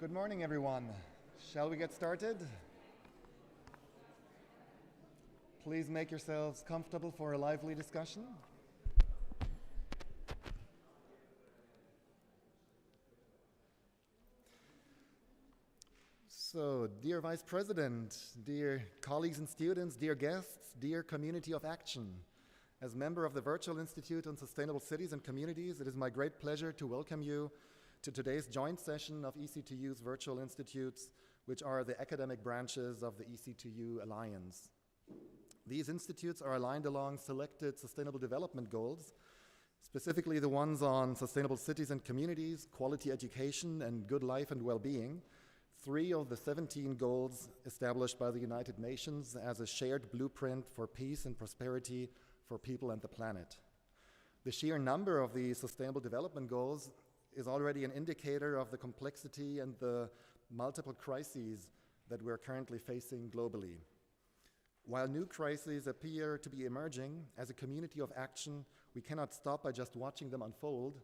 Good morning, everyone. Shall we get started? Please make yourselves comfortable for a lively discussion. So, dear Vice President, dear colleagues and students, dear guests, dear community of action, as member of the Virtual Institute on Sustainable Cities and Communities, it is my great pleasure to welcome you to today's joint session of EC2U's Virtual Institutes, which are the academic branches of the EC2U Alliance. These institutes are aligned along selected sustainable development goals, specifically the ones on sustainable cities and communities, quality education, and good life and well-being, 3 of the 17 goals established by the United Nations as a shared blueprint for peace and prosperity for people and the planet. The sheer number of the Sustainable Development Goals is already an indicator of the complexity and the multiple crises that we're currently facing globally. While new crises appear to be emerging, as a community of action, we cannot stop by just watching them unfold.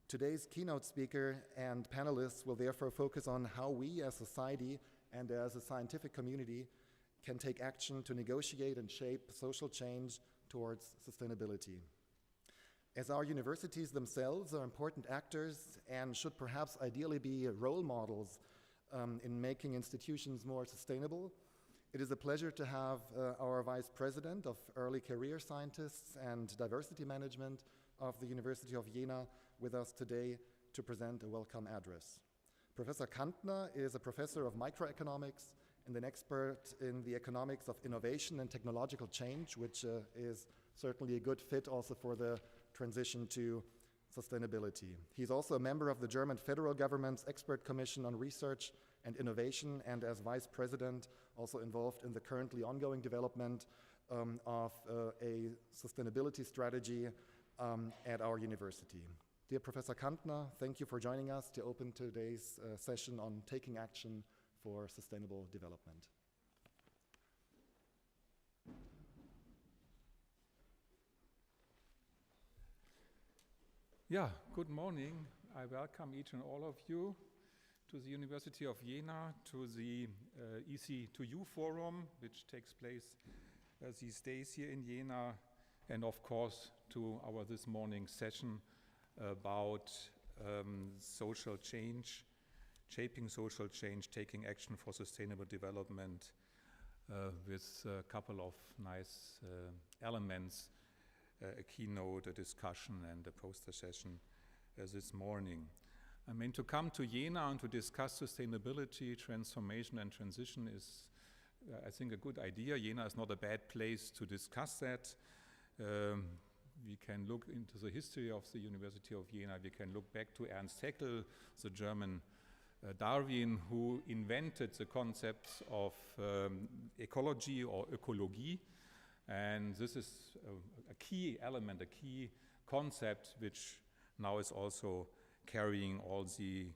Today's keynote speaker and panelists will therefore focus on how we as society and as a scientific community can take action to negotiate and shape social change towards sustainability. As our universities themselves are important actors and should perhaps ideally be role models in making institutions more sustainable, it is a pleasure to have our Vice President of Early Career Scientists and Diversity Management of the University of Jena with us today to present a welcome address. Professor Kantner is a professor of microeconomics and an expert in the economics of innovation and technological change, which is certainly a good fit also for the transition to sustainability. He's also a member of the German federal government's Expert Commission on Research and Innovation, and as vice president, also involved in the currently ongoing development of a sustainability strategy at our university. Dear Professor Kantner, thank you for joining us to open today's session on taking action for sustainable development. Yeah, good morning. I welcome each and all of you to the University of Jena, to the EC2U forum, which takes place these days here in Jena, and of course to our this morning session about social change, shaping social change, taking action for sustainable development, with a couple of nice elements, a keynote, a discussion, and a poster session this morning. I mean, to come to Jena and to discuss sustainability, transformation, and transition is, I think, a good idea. Jena is not a bad place to discuss that. We can look into the history of the University of Jena. We can look back to Ernst Haeckel, the German Darwin, who invented the concepts of ecology or ökologie. And this is a key element, a key concept, which now is also carrying all the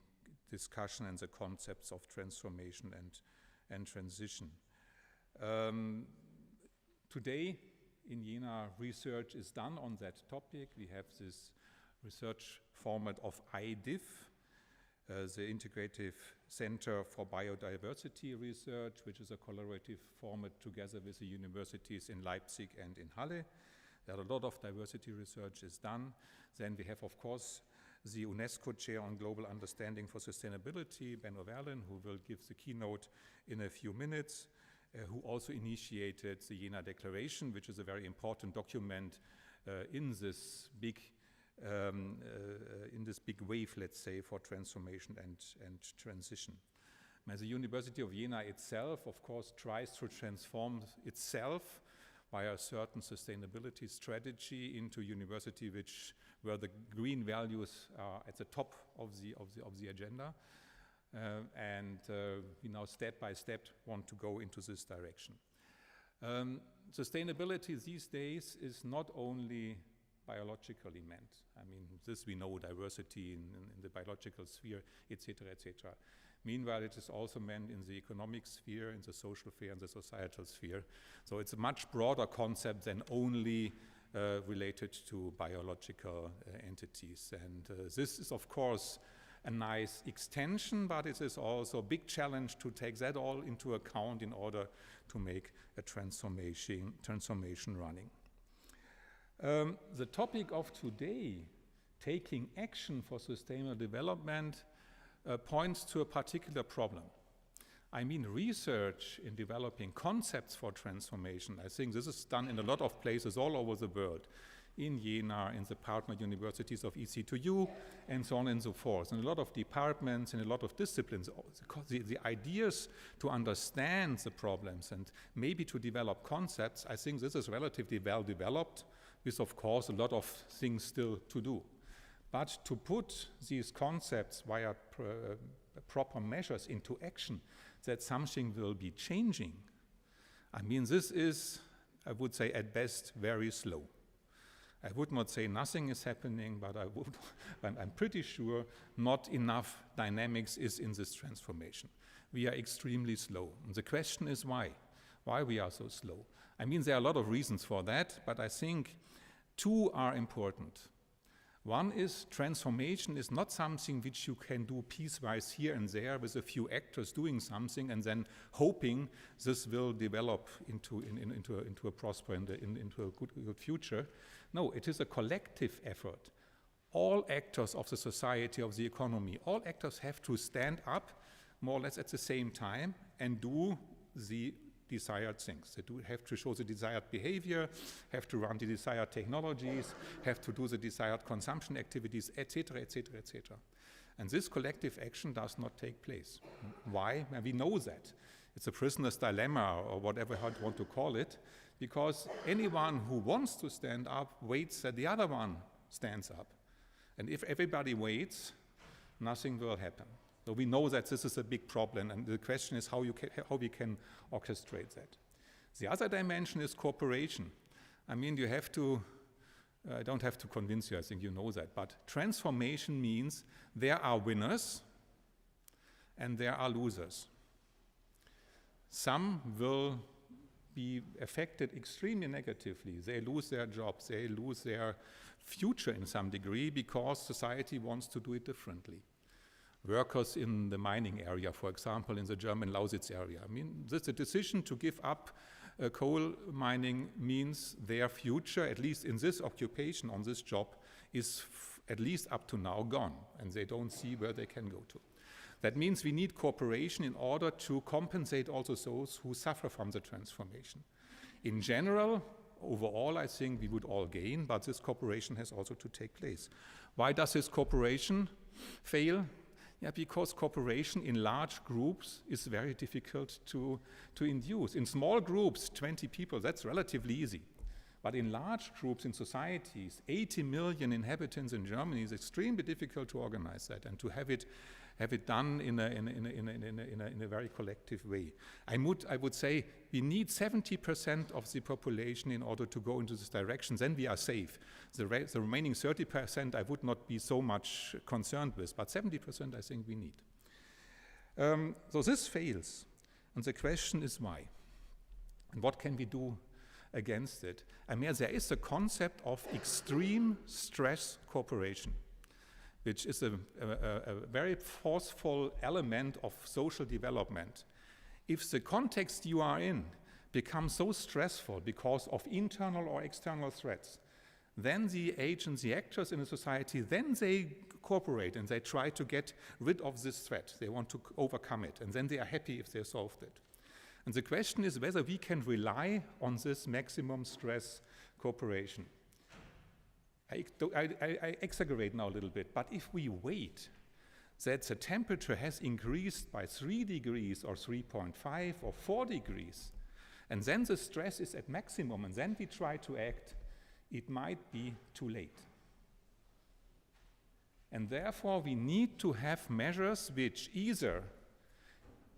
discussion and the concepts of transformation and transition. Today in Jena, research is done on that topic. We have this research format of IDIF, the Integrative Center for Biodiversity Research, which is a collaborative format together with the universities in Leipzig and in Halle. There are a lot of diversity research is done. Then we have, of course, the UNESCO Chair on Global Understanding for Sustainability, Ben O'Verlin, who will give the keynote in a few minutes, who also initiated the Jena Declaration, which is a very important document in this big wave, let's say, for transformation and transition. The University of Jena itself, of course, tries to transform itself by a certain sustainability strategy into a university where the green values are at the top of the agenda. We now step by step want to go into this direction. Sustainability these days is not only biologically meant. I mean, this we know, diversity in the biological sphere, etc., etc. Meanwhile, it is also meant in the economic sphere, in the social sphere, and the societal sphere. So it's a much broader concept than only related to biological entities. And this is, of course, a nice extension, but it is also a big challenge to take that all into account in order to make a transformation running. The topic of today, taking action for sustainable development, points to a particular problem. I mean, research in developing concepts for transformation. I think this is done in a lot of places all over the world, in Jena, in the partner universities of EC2U, and so on and so forth. And a lot of departments and a lot of disciplines, the ideas to understand the problems and maybe to develop concepts, I think this is relatively well developed, with of course a lot of things still to do. But to put these concepts via proper measures into action, that something will be changing, I mean, this is, I would say, at best, very slow. I would not say nothing is happening, but I'm pretty sure not enough dynamics is in this transformation. We are extremely slow. And the question is why? Why we are so slow? I mean, there are a lot of reasons for that, but I think two are important. One is transformation is not something which you can do piecewise here and there with a few actors doing something and then hoping this will develop into a prosper, into a good future. No, it is a collective effort. All actors of the society, of the economy, all actors have to stand up more or less at the same time and do the desired things. They have to show the desired behavior, have to run the desired technologies, have to do the desired consumption activities, etc., etc., etc. And this collective action does not take place. Why? And we know that. It's a prisoner's dilemma, or whatever you want to call it, because anyone who wants to stand up waits that the other one stands up. And if everybody waits, nothing will happen. So we know that this is a big problem, and the question is how we can orchestrate that. The other dimension is cooperation. I mean, you have to, I don't have to convince you, I think you know that, but transformation means there are winners and there are losers. Some will be affected extremely negatively. They lose their jobs, they lose their future in some degree because society wants to do it differently. Workers in the mining area, for example, in the German Lausitz area. I mean, the decision to give up coal mining means their future, at least in this occupation, on this job, is at least up to now gone, and they don't see where they can go to. That means we need cooperation in order to compensate also those who suffer from the transformation. In general, overall, I think we would all gain, but this cooperation has also to take place. Why does this cooperation fail? Yeah, because cooperation in large groups is very difficult to induce. In small groups, 20 people, that's relatively easy. But in large groups in societies, 80 million inhabitants in Germany, is extremely difficult to organize that and to have it done in a very collective way. I would say we need 70% of the population in order to go into this direction, then we are safe. The remaining 30% I would not be so much concerned with, but 70% I think we need. So this fails, and the question is why? And what can we do against it? I mean, there is a concept of extreme stress cooperation, which is a very forceful element of social development. If the context you are in becomes so stressful because of internal or external threats, then the agents, the actors in a society, then they cooperate and they try to get rid of this threat. They want to overcome it, and then they are happy if they solved it. And the question is whether we can rely on this maximum stress cooperation. I exaggerate now a little bit, but if we wait that the temperature has increased by 3 degrees or 3.5 or 4 degrees, and then the stress is at maximum, and then we try to act, it might be too late. And therefore we need to have measures which either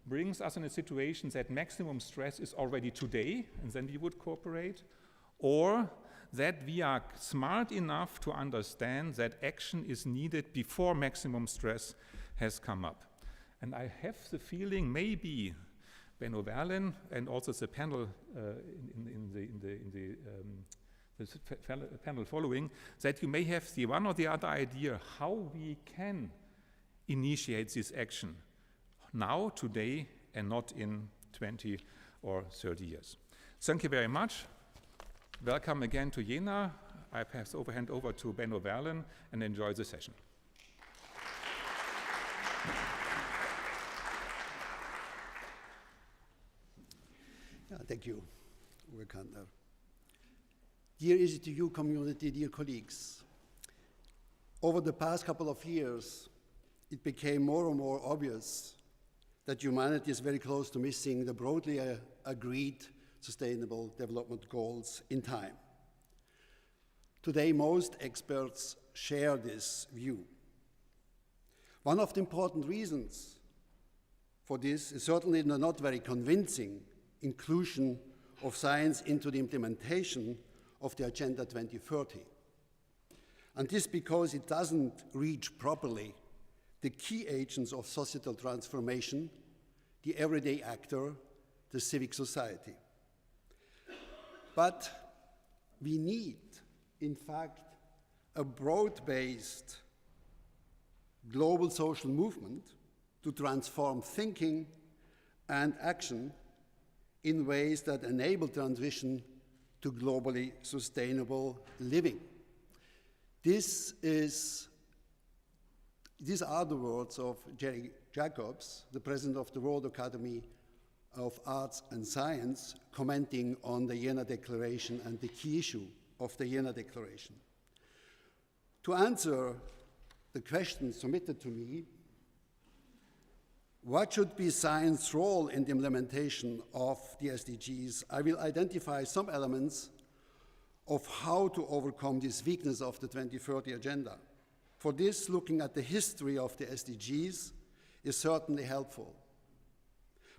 brings us in a situation that maximum stress is already today, and then we would cooperate, or that we are smart enough to understand that action is needed before maximum stress has come up. And I have the feeling maybe Benno Verlin and also the panel panel following, that you may have the one or the other idea how we can initiate this action now, today, and not in 20 or 30 years. Thank you very much. Welcome again to Jena. I hand over to Benno Verlen and enjoy the session. Thank you, Urkander. Dear EC2U community, dear colleagues, over the past couple of years, it became more and more obvious that humanity is very close to missing the broadly agreed Sustainable Development Goals in time. Today, most experts share this view. One of the important reasons for this is certainly the not very convincing inclusion of science into the implementation of the Agenda 2030. And this because it doesn't reach properly the key agents of societal transformation, the everyday actor, the civic society. But we need, in fact, a broad-based global social movement to transform thinking and action in ways that enable transition to globally sustainable living. These are the words of Jerry Jacobs, the president of the World Academy of Arts and Science, commenting on the Jena Declaration and the key issue of the Jena Declaration. To answer the question submitted to me, what should be science's role in the implementation of the SDGs? I will identify some elements of how to overcome this weakness of the 2030 Agenda. For this, looking at the history of the SDGs is certainly helpful.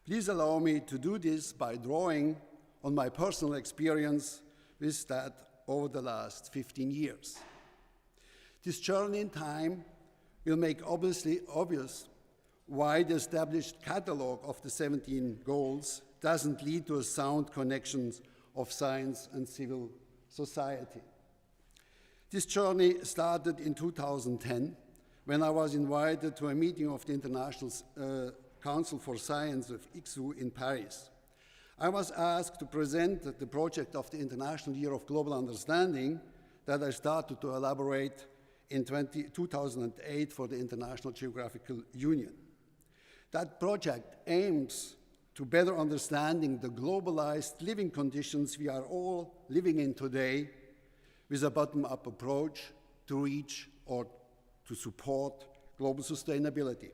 Please allow me to do this by drawing on my personal experience with that over the last 15 years. This journey in time will make obvious why the established catalogue of the 17 goals doesn't lead to a sound connection of science and civil society. This journey started in 2010 when I was invited to a meeting of the International Council for Science of EC2U in Paris. I was asked to present the project of the International Year of Global Understanding that I started to elaborate in 2008 for the International Geographical Union. That project aims to better understanding the globalized living conditions we are all living in today with a bottom-up approach to reach or to support global sustainability.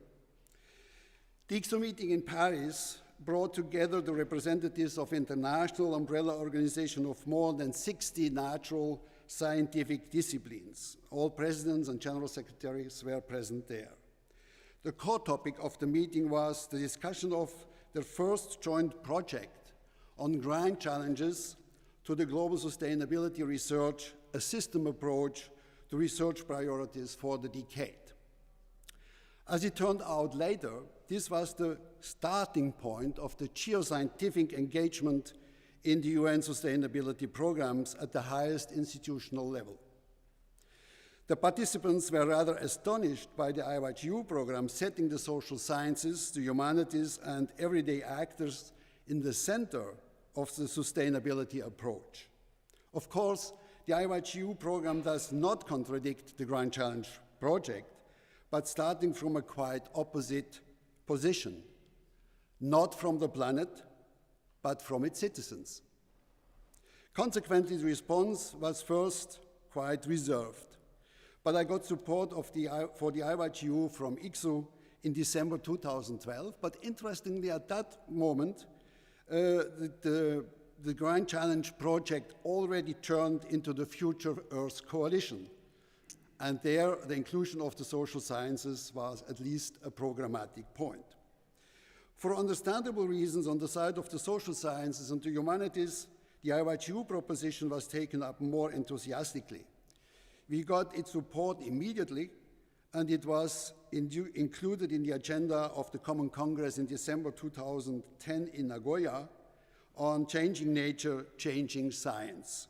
The EC2U meeting in Paris brought together the representatives of international umbrella organizations of more than 60 natural scientific disciplines. All presidents and general secretaries were present there. The core topic of the meeting was the discussion of the first joint project on grand challenges to the global sustainability research, a system approach to research priorities for the decade. As it turned out later, this was the starting point of the geoscientific engagement in the UN sustainability programs at the highest institutional level. The participants were rather astonished by the IYGU program setting the social sciences, the humanities, and everyday actors in the center of the sustainability approach. Of course, the IYGU program does not contradict the Grand Challenge project, but starting from a quite opposite position, not from the planet, but from its citizens. Consequently, the response was first quite reserved. But I got support for the IYGU from EC2U in December 2012. But interestingly, at that moment, the Grand Challenge project already turned into the Future Earth Coalition. And there, the inclusion of the social sciences was at least a programmatic point. For understandable reasons, on the side of the social sciences and the humanities, the IYGU proposition was taken up more enthusiastically. We got its support immediately, and it was included in the agenda of the Common Congress in December 2010 in Nagoya on changing nature, changing science.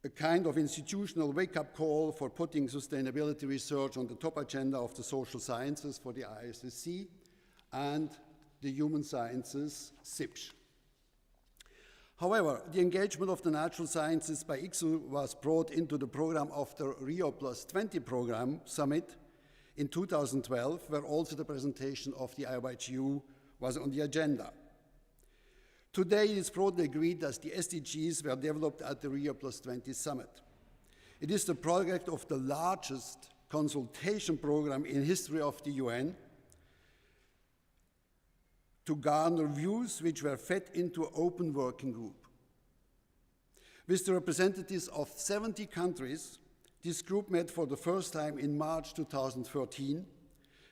a kind of institutional wake-up call for putting sustainability research on the top agenda of the social sciences for the ISSC and the human sciences SIPSH. However, the engagement of the natural sciences by ICSU was brought into the program of the Rio+20 program summit in 2012, where also the presentation of the IYGU was on the agenda. Today, it is broadly agreed that the SDGs were developed at the Rio+20 summit. It is the project of the largest consultation program in history of the UN to garner views which were fed into an open working group. With the representatives of 70 countries, this group met for the first time in March 2013.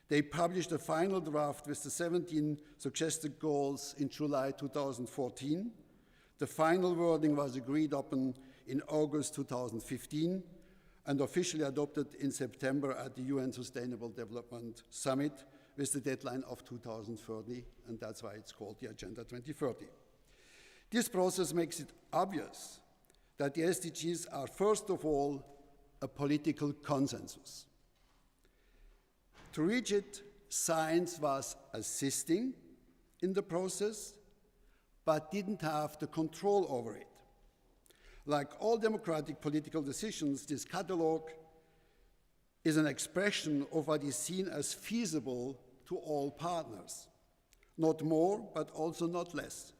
They published a final draft with the 17 suggested goals in July 2014. The final wording was agreed upon in August 2015 and officially adopted in September at the UN Sustainable Development Summit with the deadline of 2030, and that's why it's called the Agenda 2030. This process makes it obvious that the SDGs are first of all a political consensus. To reach it, science was assisting in the process, but didn't have the control over it. Like all democratic political decisions, this catalogue is an expression of what is seen as feasible to all partners. Not more, but also not less.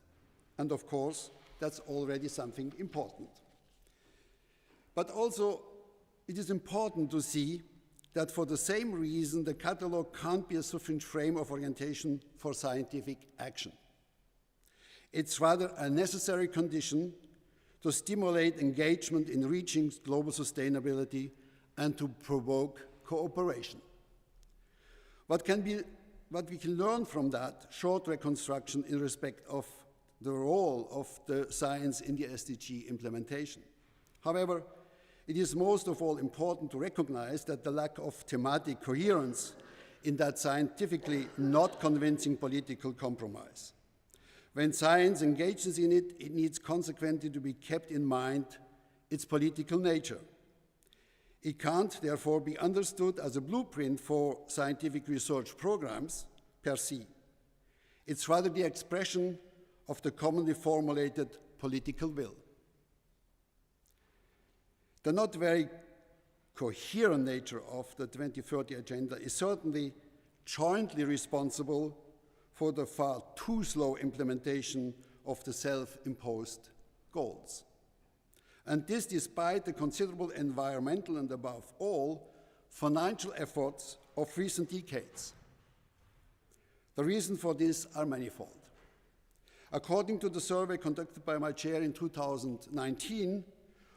And of course, that's already something important. But also, it is important to see that for the same reason, the catalogue can't be a sufficient frame of orientation for scientific action. It's rather a necessary condition to stimulate engagement in reaching global sustainability and to provoke cooperation. What we can learn from that short reconstruction in respect of the role of the science in the SDG implementation. However, it is most of all important to recognize that the lack of thematic coherence in that scientifically not convincing political compromise. When science engages in it, it needs consequently to be kept in mind its political nature. It can't therefore be understood as a blueprint for scientific research programs per se. It's rather the expression of the commonly formulated political will. The not very coherent nature of the 2030 Agenda is certainly jointly responsible for the far too slow implementation of the self-imposed goals. And this despite the considerable environmental and above all, financial efforts of recent decades. The reasons for this are manifold. According to the survey conducted by my chair in 2019,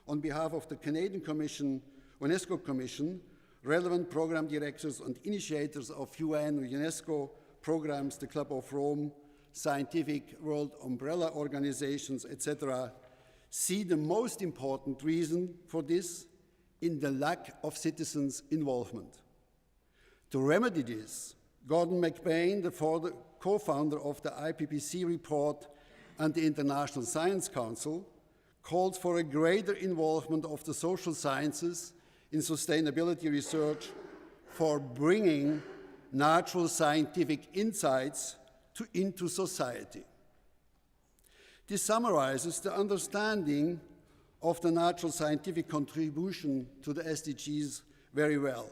on behalf of the Canadian Commission, UNESCO Commission, relevant program directors and initiators of UN, UNESCO programs, the Club of Rome, scientific world umbrella organizations, etc., see the most important reason for this in the lack of citizens' involvement. To remedy this, Gordon McBain, the co-founder of the IPCC report and the International Science Council, calls for a greater involvement of the social sciences in sustainability research for bringing natural scientific insights into society. This summarizes the understanding of the natural scientific contribution to the SDGs very well.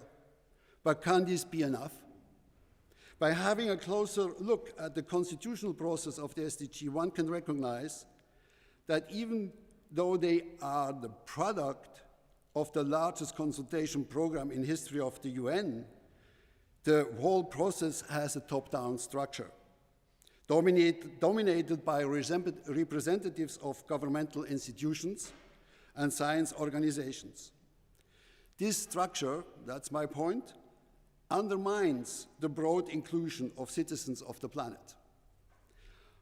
But can this be enough? By having a closer look at the constitutional process of the SDG, one can recognize that even though they are the product of the largest consultation program in history of the UN, the whole process has a top-down structure, dominated by representatives of governmental institutions and science organizations. This structure, that's my point, undermines the broad inclusion of citizens of the planet.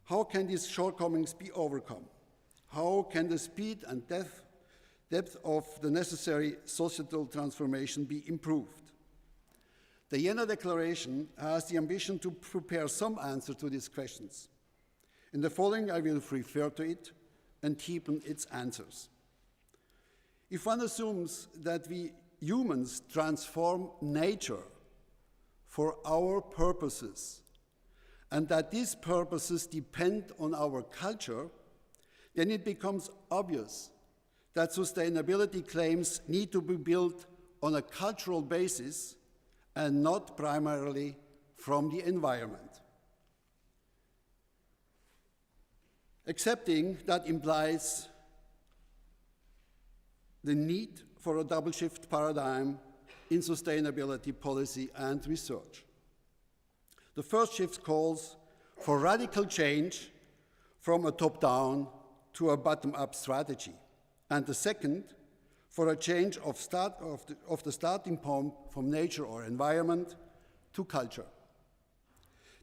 How can these shortcomings be overcome? How can the speed and depth of the necessary societal transformation be improved? The Jena Declaration has the ambition to prepare some answer to these questions. In the following, I will refer to it and deepen its answers. If one assumes that we humans transform nature for our purposes, and that these purposes depend on our culture, then it becomes obvious that sustainability claims need to be built on a cultural basis and not primarily from the environment. Accepting that implies the need for a double shift paradigm in sustainability policy and research. The first shift calls for radical change from a top-down to a bottom-up strategy, and the second for a change of the starting point from nature or environment to culture.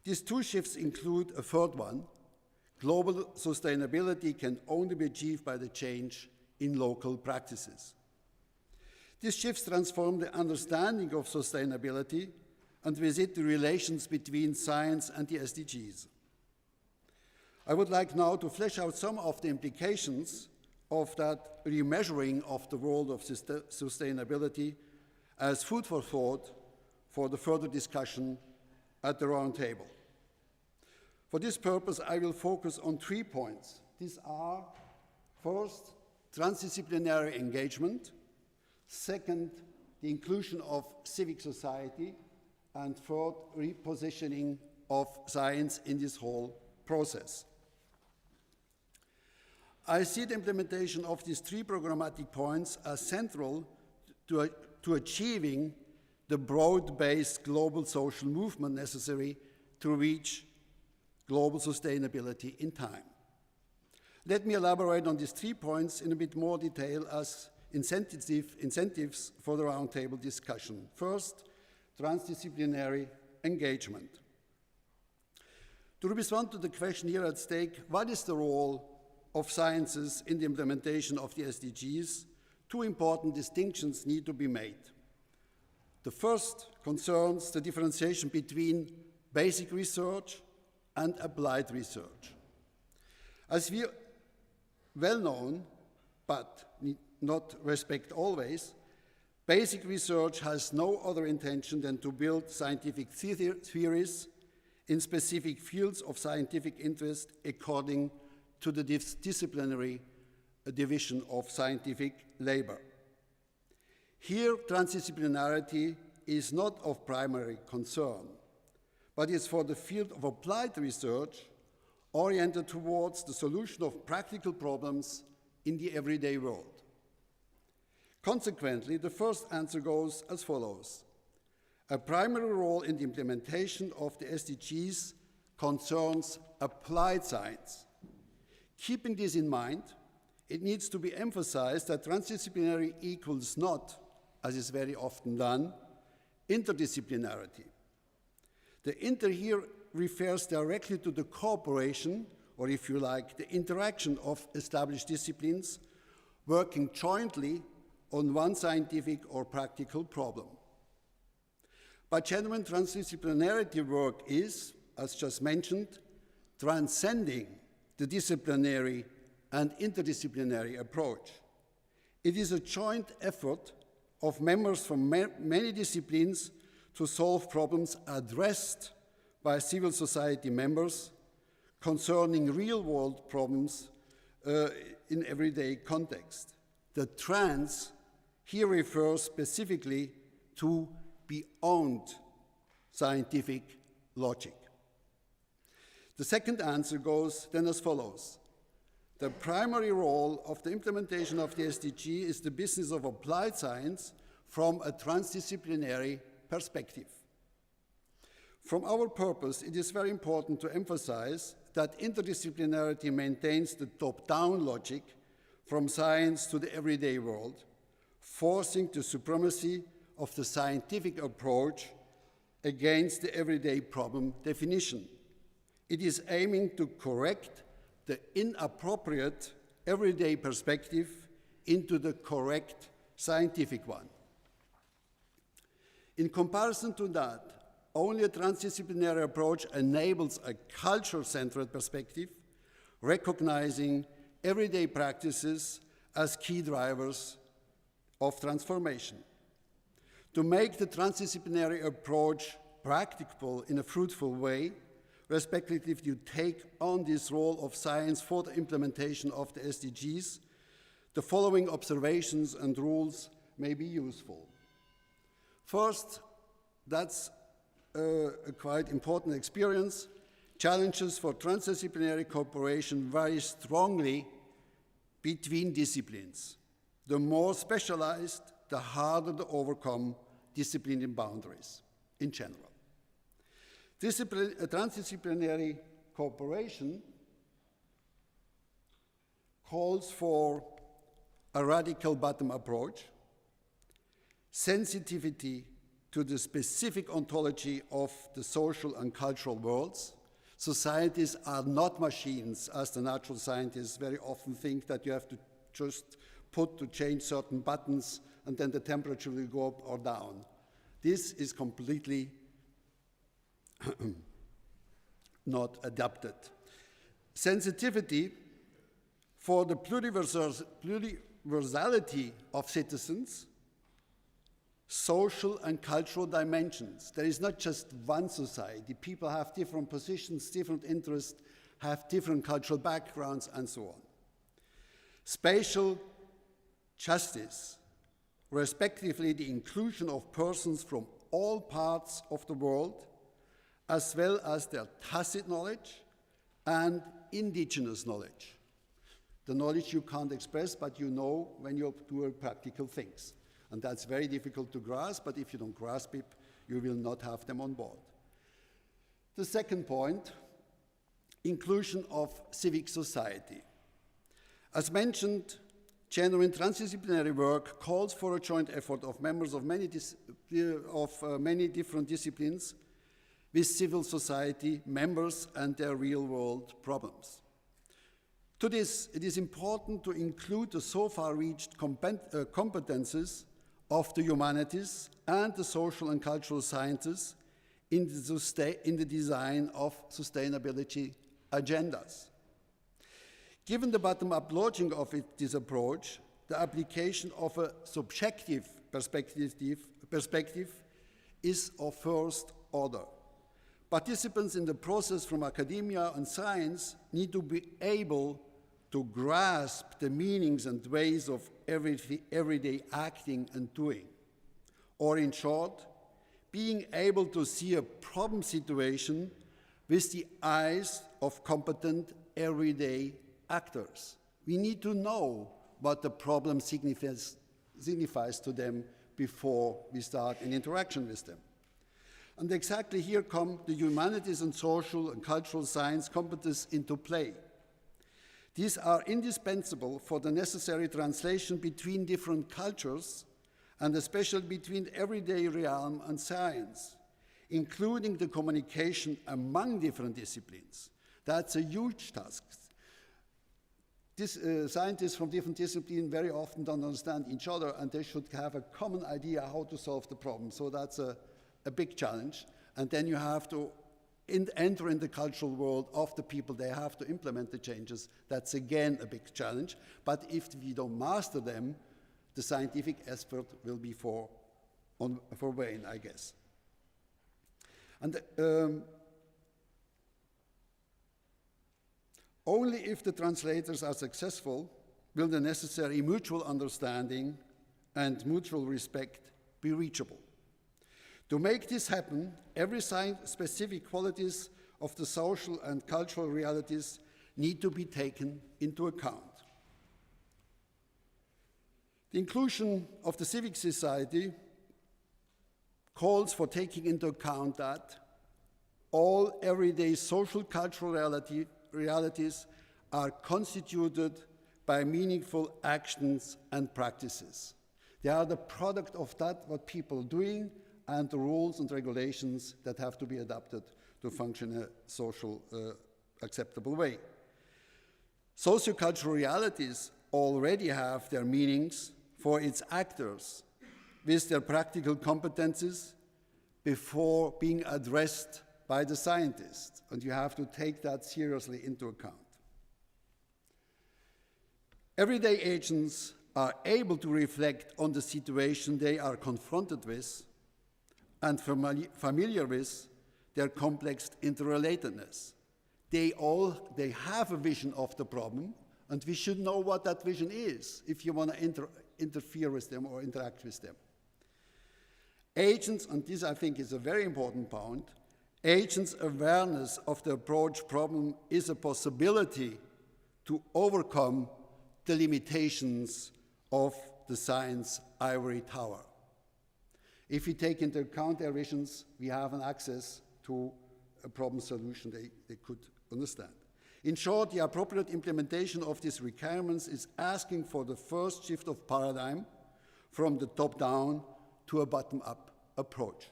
These two shifts include a third one. Global sustainability can only be achieved by the change in local practices. These shifts transform the understanding of sustainability and with it the relations between science and the SDGs. I would like now to flesh out some of the implications of that remeasuring of the role of sustainability as food for thought for the further discussion at the round table. For this purpose, I will focus on 3 points. These are, first, transdisciplinary engagement, second, the inclusion of civic society, and third, repositioning of science in this whole process. I see the implementation of these 3 programmatic points as central to achieving the broad-based global social movement necessary to reach global sustainability in time. Let me elaborate on these 3 points in a bit more detail as incentives for the roundtable discussion. First, transdisciplinary engagement. To respond to the question here at stake, what is the role of sciences in the implementation of the SDGs? 2 important distinctions need to be made. The first concerns the differentiation between basic research and applied research. As we well known, but not respect always, basic research has no other intention than to build scientific theories in specific fields of scientific interest according to the disciplinary division of scientific labor. Here, transdisciplinarity is not of primary concern, but is for the field of applied research oriented towards the solution of practical problems in the everyday world. Consequently, the first answer goes as follows. A primary role in the implementation of the SDGs concerns applied science. Keeping this in mind, it needs to be emphasized that transdisciplinary equals not, as is very often done, interdisciplinarity. The inter here refers directly to the cooperation, or if you like, the interaction of established disciplines working jointly on one scientific or practical problem. But genuine transdisciplinarity work is, as just mentioned, transcending the disciplinary and interdisciplinary approach. It is a joint effort of members from many disciplines to solve problems addressed by civil society members concerning real-world problems in everyday context. The trans here refers specifically to beyond scientific logic. The second answer goes then as follows. The primary role of the implementation of the SDG is the business of applied science from a transdisciplinary perspective. From our purpose, it is very important to emphasize that interdisciplinarity maintains the top-down logic from science to the everyday world, forcing the supremacy of the scientific approach against the everyday problem definition. It is aiming to correct the inappropriate everyday perspective into the correct scientific one. In comparison to that, only a transdisciplinary approach enables a culture-centered perspective, recognizing everyday practices as key drivers of transformation. To make the transdisciplinary approach practicable in a fruitful way, respectively, if you take on this role of science for the implementation of the SDGs, the following observations and rules may be useful. First, that's a quite important experience. Challenges for transdisciplinary cooperation vary strongly between disciplines. The more specialized, the harder to overcome disciplinary boundaries in general. Transdisciplinary cooperation calls for a radical bottom approach, sensitivity to the specific ontology of the social and cultural worlds. Societies are not machines, as the natural scientists very often think that you have to just put to change certain buttons and then the temperature will go up or down. This is completely not adapted. Sensitivity for the pluriversality of citizens, social and cultural dimensions. There is not just one society. People have different positions, different interests, have different cultural backgrounds, and so on. Spatial justice, respectively the inclusion of persons from all parts of the world, as well as their tacit knowledge and indigenous knowledge. The knowledge you can't express, but you know when you do practical things. And that's very difficult to grasp, but if you don't grasp it, you will not have them on board. The second point, inclusion of civic society. As mentioned, genuine transdisciplinary work calls for a joint effort of members of many different disciplines with civil society members and their real-world problems. To this, it is important to include the so far reached competences of the humanities and the social and cultural sciences in the design of sustainability agendas. Given the bottom-up logic of this approach, the application of a subjective perspective is of first order. Participants in the process from academia and science need to be able to grasp the meanings and ways of everyday acting and doing. Or in short, being able to see a problem situation with the eyes of competent everyday actors. We need to know what the problem signifies to them before we start an interaction with them. And exactly here come the humanities and social and cultural science competence into play. These are indispensable for the necessary translation between different cultures and especially between the everyday realm and science, including the communication among different disciplines. That's a huge task. Scientists from different disciplines very often don't understand each other, and they should have a common idea how to solve the problem. So that's a big challenge. And then you have to enter in the cultural world of the people. They have to implement the changes. That's again a big challenge. But if we don't master them, the scientific effort will be for vain, I guess. And only if the translators are successful will the necessary mutual understanding and mutual respect be reachable. To make this happen, every science-specific qualities of the social and cultural realities need to be taken into account. The inclusion of the civic society calls for taking into account that all everyday social cultural realities are constituted by meaningful actions and practices. They are the product of that, what people are doing, and the rules and regulations that have to be adapted to function in a social, acceptable way. Sociocultural realities already have their meanings for its actors with their practical competences before being addressed by the scientists, and you have to take that seriously into account. Everyday agents are able to reflect on the situation they are confronted with and familiar with their complex interrelatedness. They have a vision of the problem, and we should know what that vision is if you want to interfere with them or interact with them. Agents, and this I think is a very important point, agents' awareness of the approach problem is a possibility to overcome the limitations of the science ivory tower. If we take into account their visions, we have an access to a problem solution they could understand. In short, the appropriate implementation of these requirements is asking for the first shift of paradigm from the top down to a bottom-up approach.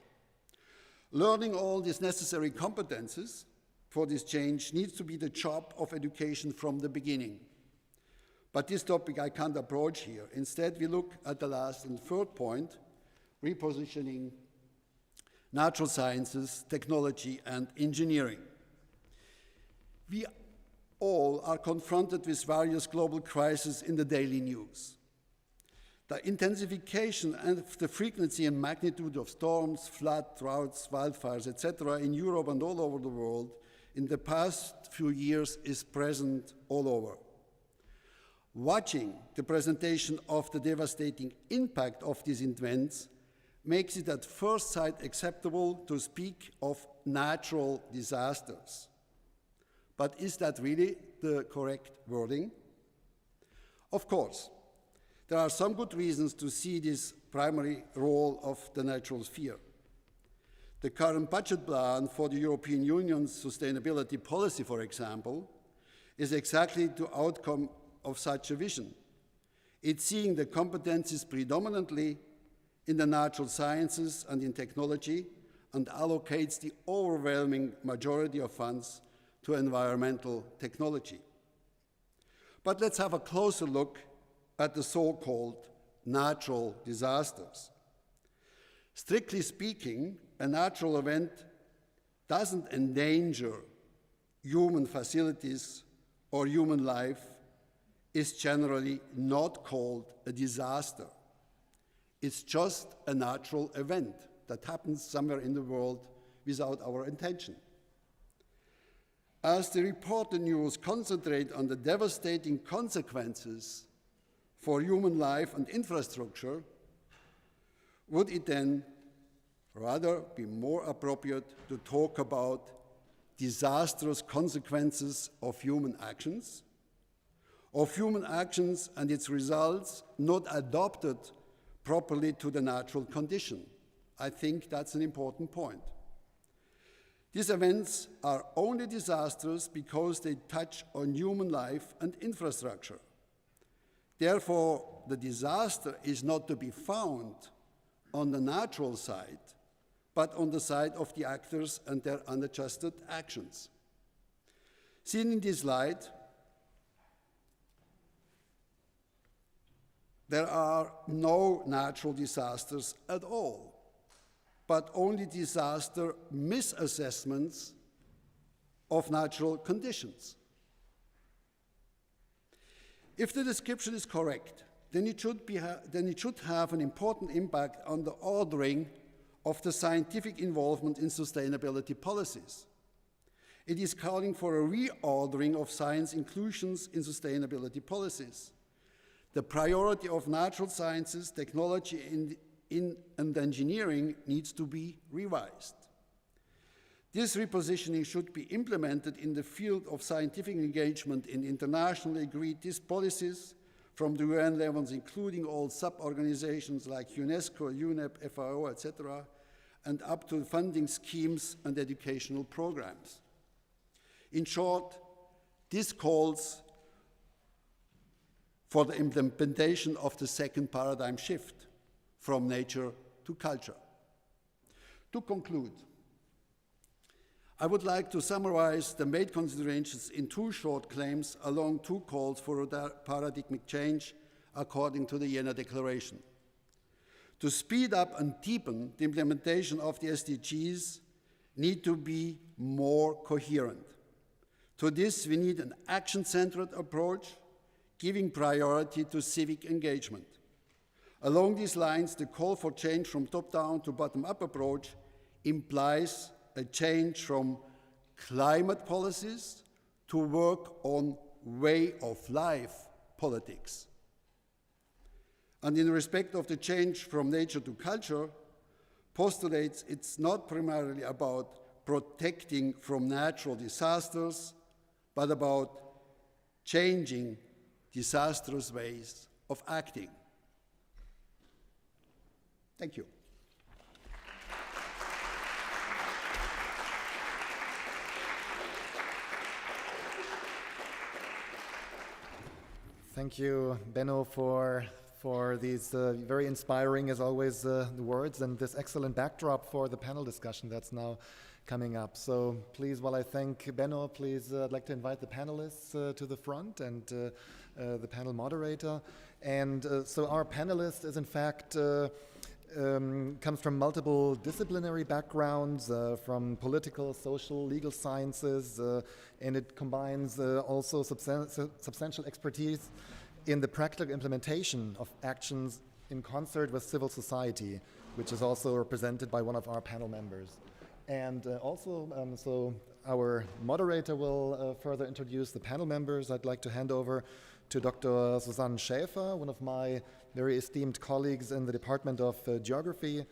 Learning all these necessary competences for this change needs to be the job of education from the beginning. But this topic I can't approach here. Instead, we look at the last and third point, repositioning natural sciences, technology, and engineering. We all are confronted with various global crises in the daily news. The intensification and the frequency and magnitude of storms, floods, droughts, wildfires, etc. in Europe and all over the world in the past few years is present all over. Watching the presentation of the devastating impact of these events makes it at first sight acceptable to speak of natural disasters. But is that really the correct wording? Of course, there are some good reasons to see this primary role of the natural sphere. The current budget plan for the European Union's sustainability policy, for example, is exactly the outcome of such a vision. It's seeing the competencies predominantly in the natural sciences and in technology and allocates the overwhelming majority of funds to environmental technology. But let's have a closer look at the so-called natural disasters. Strictly speaking, a natural event doesn't endanger human facilities or human life, is generally not called a disaster. It's just a natural event that happens somewhere in the world without our intention. As the reported news concentrate on the devastating consequences for human life and infrastructure, would it then rather be more appropriate to talk about disastrous consequences of human actions and its results not adapted properly to the natural condition? I think that's an important point. These events are only disastrous because they touch on human life and infrastructure. Therefore, the disaster is not to be found on the natural side, but on the side of the actors and their unadjusted actions. Seen in this light, there are no natural disasters at all, but only disaster misassessments of natural conditions. If the description is correct, then it should have an important impact on the ordering of the scientific involvement in sustainability policies. It is calling for a reordering of science inclusions in sustainability policies. The priority of natural sciences, technology, and engineering needs to be revised. This repositioning should be implemented in the field of scientific engagement in internationally agreed policies from the UN levels, including all sub-organizations like UNESCO, UNEP, FAO, etc., and up to funding schemes and educational programs. In short, this calls for the implementation of the second paradigm shift from nature to culture. To conclude, I would like to summarize the main considerations in two short claims along two calls for a paradigmatic change according to the Jena Declaration. To speed up and deepen the implementation of the SDGs need to be more coherent. To this, we need an action-centered approach, giving priority to civic engagement. Along these lines, the call for change from top-down to bottom-up approach implies a change from climate policies to work on way of life politics. And in respect of the change from nature to culture, postulates it's not primarily about protecting from natural disasters, but about changing disastrous ways of acting. Thank you. Thank you, Benno, for these very inspiring, as always, words and this excellent backdrop for the panel discussion that's now coming up. So please, while I thank Benno, please, I'd like to invite the panelists to the front and the panel moderator. And so our panelist is, in fact, comes from multiple disciplinary backgrounds, from political, social, legal sciences, and it combines also substantial expertise in the practical implementation of actions in concert with civil society, which is also represented by one of our panel members. And so our moderator will further introduce the panel members. I'd like to hand over to Dr. Susanne Schäfer, one of my very esteemed colleagues in the Department of Geography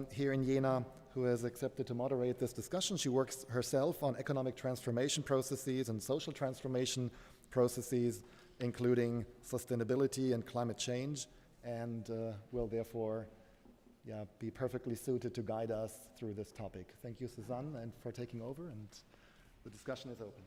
here in Jena, who has accepted to moderate this discussion. She works herself on economic transformation processes and social transformation processes, including sustainability and climate change, and will therefore be perfectly suited to guide us through this topic. Thank you, Susanne, and for taking over, and the discussion is open.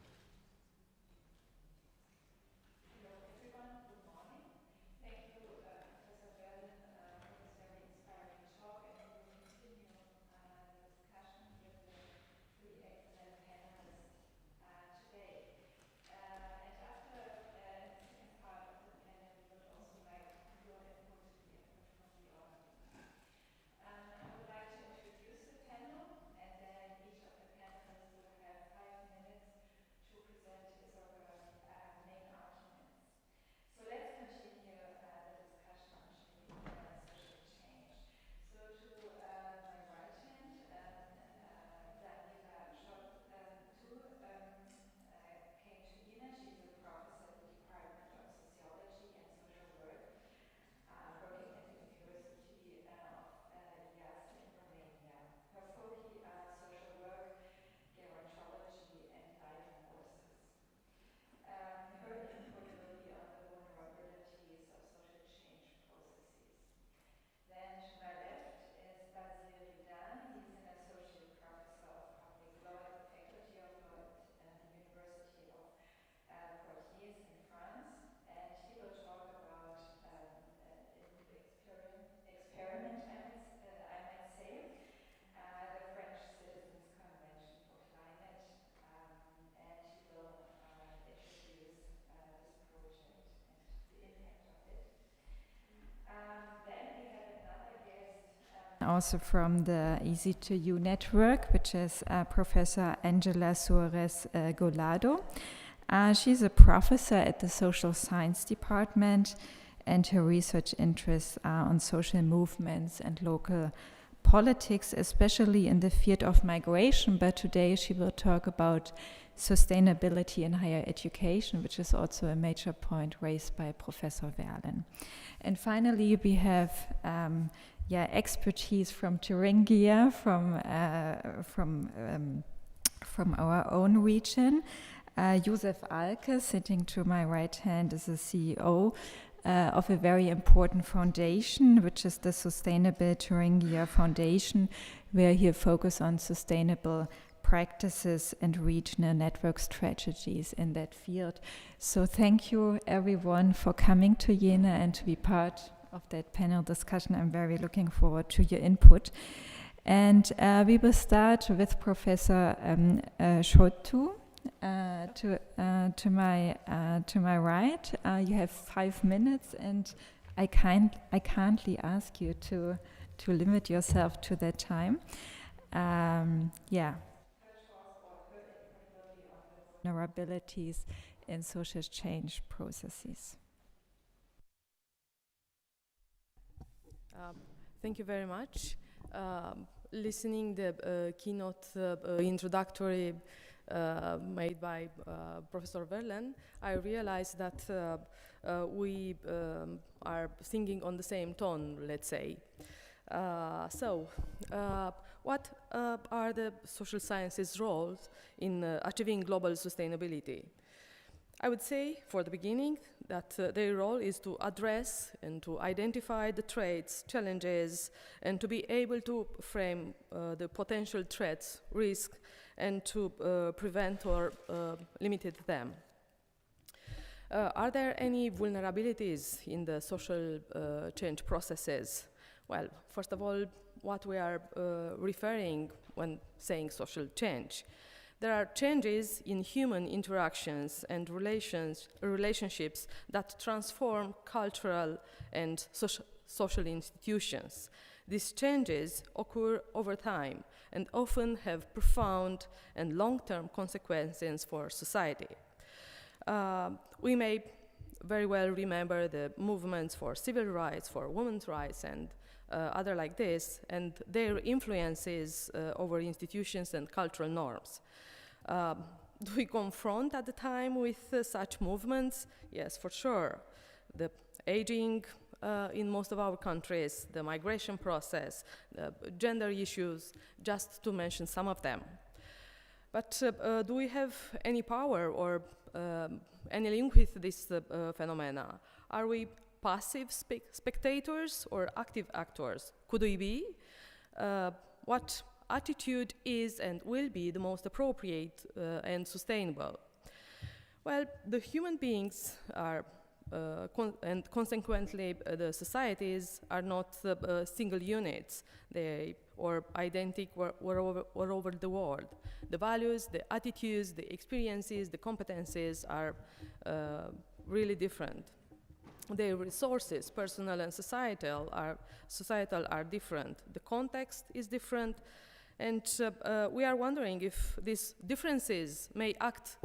Also from the EC2U network, which is Professor Angela Suarez Golado. She's a professor at the Social Science Department, and her research interests are on social movements and local politics, especially in the field of migration. But today she will talk about sustainability in higher education, which is also a major point raised by Professor Verlen. And finally, we have expertise from Thuringia, from our own region. Josef Alke, sitting to my right hand, is the CEO of a very important foundation, which is the Sustainable Thuringia Foundation, where he focuses on sustainable practices and regional network strategies in that field. So thank you everyone for coming to Jena and to be part of that panel discussion. I'm very looking forward to your input. And we will start with Professor Schotu. To my right, you have 5 minutes, and I kindly ask you to limit yourself to that time. Vulnerabilities in social change processes. Thank you very much. Listening the keynote introductory made by Professor Verlen, I realized that we are singing on the same tone, let's say. What are the social sciences' roles in achieving global sustainability? I would say, for the beginning, that their role is to address and to identify the threats, challenges, and to be able to frame the potential threats, risks, and to prevent or limit them. Are there any vulnerabilities in the social change processes? Well, first of all, what we are referring when saying social change. There are changes in human interactions and relationships that transform cultural and social institutions. These changes occur over time and often have profound and long-term consequences for society. We may very well remember the movements for civil rights, for women's rights, and other like this, and their influences over institutions and cultural norms. Do we confront at the time with such movements? Yes, for sure. The aging in most of our countries, the migration process, the gender issues, just to mention some of them. But do we have any power or any link with this phenomena? Are we passive spectators or active actors? Could we be? What attitude is and will be the most appropriate and sustainable? Well, the human beings are, and consequently the societies are not single units. They are identical all over the world. The values, the attitudes, the experiences, the competencies are really different. Their resources, personal and societal, are different. The context is different. And we are wondering if these differences may act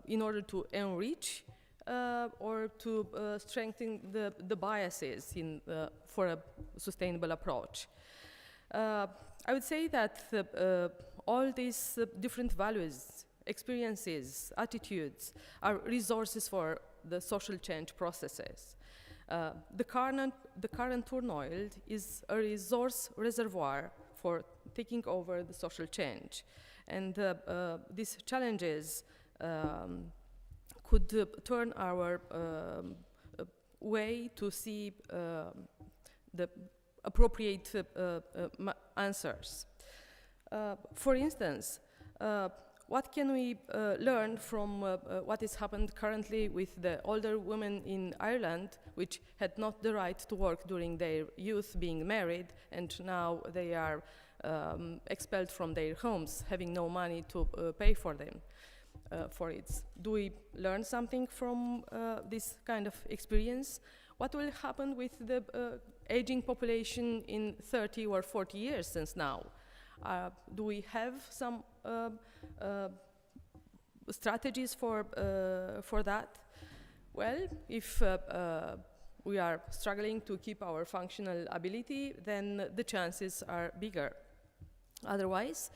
in order to enrich or to strengthen the biases for a sustainable approach. I would say that all these different values, experiences, attitudes are resources for the social change processes. The current turmoil is a resource reservoir for taking over the social change. And these challenges could turn our way to see the appropriate answers. For instance, what can we learn from what has happened currently with the older women in Ireland, which had not the right to work during their youth, being married, and now they are expelled from their homes, having no money to pay for them, for it. Do we learn something from this kind of experience? What will happen with the aging population in 30 or 40 years since now? Do we have some strategies for that? Well, if we are struggling to keep our functional ability, then the chances are bigger. Otherwise,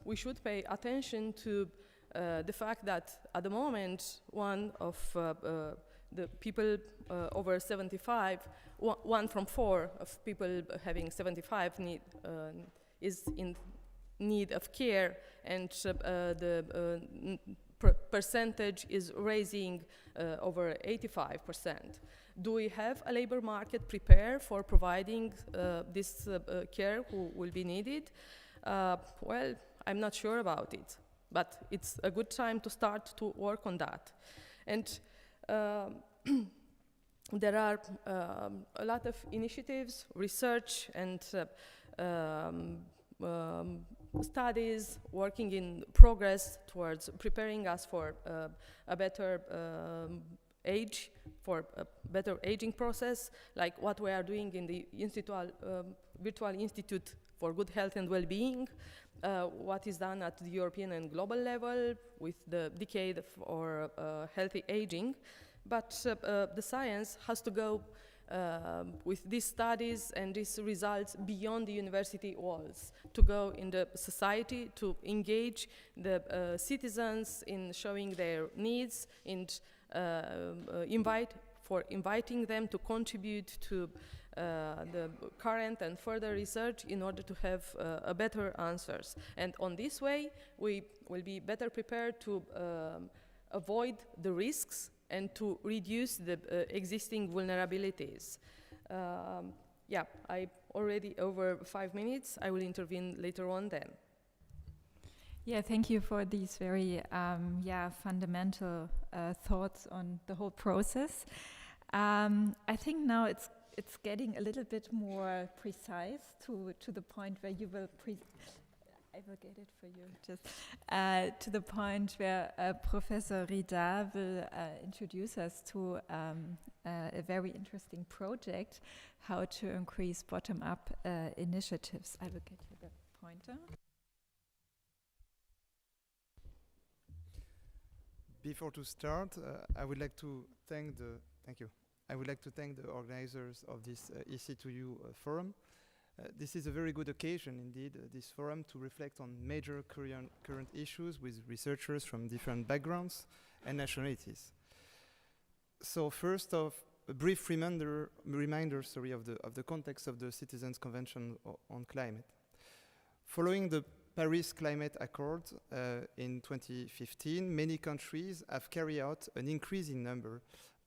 we should pay attention to the fact that at the moment, one of the people over 75, one from four of people having 75 is in need of care, and the percentage is raising over 85%. Do we have a labor market prepared for providing this care who will be needed? Well, I'm not sure about it, but it's a good time to start to work on that. And there are a lot of initiatives, research, and studies working in progress towards preparing us for a better age, for a better aging process, like what we are doing in the Virtual Institute for Good Health and Well-Being. what is done at the European and global level with the decade for healthy aging. But the science has to go with these studies and these results beyond the university walls, to go in the society, to engage the citizens in showing their needs, and inviting them to contribute to the current and further research in order to have better answers. And on this way, we will be better prepared to avoid the risks and to reduce the existing vulnerabilities. Yeah, I already over 5 minutes. I will intervene later on then. Yeah, thank you for these very fundamental thoughts on the whole process. I think now it's getting a little bit more precise to the point where you will I will get it for you. Just to the point where Professor Rida will introduce us to a very interesting project, how to increase bottom-up initiatives. I will get you the pointer. Before to start, I would like to thank the organizers of this EC2U forum. This is a very good occasion, indeed, this forum, to reflect on major current issues with researchers from different backgrounds and nationalities. So first off, a brief reminder of the context of the Citizens' Convention on Climate. Following the Paris Climate Accord in 2015, many countries have carried out an increasing number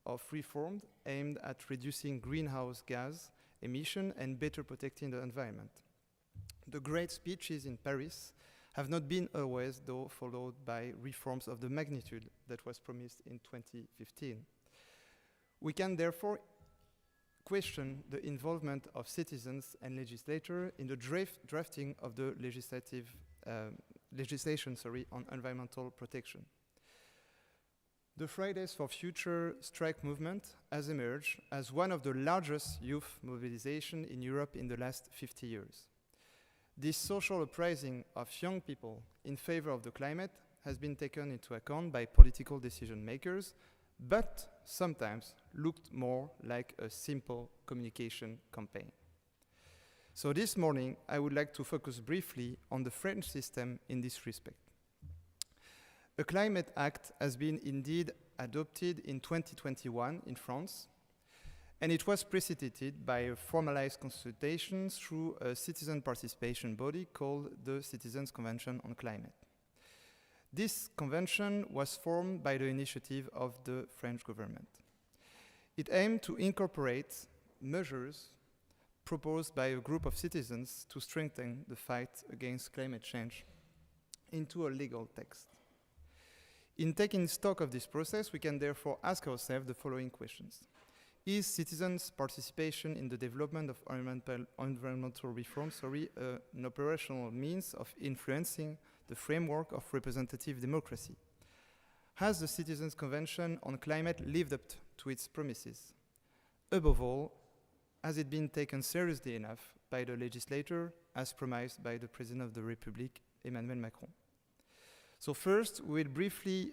of reforms aimed at reducing greenhouse gas emission and better protecting the environment. The great speeches in Paris have not been always, though, followed by reforms of the magnitude that was promised in 2015. We can therefore question the involvement of citizens and legislators in the drafting of the legislation on environmental protection. The Fridays for Future strike movement has emerged as one of the largest youth mobilization in Europe in the last 50 years. This social uprising of young people in favor of the climate has been taken into account by political decision makers, but sometimes looked more like a simple communication campaign. So this morning, I would like to focus briefly on the French system in this respect. A Climate Act has been indeed adopted in 2021 in France, and it was preceded by a formalized consultation through a citizen participation body called the Citizens' Convention on Climate. This convention was formed by the initiative of the French government. It aimed to incorporate measures proposed by a group of citizens to strengthen the fight against climate change into a legal text. In taking stock of this process, we can therefore ask ourselves the following questions. Is citizens' participation in the development of environmental reform an operational means of influencing the framework of representative democracy? Has the Citizens' Convention on Climate lived up to its promises? Above all, has it been taken seriously enough by the legislator as promised by the President of the Republic, Emmanuel Macron? So first, we'll briefly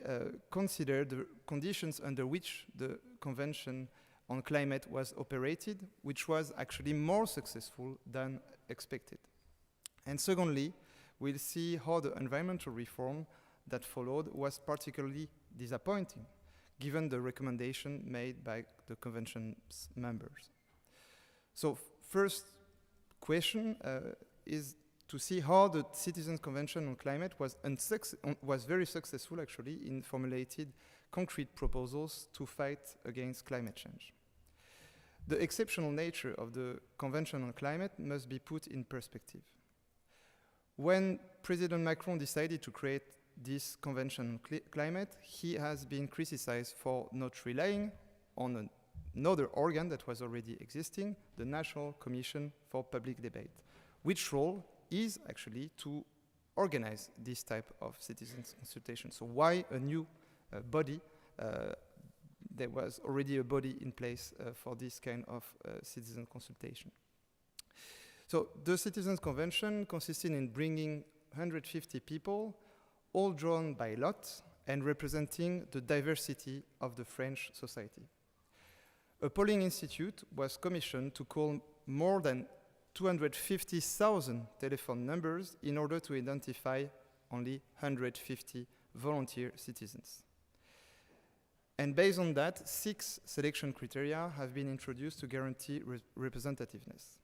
consider the conditions under which the Convention on Climate was operated, which was actually more successful than expected. And secondly, we'll see how the environmental reform that followed was particularly disappointing, given the recommendation made by the Convention's members. So first question is to see how the Citizens' Convention on Climate was very successful, actually, in formulated concrete proposals to fight against climate change. The exceptional nature of the Convention on Climate must be put in perspective. When President Macron decided to create this Convention on Climate, he has been criticized for not relying on another organ that was already existing, the National Commission for Public Debate, which role is actually to organize this type of citizens' consultation. So why a new body? There was already a body in place for this kind of citizen consultation. So the Citizens' Convention consisted in bringing 150 people, all drawn by lot and representing the diversity of the French society. A polling institute was commissioned to call more than 250,000 telephone numbers in order to identify only 150 volunteer citizens. And based on that, 6 selection criteria have been introduced to guarantee representativeness: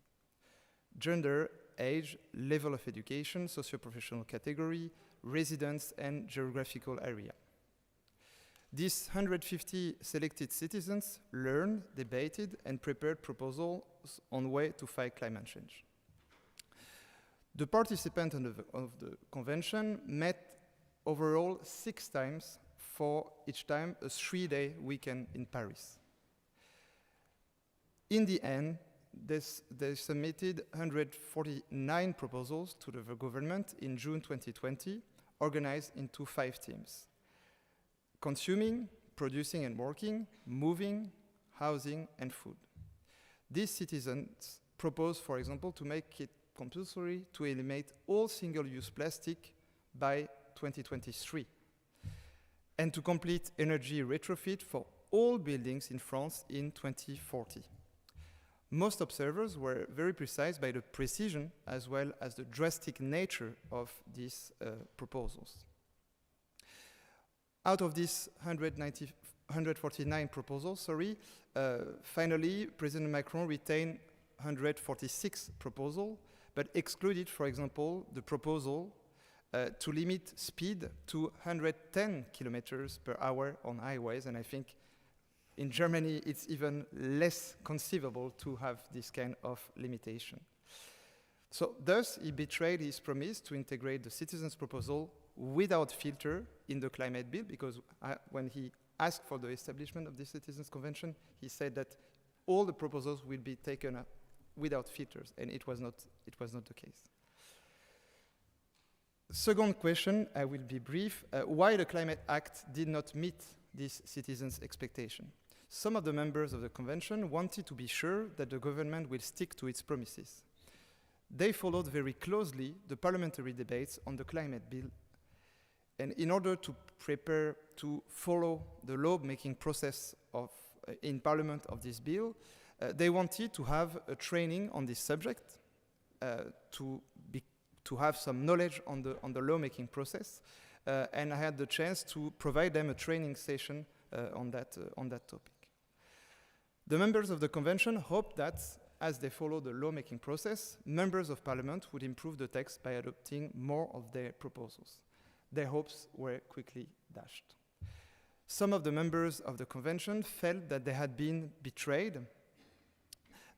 gender, age, level of education, socio-professional category, residence, and geographical area. These 150 selected citizens learned, debated, and prepared proposals on way to fight climate change. The participants of the convention met overall 6 times, for each time a 3-day weekend in Paris. In the end, they submitted 149 proposals to the government in June 2020, organized into 5 teams: consuming, producing and working, moving, housing, and food. These citizens proposed, for example, to make it compulsory to eliminate all single-use plastic by 2023, and to complete energy retrofit for all buildings in France in 2040. Most observers were very precise by the precision as well as the drastic nature of these proposals. Out of these 149 proposals, finally, President Macron retained 146 proposals, but excluded, for example, the proposal to limit speed to 110 kilometers per hour on highways, and I think in Germany it's even less conceivable to have this kind of limitation. So thus he betrayed his promise to integrate the citizens' proposal without filter in the climate bill, because when he asked for the establishment of the Citizens' Convention, he said that all the proposals will be taken up without filters, and it was not the case. Second question, I will be brief. Why the Climate Act did not meet this citizens' expectation? Some of the members of the convention wanted to be sure that the government will stick to its promises. They followed very closely the parliamentary debates on the climate bill, and in order to prepare to follow the law-making process in parliament of this bill, they wanted to have a training on this subject, to have some knowledge on the law-making process, and I had the chance to provide them a training session on that topic. The members of the convention hoped that, as they follow the law-making process, members of parliament would improve the text by adopting more of their proposals. Their hopes were quickly dashed. Some of the members of the convention felt that they had been betrayed,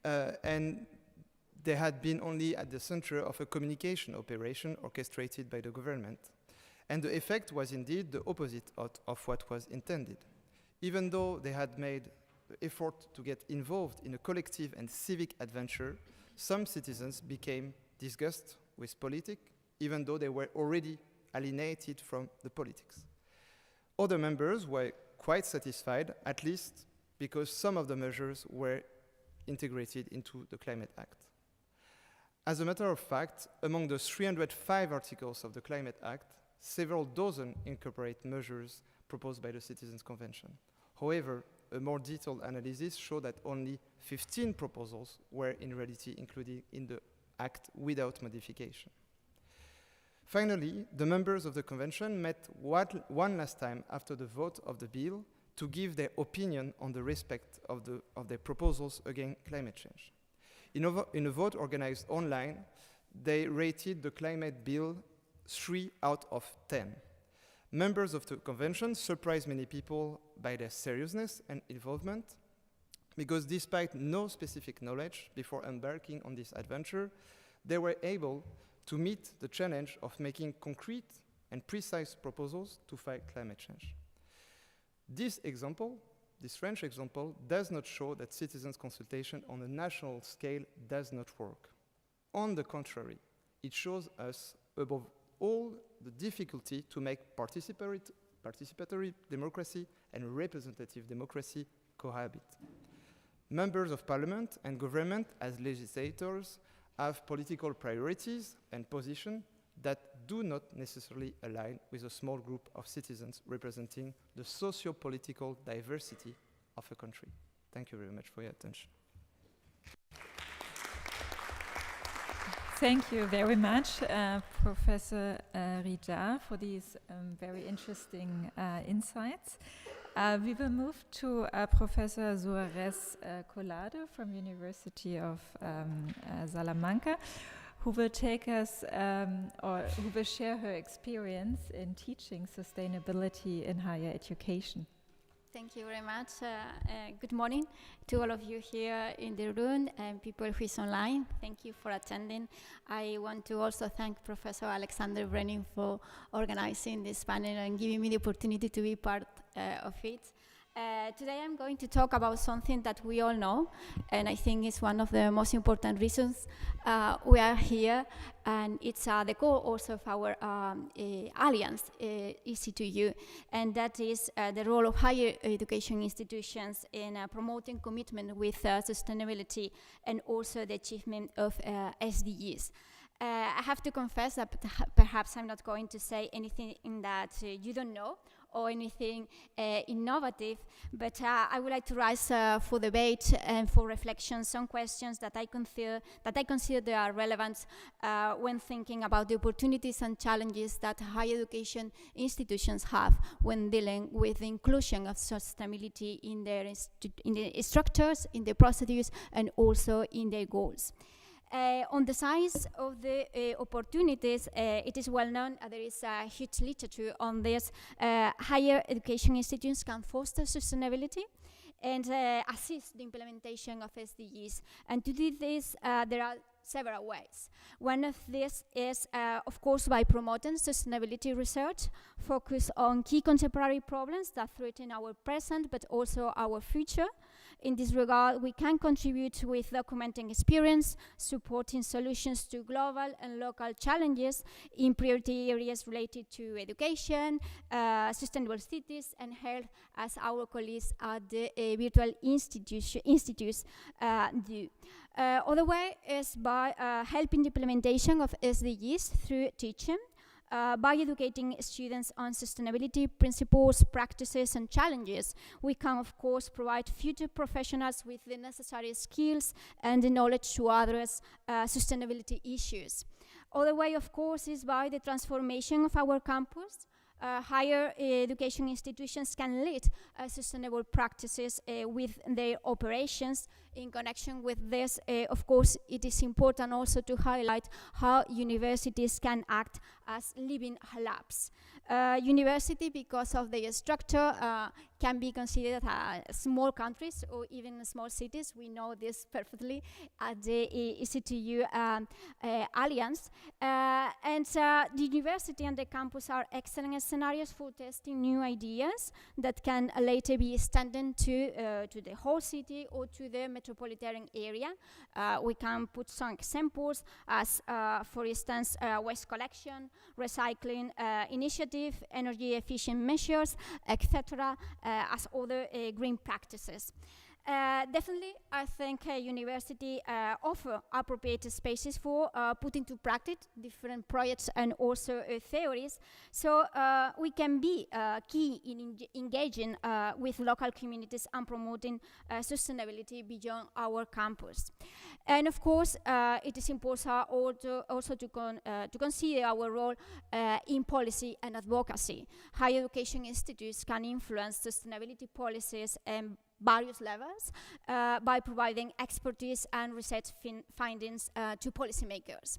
and they had been only at the center of a communication operation orchestrated by the government. And the effect was indeed the opposite of what was intended. Even though they had made the effort to get involved in a collective and civic adventure, some citizens became disgusted with politics, even though they were already alienated from the politics. Other members were quite satisfied, at least because some of the measures were integrated into the Climate Act. As a matter of fact, among the 305 articles of the Climate Act, several dozen incorporate measures proposed by the Citizens' Convention. However, a more detailed analysis showed that only 15 proposals were in reality included in the Act without modification. Finally, the members of the Convention met one last time after the vote of the bill to give their opinion on the respect of their proposals against climate change. In a vote organized online, they rated the climate bill 3 out of 10. Members of the convention surprised many people by their seriousness and involvement, because despite no specific knowledge before embarking on this adventure, they were able to meet the challenge of making concrete and precise proposals to fight climate change. This French example does not show that citizens' consultation on a national scale does not work. On the contrary, it shows us, above all, the difficulty to make participatory democracy and representative democracy cohabit. Members of parliament and government, as legislators, have political priorities and positions that do not necessarily align with a small group of citizens representing the socio-political diversity of a country. Thank you very much for your attention. Thank you very much, Professor Rida, for these very interesting insights. We will move to Professor Suarez Collado from University of Salamanca, who will take us, or who will share her experience in teaching sustainability in higher education. Thank you very much. Good morning to all of you here in the room and people who is online. Thank you for attending. I want to also thank Professor Alexander Brenning for organizing this panel and giving me the opportunity to be part of it. Today I'm going to talk about something that we all know, and I think it's one of the most important reasons we are here, and it's the core also of our alliance, EC2U, and that is the role of higher education institutions in promoting commitment with sustainability and also the achievement of SDGs. I have to confess that perhaps I'm not going to say anything that you don't know, or anything innovative, but I would like to raise for debate and for reflection some questions that I consider are relevant when thinking about the opportunities and challenges that higher education institutions have when dealing with the inclusion of sustainability in their structures, in their procedures, and also in their goals. On the size of the opportunities, it is well known, there is a huge literature on this. Higher education institutions can foster sustainability and assist the implementation of SDGs. And to do this, there are several ways. One of these is, of course, by promoting sustainability research, focus on key contemporary problems that threaten our present, but also our future. In this regard, we can contribute with documenting experience, supporting solutions to global and local challenges in priority areas related to education, sustainable cities, and health, as our colleagues at the virtual institutes do. Other way is by helping the implementation of SDGs through teaching, by educating students on sustainability principles, practices, and challenges. We can, of course, provide future professionals with the necessary skills and the knowledge to address sustainability issues. Other way, of course, is by the transformation of our campus. Higher education institutions can lead sustainable practices with their operations. In connection with this, of course, it is important also to highlight how universities can act as living labs. University, because of their structure, can be considered small countries or even small cities. We know this perfectly at the EC2U Alliance. And the university and the campus are excellent scenarios for testing new ideas that can later be extended to the whole city or to the metropolitan area. We can put some examples as, for instance, waste collection, recycling initiatives, energy efficient measures, etc., as other green practices. Definitely, I think university offer appropriate spaces for putting to practice different projects and also theories. So we can be key in engaging with local communities and promoting sustainability beyond our campus. And of course, it is important also to consider our role in policy and advocacy. Higher education institutes can influence sustainability policies and various levels by providing expertise and research findings to policymakers.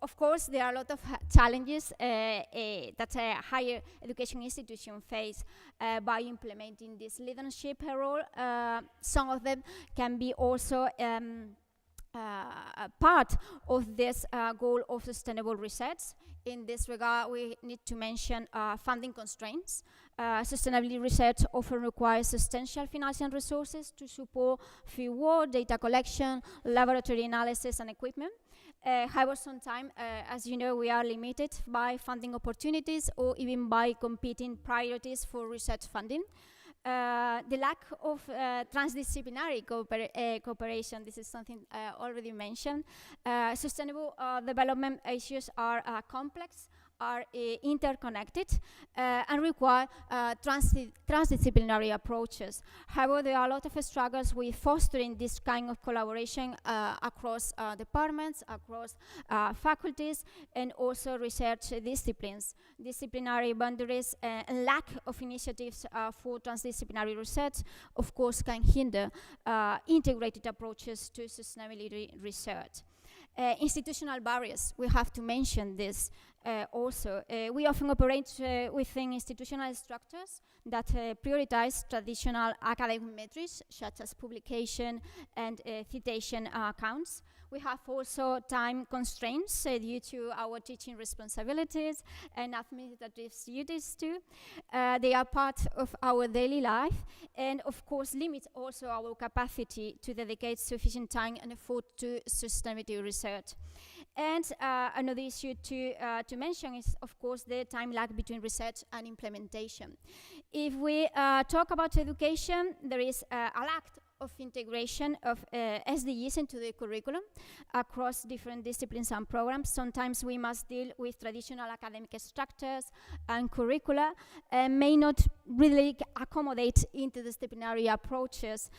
Of course, there are a lot of challenges that higher education institutions face by implementing this leadership role. Some of them can be also part of this goal of sustainable research. In this regard, we need to mention funding constraints. Sustainability research often requires substantial financial resources to support fieldwork, data collection, laboratory analysis, and equipment. However, sometimes, as you know, we are limited by funding opportunities or even by competing priorities for research funding. The lack of transdisciplinary cooperation, this is something already mentioned. Sustainable development issues are complex, are interconnected, and require transdisciplinary approaches. However, there are a lot of struggles with fostering this kind of collaboration across departments, across faculties, and also research disciplines. Disciplinary boundaries and lack of initiatives for transdisciplinary research, of course, can hinder integrated approaches to sustainability research. Institutional barriers, we have to mention this also. We often operate within institutional structures that prioritize traditional academic metrics, such as publication and citation counts. We have also time constraints due to our teaching responsibilities and administrative duties too. They are part of our daily life and of course limit also our capacity to dedicate sufficient time and effort to sustainability research. And another issue to mention is, of course, the time lag between research and implementation. If we talk about education, there is a lack of integration of SDGs into the curriculum across different disciplines and programs. Sometimes we must deal with traditional academic structures and curricula and may not really accommodate interdisciplinary approaches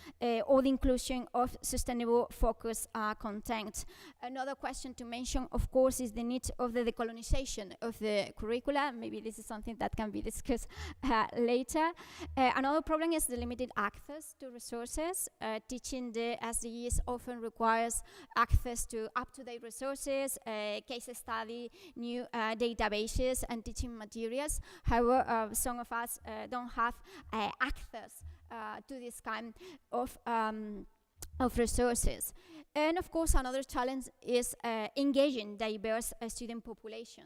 or the inclusion of sustainable focus content. Another question to mention, of course, is the need of the decolonization of the curricula. Maybe this is something that can be discussed later. Another problem is the limited access to resources. Teaching the SDGs often requires access to up-to-date resources, case study, new databases, and teaching materials. However, some of us don't have access to this kind of resources. And of course, another challenge is engaging diverse student population.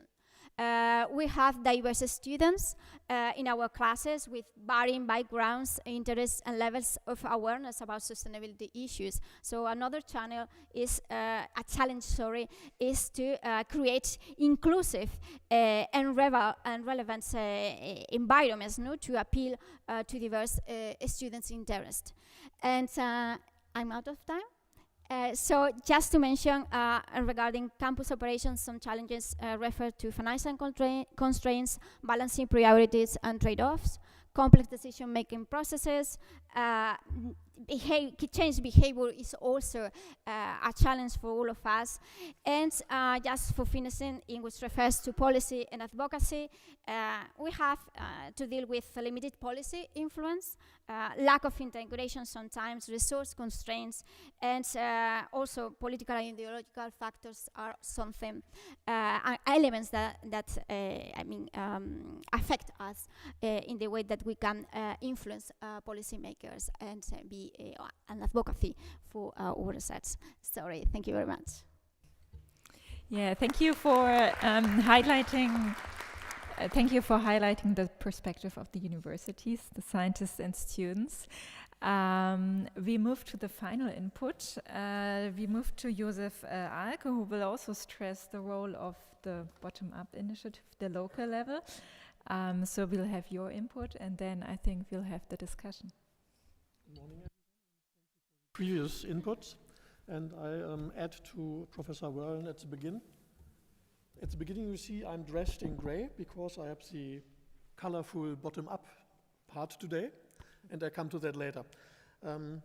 We have diverse students in our classes with varying backgrounds, interests, and levels of awareness about sustainability issues. So another challenge is is to create inclusive and relevant environments, to appeal to diverse students' interests. And I'm out of time. So just to mention regarding campus operations, some challenges refer to financial constraints, balancing priorities and trade-offs, complex decision-making processes. Change behavior is also a challenge for all of us. And just for finishing, in which refers to policy and advocacy, we have to deal with limited policy influence, lack of integration sometimes, resource constraints, and also political and ideological factors are something, elements that affect us in the way that we can influence policymakers and be an advocacy for our research. Sorry, thank you very much. Yeah, thank you for highlighting. Thank you for highlighting the perspective of the universities, the scientists and students. We move to the final input. We move to Josef Alke, who will also stress the role of the bottom-up initiative, the local level. So we'll have your input, and then I think we'll have the discussion. Good morning. Previous inputs, and I add to Professor Werlen at the beginning. At the beginning, you see I'm dressed in gray because I have the colorful bottom-up part today, and I come to that later. On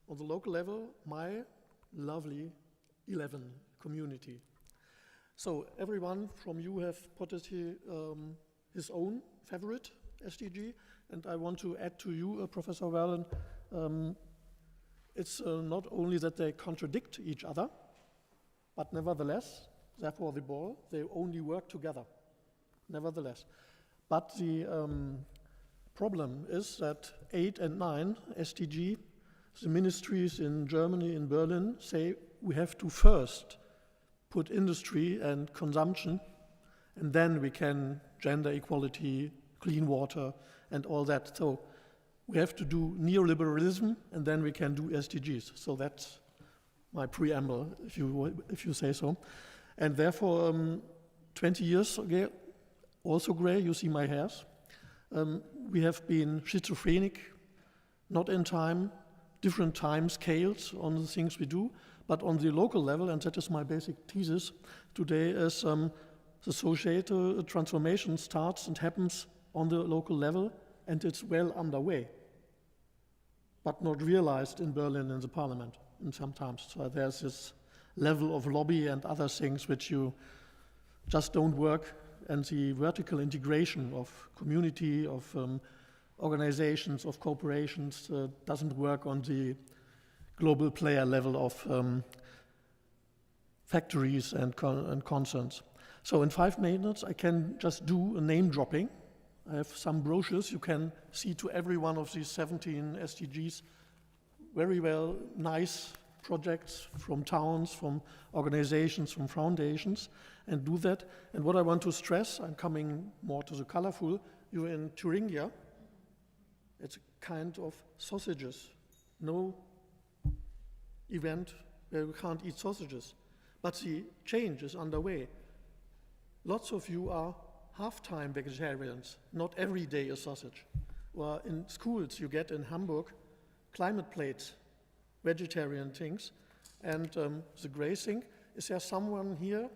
the local level, my lovely 11 community. So everyone from you have put his own favorite SDG, and I want to add to you, Professor Werlen, it's not only that they contradict each other, but nevertheless, therefore the ball, they only work together, nevertheless. But the problem is that 8 and 9 SDG, the ministries in Germany, in Berlin, say we have to first put industry and consumption, and then we can gender equality, clean water, and all that. So we have to do neoliberalism, and then we can do SDGs. So that's my preamble, if you say so. And therefore, 20 years ago, also gray, you see my hairs, we have been schizophrenic not in time, different time scales on the things we do, but on the local level, and that is my basic thesis today, is the societal transformation starts and happens on the local level, and it's well underway, but not realized in Berlin in the parliament, and sometimes. So there's this level of lobby and other things which you just don't work, and the vertical integration of community, of organizations, of corporations doesn't work on the global player level of factories and concerns. So in 5 minutes, I can just do a name dropping. I have some brochures you can see to every one of these 17 SDGs. Very well, nice projects from towns, from organizations, from foundations, and do that. And what I want to stress, I'm coming more to the colorful, you're in Thuringia. It's a kind of sausages. No event where we can't eat sausages. But the change is underway. Lots of you are half-time vegetarians, not every day a sausage. Or in schools you get in Hamburg climate plates, vegetarian things. And the great thing, is there someone here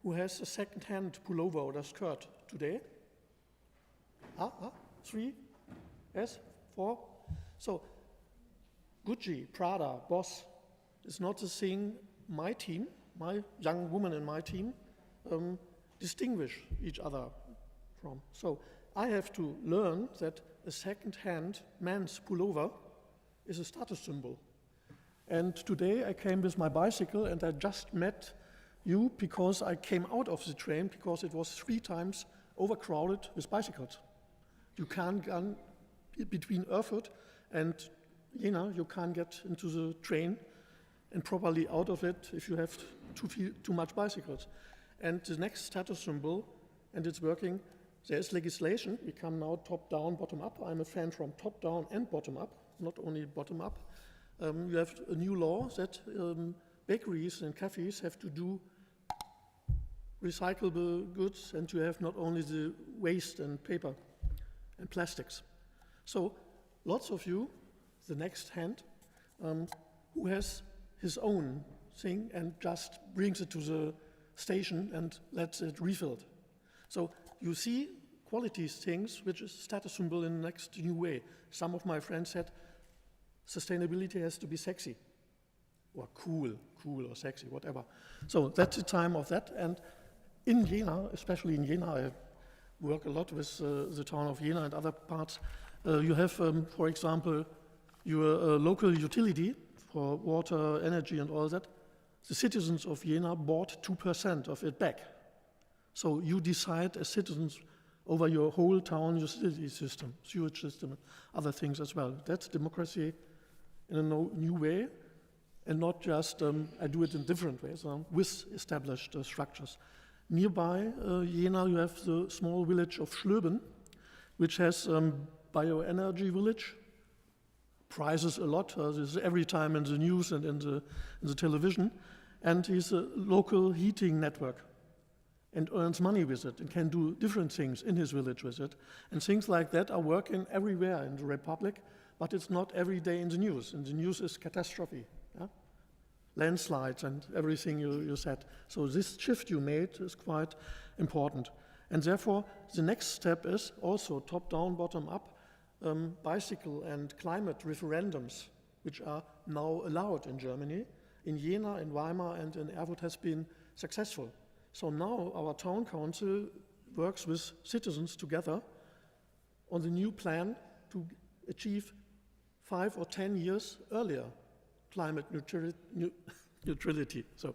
who has a second-hand pullover or a skirt today? 3? Yes? 4? So Gucci, Prada, Boss is not the thing my team, my young woman in my team, distinguish each other from. So I have to learn that a second-hand man's pullover is a status symbol. And today I came with my bicycle and I just met you because I came out of the train because it was 3 times overcrowded with bicycles. You can't go between Erfurt and Jena, you can't get into the train and properly out of it if you have too much bicycles. And the next status symbol, and it's working, there is legislation. We come now top-down, bottom-up. I'm a fan from top-down and bottom-up, not only bottom-up. You have a new law that bakeries and cafes have to do recyclable goods, and you have not only the waste and paper and plastics. So lots of you, the next hand, who has his own thing and just brings it to the station and lets it refilled. So you see qualities things which is status symbol in the next new way. Some of my friends said sustainability has to be sexy or cool or sexy, whatever. So that's the time of that. And in Jena, especially in Jena, I work a lot with the town of Jena and other parts. You have, for example, your local utility for water, energy and all that. The citizens of Jena bought 2% of it back. So you decide as citizens over your whole town, your city system, sewage system, other things as well. That's democracy in a new way, and not just, I do it in different ways, with established structures. Nearby Jena, you have the small village of Schlöben, which has bioenergy village. Prizes a lot, this is every time in the news and in the television, and he's a local heating network and earns money with it and can do different things in his village with it. And things like that are working everywhere in the Republic, but it's not every day in the news. And the news is catastrophe, yeah? Landslides and everything you said. So this shift you made is quite important. And therefore, the next step is also top-down, bottom-up, bicycle and climate referendums, which are now allowed in Germany. In Jena, in Weimar, and in Erfurt has been successful. So now our town council works with citizens together on the new plan to achieve 5 or 10 years earlier climate neutrality. So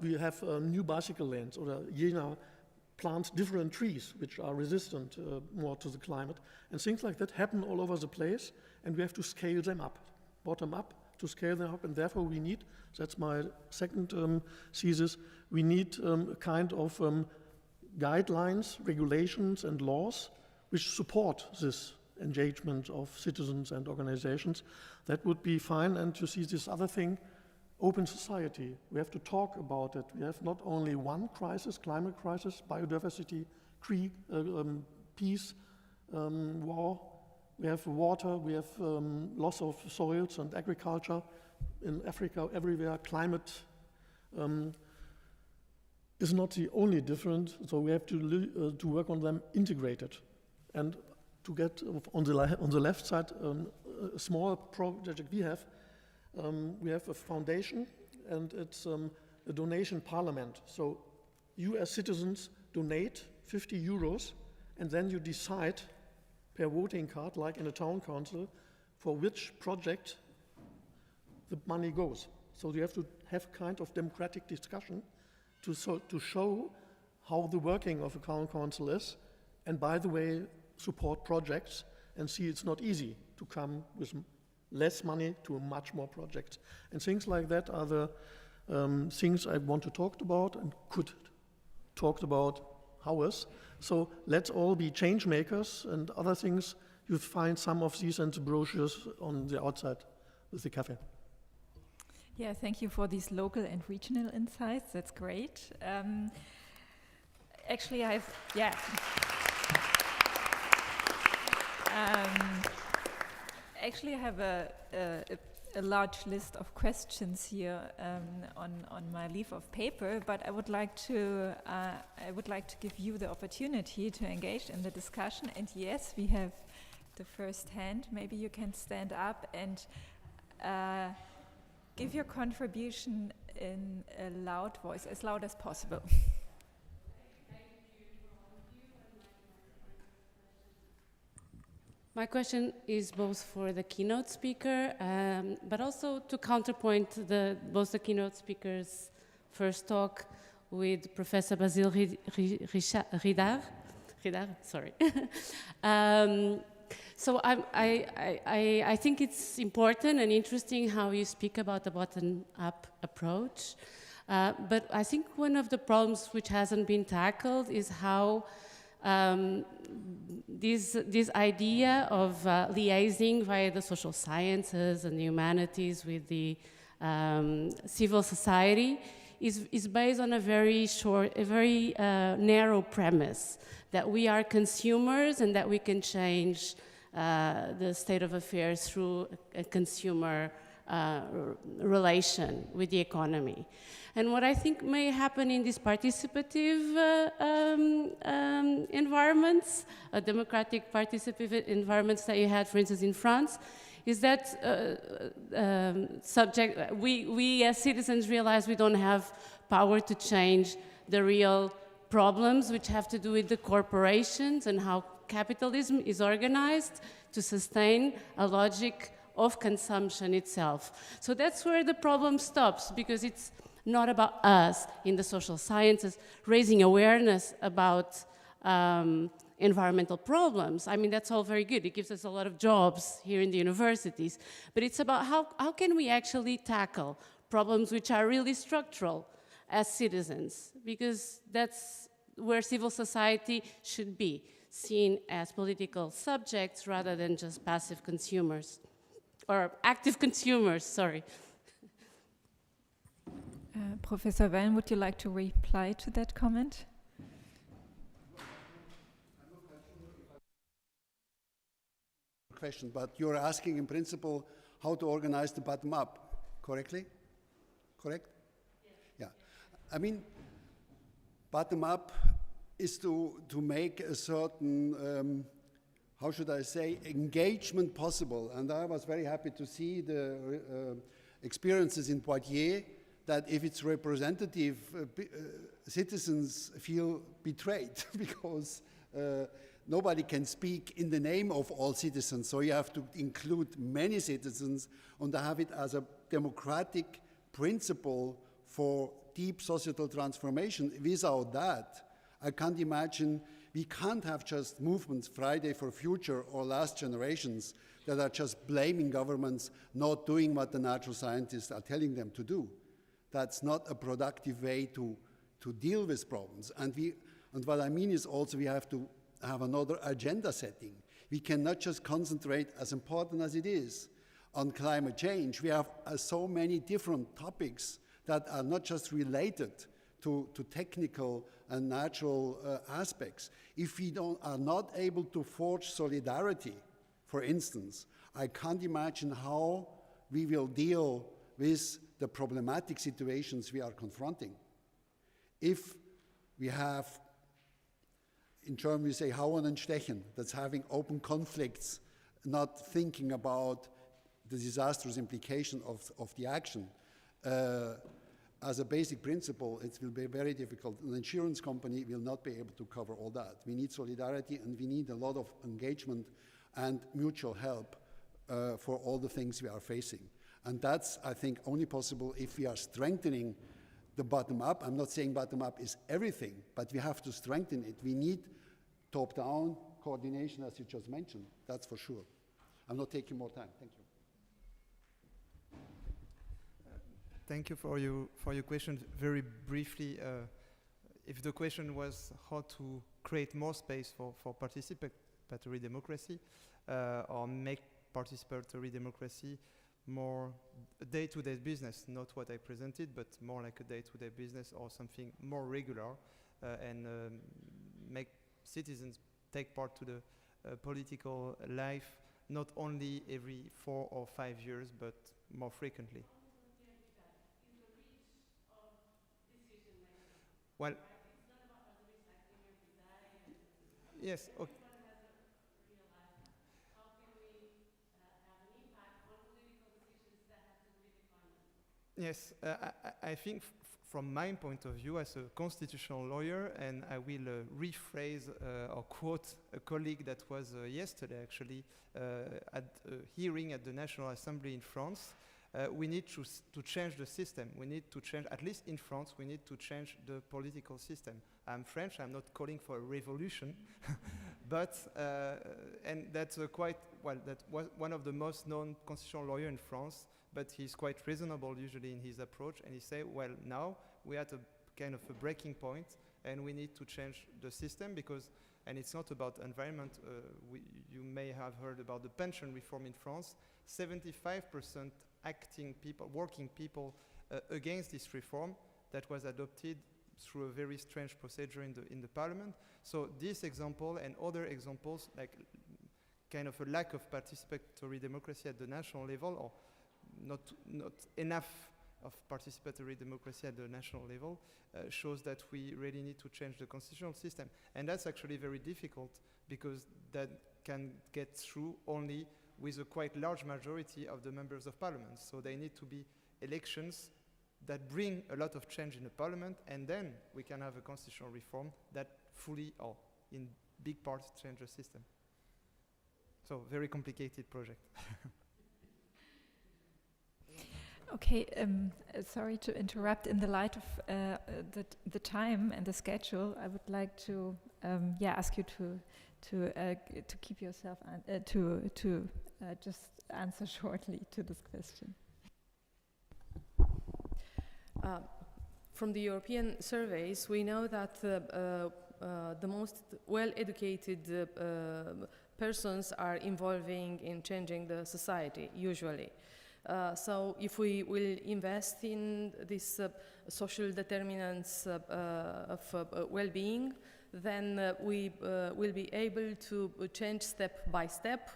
we have new bicycle lanes, or Jena plants different trees which are resistant more to the climate, and things like that happen all over the place, and we have to scale them up, bottom up, to scale them up, and therefore we need, that's my second thesis, we need a kind of guidelines, regulations and laws which support this engagement of citizens and organizations. That would be fine. And you see this other thing, open society. We have to talk about it. We have not only one crisis, climate crisis, biodiversity, peace, war, We have water, we have loss of soils and agriculture in Africa, everywhere. Climate is not the only difference, so we have to work on them integrated. And to get on the left side, a small project we have a foundation, and it's a donation parliament. So you as citizens donate 50 euros, and then you decide per voting card, like in a town council, for which project the money goes. So you have to have kind of democratic discussion to show how the working of a town council is, and by the way, support projects and see it's not easy to come with less money to much more projects. And things like that are the things I want to talk about and could talk about hours. So let's all be change makers and other things. You find some of these in the brochures on the outside with the cafe. Yeah, thank you for these local and regional insights. That's great. Actually, I have a large list of questions here on my leaf of paper, but I would like to give you the opportunity to engage in the discussion. And yes, we have the first hand. Maybe you can stand up and give your contribution in a loud voice, as loud as possible. My question is both for the keynote speaker, but also to counterpoint both the keynote speakers' first talk with Professor Basile Ridard. Sorry. So I think it's important and interesting how you speak about the bottom-up approach. But I think one of the problems which hasn't been tackled is how this idea of liaising via the social sciences and the humanities with the civil society is based on a very narrow premise that we are consumers and that we can change the state of affairs through a consumer relation with the economy. And what I think may happen in these participative environments, democratic participative environments that you had, for instance, in France, is that we as citizens realize we don't have power to change the real problems which have to do with the corporations and how capitalism is organized to sustain a logic of consumption itself. So that's where the problem stops, because it's not about us in the social sciences raising awareness about environmental problems. I mean, that's all very good. It gives us a lot of jobs here in the universities. But it's about how can we actually tackle problems which are really structural as citizens, because that's where civil society should be, seen as political subjects rather than just passive consumers, or active consumers, sorry. Professor Wellen, would you like to reply to that comment? Question, but you're asking in principle how to organize the bottom up, correctly? Correct? Yes. Yeah. I mean, bottom up is to make a certain, how should I say, engagement possible. And I was very happy to see the experiences in Poitiers, that if it's representative, citizens feel betrayed because nobody can speak in the name of all citizens. So you have to include many citizens and have it as a democratic principle for deep societal transformation. Without that, I can't imagine, we can't have just movements, Friday for Future or Last Generations, that are just blaming governments not doing what the natural scientists are telling them to do. That's not a productive way to deal with problems. And what I mean is also we have to have another agenda setting. We cannot just concentrate, as important as it is, on climate change. We have so many different topics that are not just related to technical and natural aspects. If we are not able to forge solidarity, For instance, I can't imagine how we will deal with the problematic situations we are confronting. If we have, in German we say hauen und stechen, that's having open conflicts, not thinking about the disastrous implication of the action. As a basic principle, it will be very difficult. An insurance company will not be able to cover all that. We need solidarity and we need a lot of engagement and mutual help for all the things we are facing. And that's, I think, only possible if we are strengthening the bottom-up. I'm not saying bottom-up is everything, but we have to strengthen it. We need top-down coordination, as you just mentioned, that's for sure. I'm not taking more time, thank you. Thank you for your question. Very briefly, if the question was how to create more space for participatory democracy or make participatory democracy more day-to-day business, not what I presented, but more like a day-to-day business or something more regular and make citizens take part to the political life, not only every 4 or 5 years, but more frequently. Well, right? It's not about us recycling every day. Yes. Okay. Everyone has a real life. How can we have an impact on political decisions that have to do with economy? Yes, I think from my point of view as a constitutional lawyer, and I will rephrase or quote a colleague that was yesterday actually at a hearing at the National Assembly in France. We need to change the system. We need to change, at least in France, we need to change the political system. I'm French, I'm not calling for a revolution, but, and that's quite, well, that was one of the most known constitutional lawyers in France, but he's quite reasonable usually in his approach, and he say, well, now we're at a kind of a breaking point, and we need to change the system because, and it's not about environment, you may have heard about the pension reform in France, 75% acting people, working people against this reform that was adopted through a very strange procedure in the parliament. So this example and other examples, like kind of a lack of participatory democracy at the national level, or not enough of participatory democracy at the national level, shows that we really need to change the constitutional system. And that's actually very difficult because that can get through only with a quite large majority of the members of parliament. So they need to be elections that bring a lot of change in the parliament, and then we can have a constitutional reform that fully or in big parts change the system. So very complicated project. Okay, sorry to interrupt. In the light of the time and the schedule, I would like to ask you to keep yourself to just answer shortly to this question. From the European surveys, we know that the most well-educated persons are involving in changing the society, usually. So if we will invest in these social determinants of well-being, then we will be able to change step by step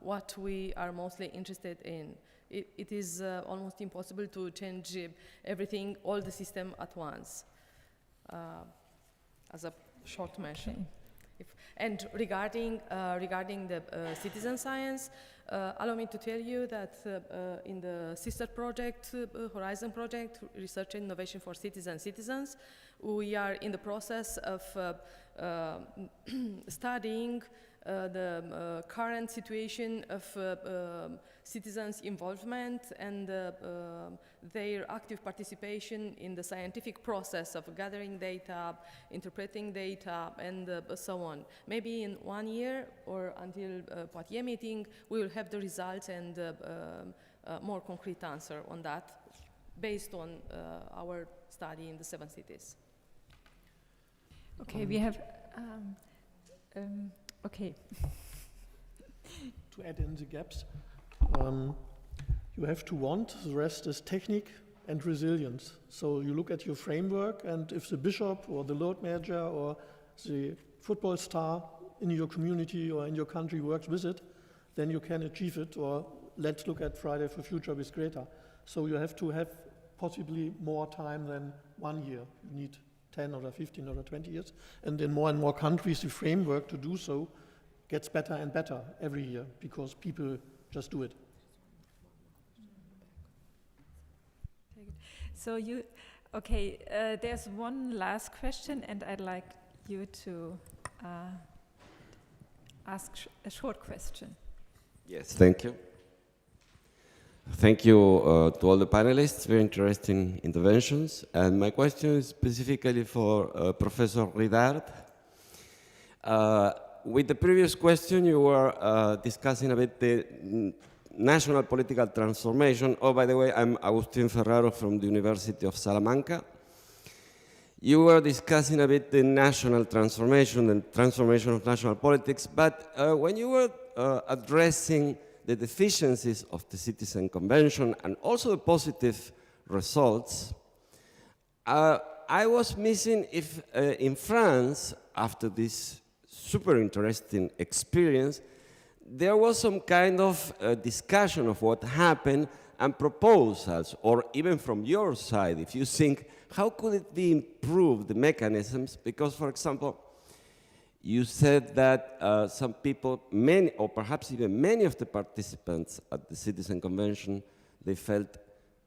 what we are mostly interested in. It is almost impossible to change everything, all the system at once, as a short mention. Okay. And regarding the citizen science, allow me to tell you that in the sister project, Horizon project, Research and Innovation for Citizens, we are in the process of studying the current situation of citizens' involvement and their active participation in the scientific process of gathering data, interpreting data, and so on. Maybe in 1 year or until Poitiers meeting, we will have the results and more concrete answer on that based on our study in the 7 cities. Okay, we have... okay. To add in the gaps, you have to want, the rest is technique and resilience. So you look at your framework, and if the bishop or the load manager or the football star in your community or in your country works with it, then you can achieve it. Or let's look at Friday for Future with Greta. So you have to have possibly more time than 1 year. You need 10 or 15 or 20 years. And in more countries, the framework to do so gets better and better every year because people just do it. So there's one last question, and I'd like you to ask a short question. Yes, thank you. Thank you to all the panelists, very interesting interventions. And my question is specifically for Professor Ridard. With the previous question, you were discussing a bit the national political transformation. Oh, by the way, I'm Agustin Ferraro from the University of Salamanca. You were discussing a bit the national transformation and transformation of national politics, but when you were addressing the deficiencies of the Citizen Convention and also the positive results, I was missing if in France, after this super interesting experience, there was some kind of discussion of what happened and proposals, or even from your side, if you think, how could it be improved, the mechanisms? Because, for example, you said that some people, many, or perhaps even many of the participants at the Citizen Convention, they felt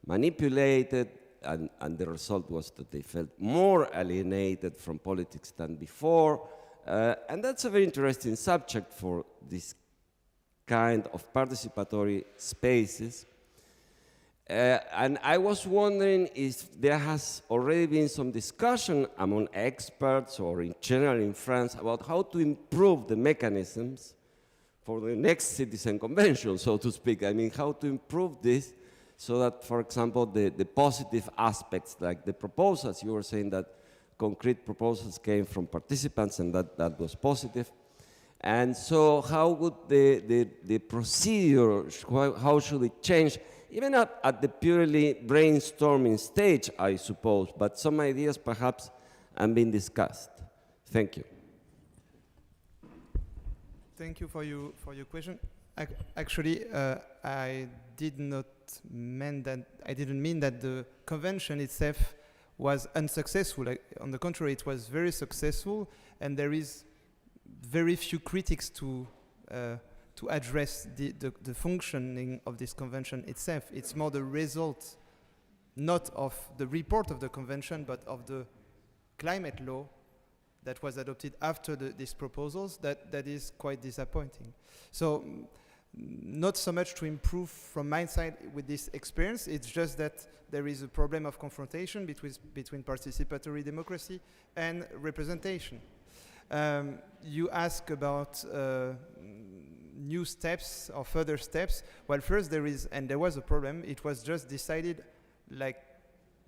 manipulated, and the result was that they felt more alienated from politics than before. And that's a very interesting subject for this kind of participatory spaces. And I was wondering if there has already been some discussion among experts or in general in France about how to improve the mechanisms for the next Citizen Convention, so to speak. I mean, how to improve this so that, for example, the positive aspects, like the proposals, you were saying that concrete proposals came from participants and that was positive. And so how would the procedure, how should it change? Even at the purely brainstorming stage, I suppose, but some ideas perhaps have been discussed. Thank you. Thank you for your question. Actually, I didn't mean that the convention itself was unsuccessful. On the contrary, it was very successful, and there is very few critics to address the functioning of this convention itself. It's more the result, not of the report of the convention, but of the climate law that was adopted after these proposals that is quite disappointing. So not so much to improve from my side with this experience, it's just that there is a problem of confrontation between participatory democracy and representation. You ask about new steps or further steps. Well, first there was a problem. It was just decided like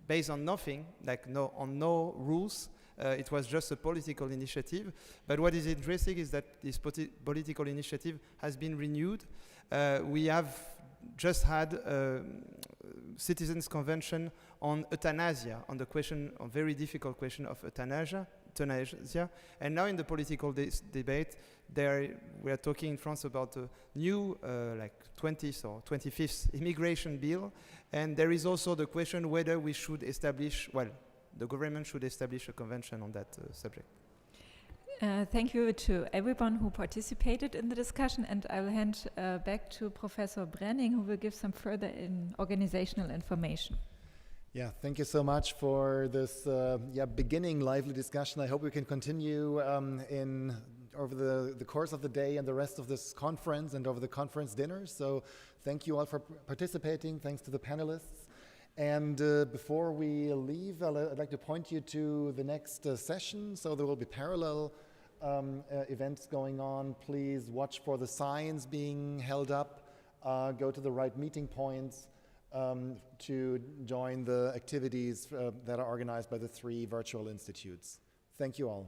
based on nothing, like on no rules. It was just a political initiative. But what is interesting is that this political initiative has been renewed. We have just had a citizens' convention on euthanasia, on the question, a very difficult question of euthanasia. And now in the political debate, we are talking in France about a new, like 20th or 25th immigration bill. And there is also the question whether we should establish, well, the government should establish a convention on that subject. Thank you to everyone who participated in the discussion, and I will hand back to Professor Brenning, who will give some further organizational information. Yeah, thank you so much for this beginning lively discussion. I hope we can continue over the course of the day and the rest of this conference and over the conference dinner. So thank you all for participating. Thanks to the panelists. And before we leave, I'd like to point you to the next session. So there will be parallel events going on. Please watch for the signs being held up. Go to the right meeting points to join the activities that are organized by the 3 virtual institutes. Thank you all.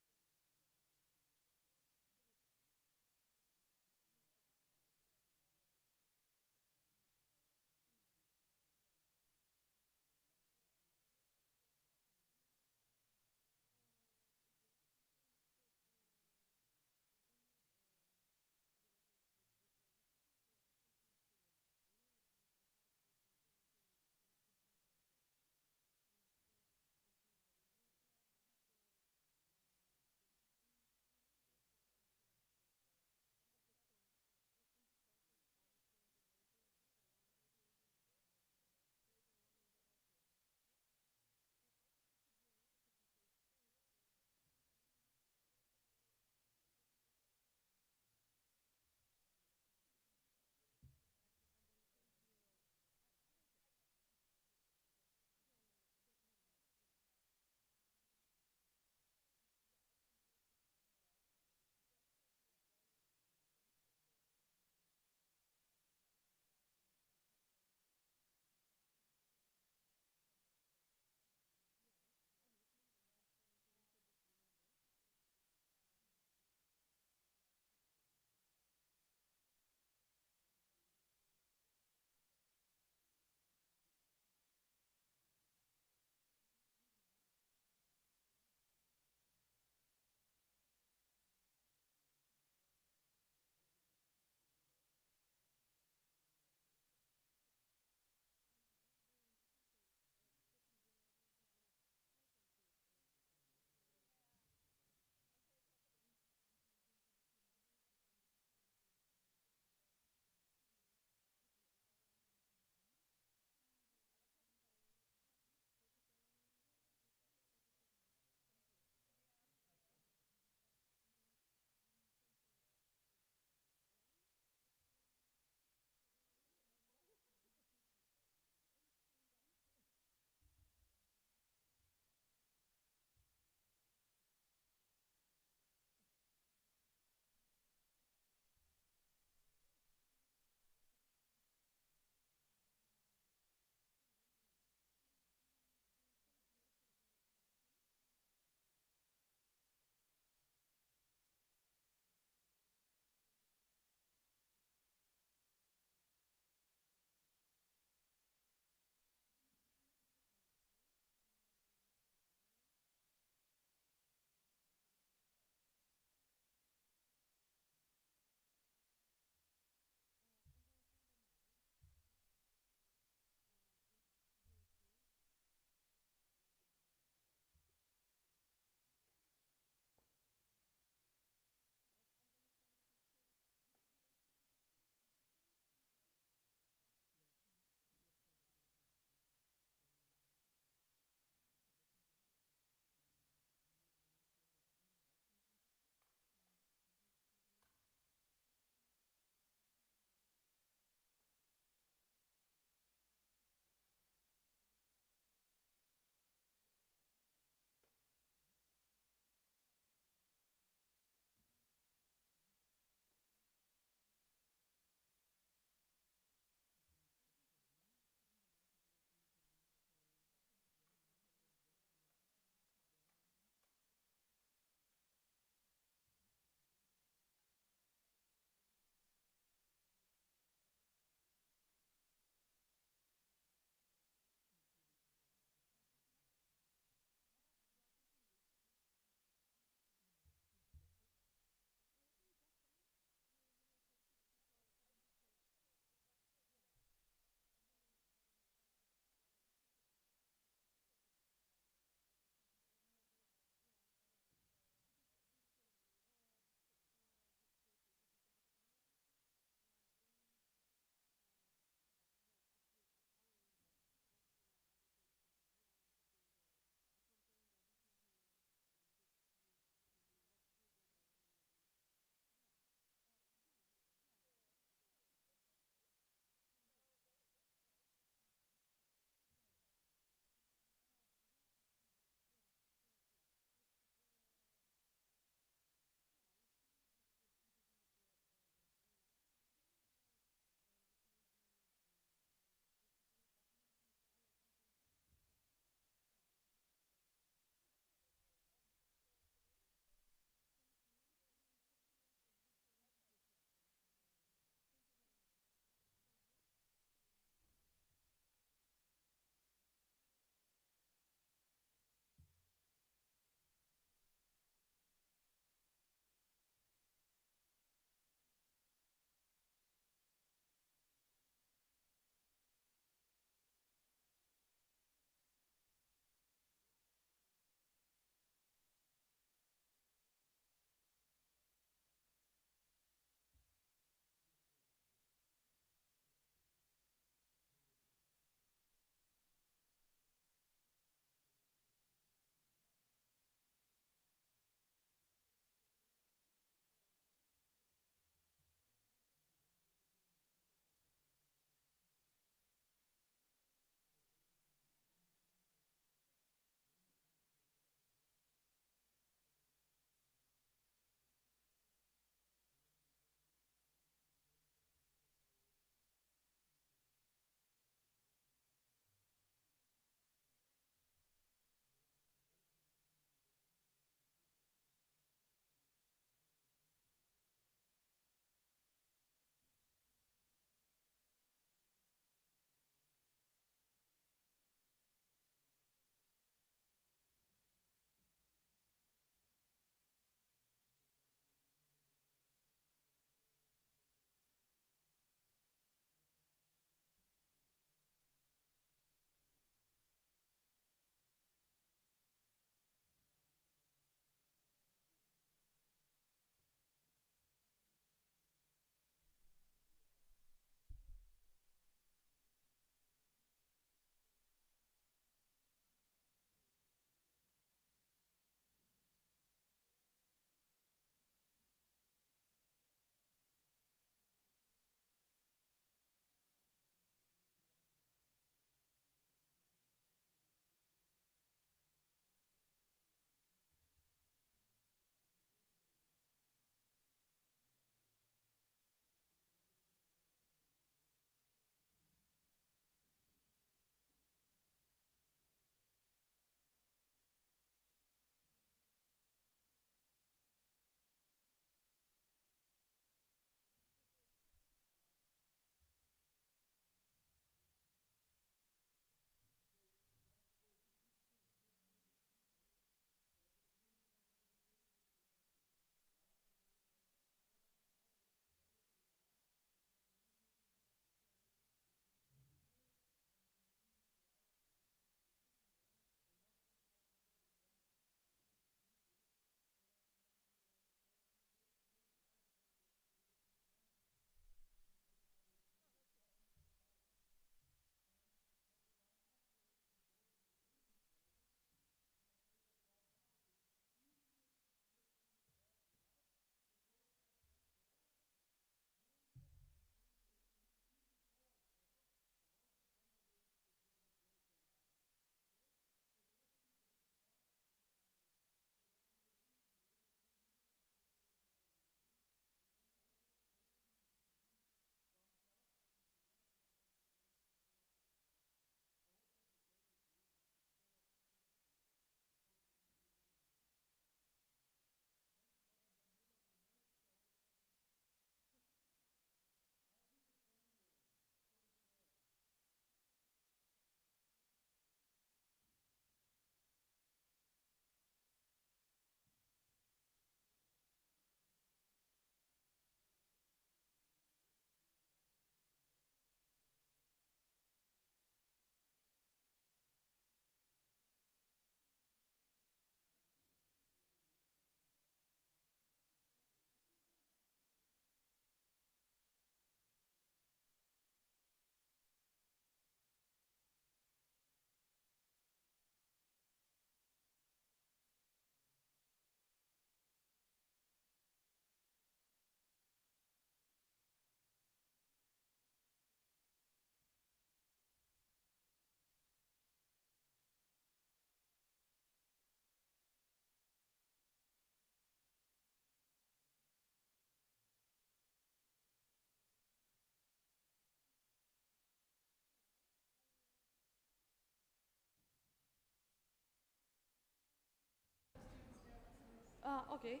Okay.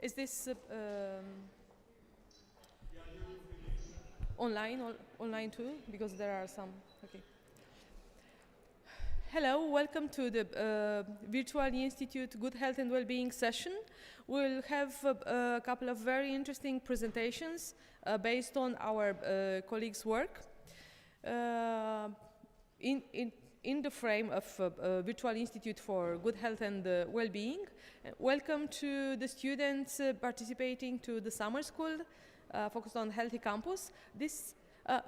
Is this online too? Because there are some. Okay. Hello, welcome to the Virtual Institute Good Health and Wellbeing session. We'll have a couple of very interesting presentations based on our colleagues' work. In the frame of Virtual Institute for Good Health and Wellbeing, welcome to the students participating to the summer school focused on Healthy Campus.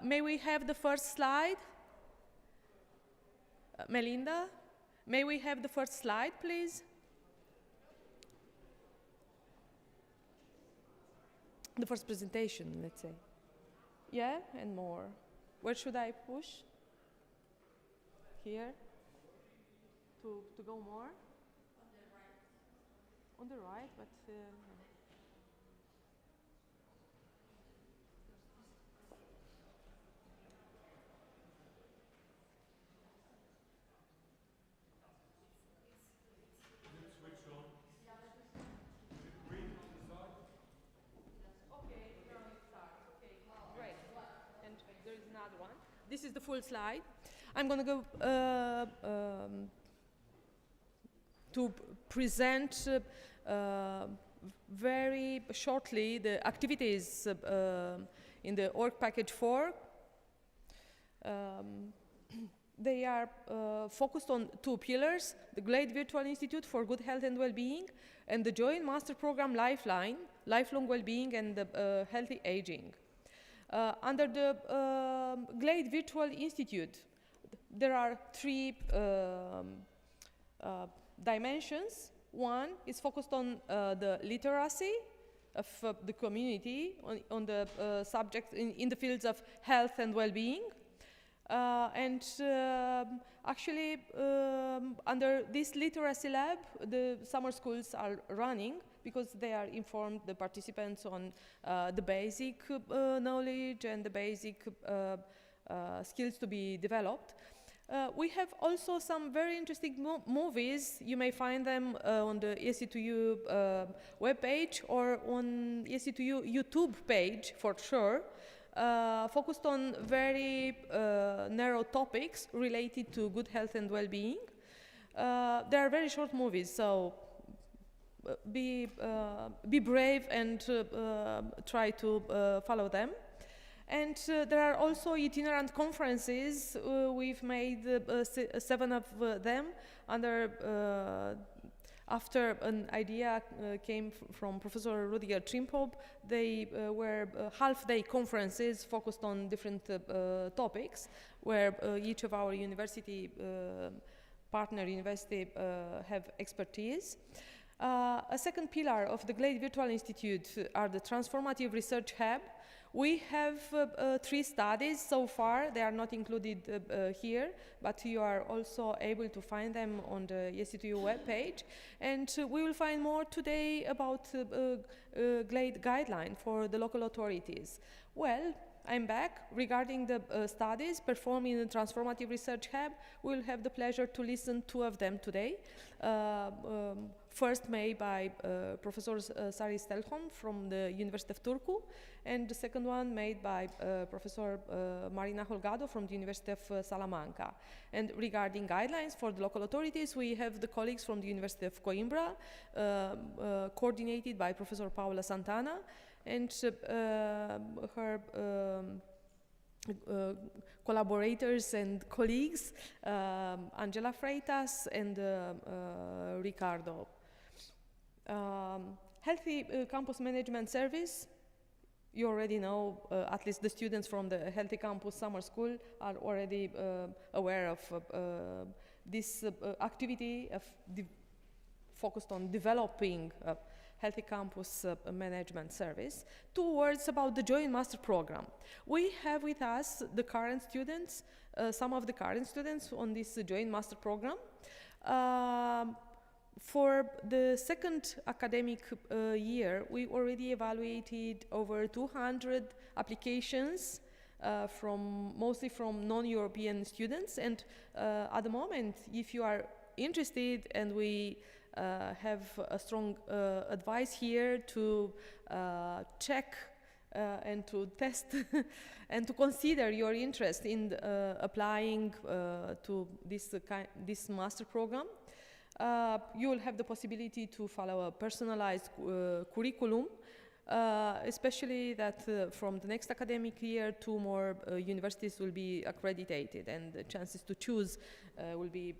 May we have the first slide? Melinda, may we have the first slide, please? The first presentation, let's say. Yeah, and more. Where should I push? Here? To go more? On the right, but... This is the full slide. I'm going to go to present very shortly the activities in the org package 4. They are focused on two pillars: the GLADE Virtual Institute for Good Health and Wellbeing, and the joint master program Lifeline, Lifelong Wellbeing and Healthy Aging. Under the GLADE Virtual Institute, there are three dimensions. One is focused on the literacy of the community on the subjects in the fields of health and well-being. Actually, under this literacy lab, the summer schools are running because they are informed the participants on the basic knowledge and the basic skills to be developed. We have also some very interesting movies. You may find them on the EC2U webpage or on EC2U YouTube page for sure, focused on very narrow topics related to good health and well-being. They are very short movies, so be brave and try to follow them. And there are also itinerant conferences. We've made 7 of them after an idea came from Professor Rudiger Trimpob. They were half-day conferences focused on different topics, where each of our university partner university have expertise. A second pillar of the GLADE Virtual Institute are the Transformative Research Hub. We have 3 studies so far. They are not included here, but you are also able to find them on the EC2U webpage. And we will find more today about GLADE guideline for the local authorities. Well, I'm back. Regarding the studies performed in the Transformative Research Hub, we'll have the pleasure to listen to 2 of them today. First made by Professor Sari Stelholm from the University of Turku, and the second one made by Professor Marina Holgado from the University of Salamanca. And regarding guidelines for the local authorities, we have the colleagues from the University of Coimbra, coordinated by Professor Paula Santana, and her collaborators and colleagues, Angela Freitas and Ricardo. Healthy Campus Management Service, you already know, at least the students from the Healthy Campus Summer School are already aware of this activity focused on developing Healthy Campus Management Service. 2 words about the Joint Master Program. We have with us the current students, some of the current students on this Joint Master Program. For the second academic year, we already evaluated over 200 applications mostly from non-European students. And at the moment, if you are interested, and we have a strong advice here to check and to test and to consider your interest in applying to this master program. You will have the possibility to follow a personalized curriculum, especially that from the next academic year, 2 more universities will be accredited, and the chances to choose will be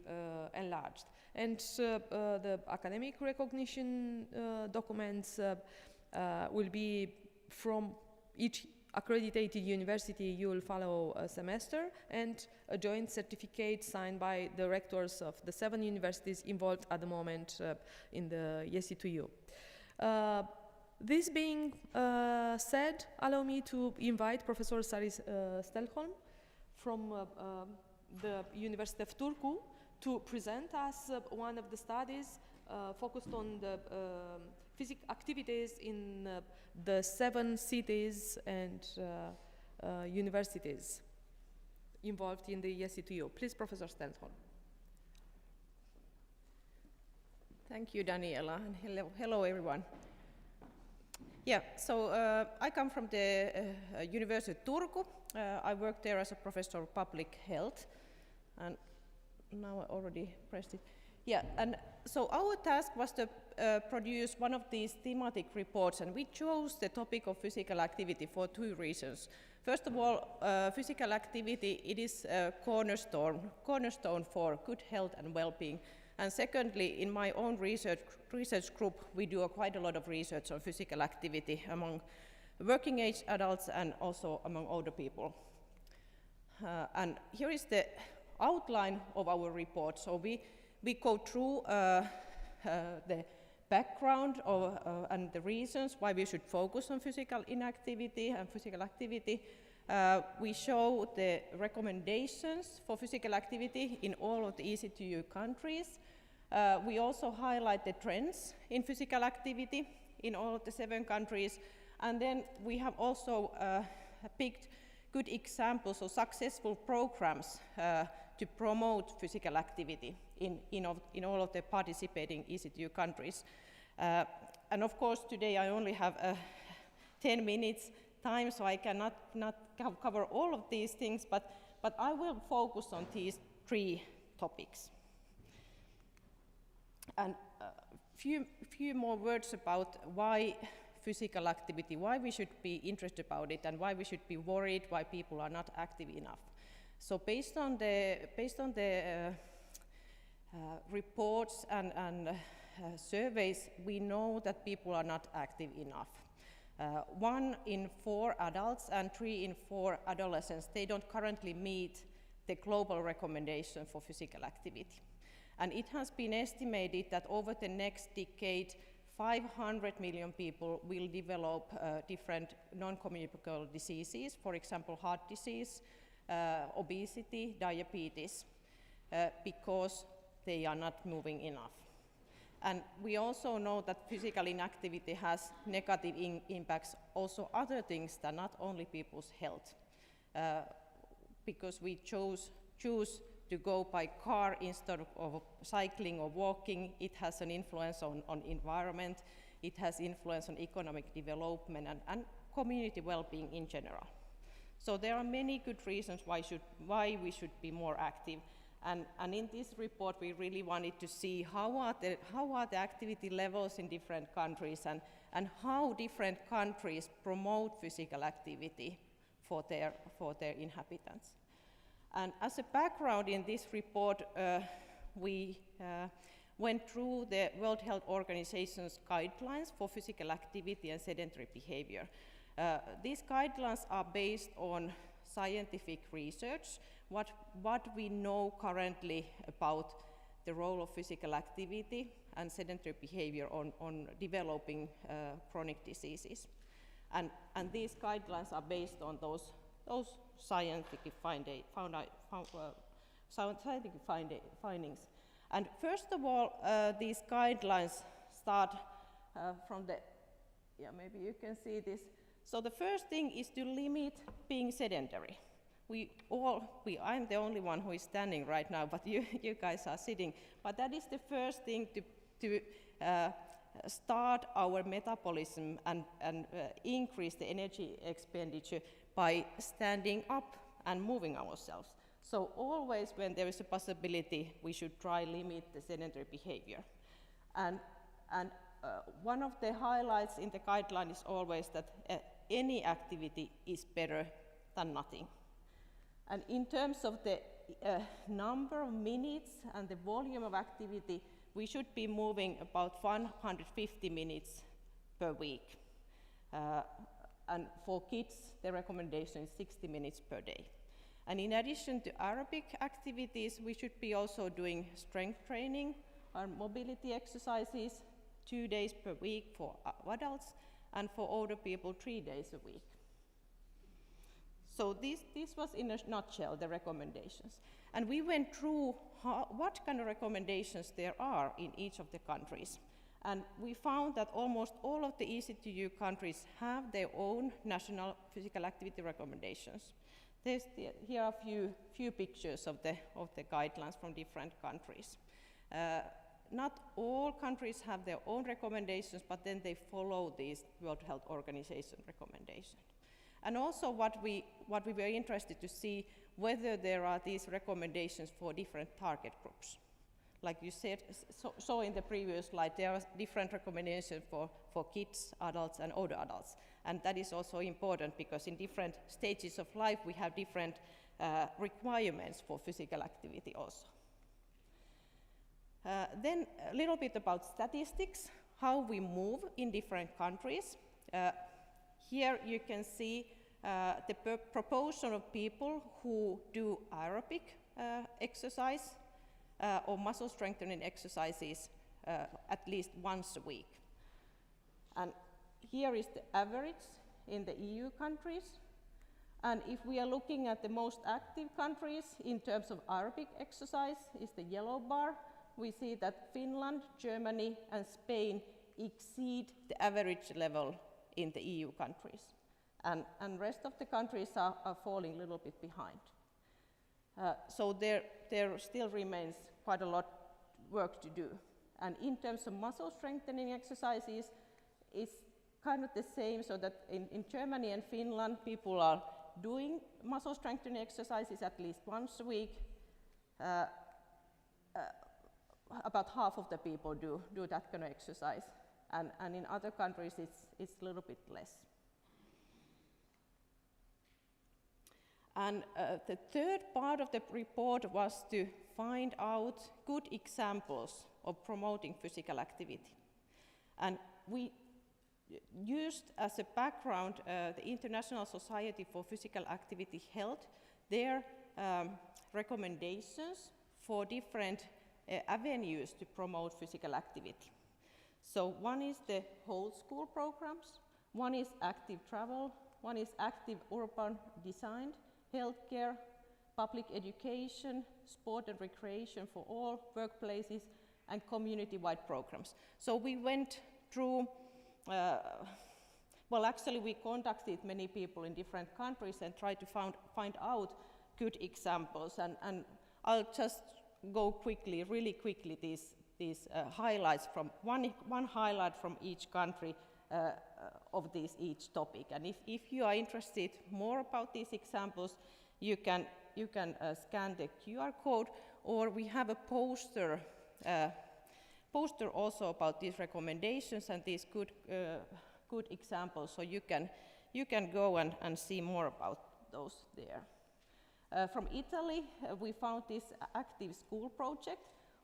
enlarged. And the academic recognition documents will be from each accredited university. You will follow a semester and a joint certificate signed by the rectors of the 7 universities involved at the moment in the EC2U. This being said, allow me to invite Professor Sari Stelholm from the University of Turku to present us one of the studies focused on the physical activities in the 7 cities and universities involved in the EC2U. Please, Professor Stelholm. Thank you, Daniela, and hello everyone. Yeah, so I come from the University of Turku. I work there as a professor of public health, and now I already pressed it. Yeah, and so our task was to produce one of these thematic reports, and we chose the topic of physical activity for 2 reasons. First of all, physical activity, it is a cornerstone for good health and well-being. And secondly, in my own research group, we do quite a lot of research on physical activity among working age adults and also among older people. And here is the outline of our report. So we go through the background and the reasons why we should focus on physical inactivity and physical activity. We show the recommendations for physical activity in all of the EC2U countries. We also highlight the trends in physical activity in all of the 7 countries. And then we have also picked good examples of successful programs to promote physical activity in all of the participating EC2U countries. And of course, today I only have 10 minutes time, so I cannot cover all of these things, but I will focus on these 3 topics. And few more words about why physical activity, why we should be interested about it, and why we should be worried why people are not active enough. So based on the reports and surveys, we know that people are not active enough. 1 in 4 adults and 3 in 4 adolescents, they don't currently meet the global recommendation for physical activity. And it has been estimated that over the next decade, 500 million people will develop different non-communicable diseases, for example, heart disease, obesity, diabetes, because they are not moving enough. And we also know that physical inactivity has negative impacts, also other things than not only people's health. Because we choose to go by car instead of cycling or walking, it has an influence on environment, it has influence on economic development and community well-being in general. So there are many good reasons why we should be more active. And in this report, we really wanted to see how are the activity levels in different countries and how different countries promote physical activity for their inhabitants. And as a background in this report, we went through the World Health Organization's guidelines for physical activity and sedentary behavior. These guidelines are based on scientific research, what we know currently about the role of physical activity and sedentary behavior on developing chronic diseases. And these guidelines are based on those scientific findings. And first of all, these guidelines start from maybe you can see this, So the first thing is to limit being sedentary. I'm the only one who is standing right now, but you guys are sitting. But that is the first thing to start our metabolism and increase the energy expenditure by standing up and moving ourselves. So always when there is a possibility, we should try limit the sedentary behavior. And one of the highlights in the guideline is always that any activity is better than nothing. And in terms of the number of minutes and the volume of activity, we should be moving about 150 minutes per week. And for kids, the recommendation is 60 minutes per day. And in addition to aerobic activities, we should be also doing strength training or mobility exercises 2 days per week for adults, and for older people 3 days a week. So this was in a nutshell the recommendations. And we went through what kind of recommendations there are in each of the countries. And we found that almost all of the EC2U countries have their own national physical activity recommendations. Here are a few pictures of the guidelines from different countries. Not all countries have their own recommendations, but then they follow these World Health Organization recommendations. And also what we were interested to see whether there are these recommendations for different target groups. Like you said, so in the previous slide, there are different recommendations for kids, adults, and older adults. And that is also important because in different stages of life, we have different requirements for physical activity also. Then a little bit about statistics, how we move in different countries. Here you can see the proportion of people who do aerobic exercise or muscle strengthening exercises at least once a week. And here is the average in the EU countries. And if we are looking at the most active countries in terms of aerobic exercise, is the yellow bar. We see that Finland, Germany, and Spain exceed the average level in the EU countries. And rest of the countries are falling a little bit behind. So there still remains quite a lot work to do. And in terms of muscle strengthening exercises, it's kind of the same, so that in Germany and Finland, people are doing muscle strengthening exercises at least once a week. About half of the people do that kind of exercise. And in other countries, it's a little bit less. And the third part of the report was to find out good examples of promoting physical activity. And we used as a background the International Society for Physical Activity Health, their recommendations for different avenues to promote physical activity. So one is the whole school programs, one is active travel, one is active urban design, healthcare, public education, sport and recreation for all workplaces, and community-wide programs. So we went through, well, actually we contacted many people in different countries and tried to find out good examples. And I'll just go quickly, really quickly, these highlights from one highlight from each country of each topic. And if you are interested more about these examples, you can scan the QR code, or we have a poster also about these recommendations and these good examples, so you can go and see more about those there. From Italy, we found this active school project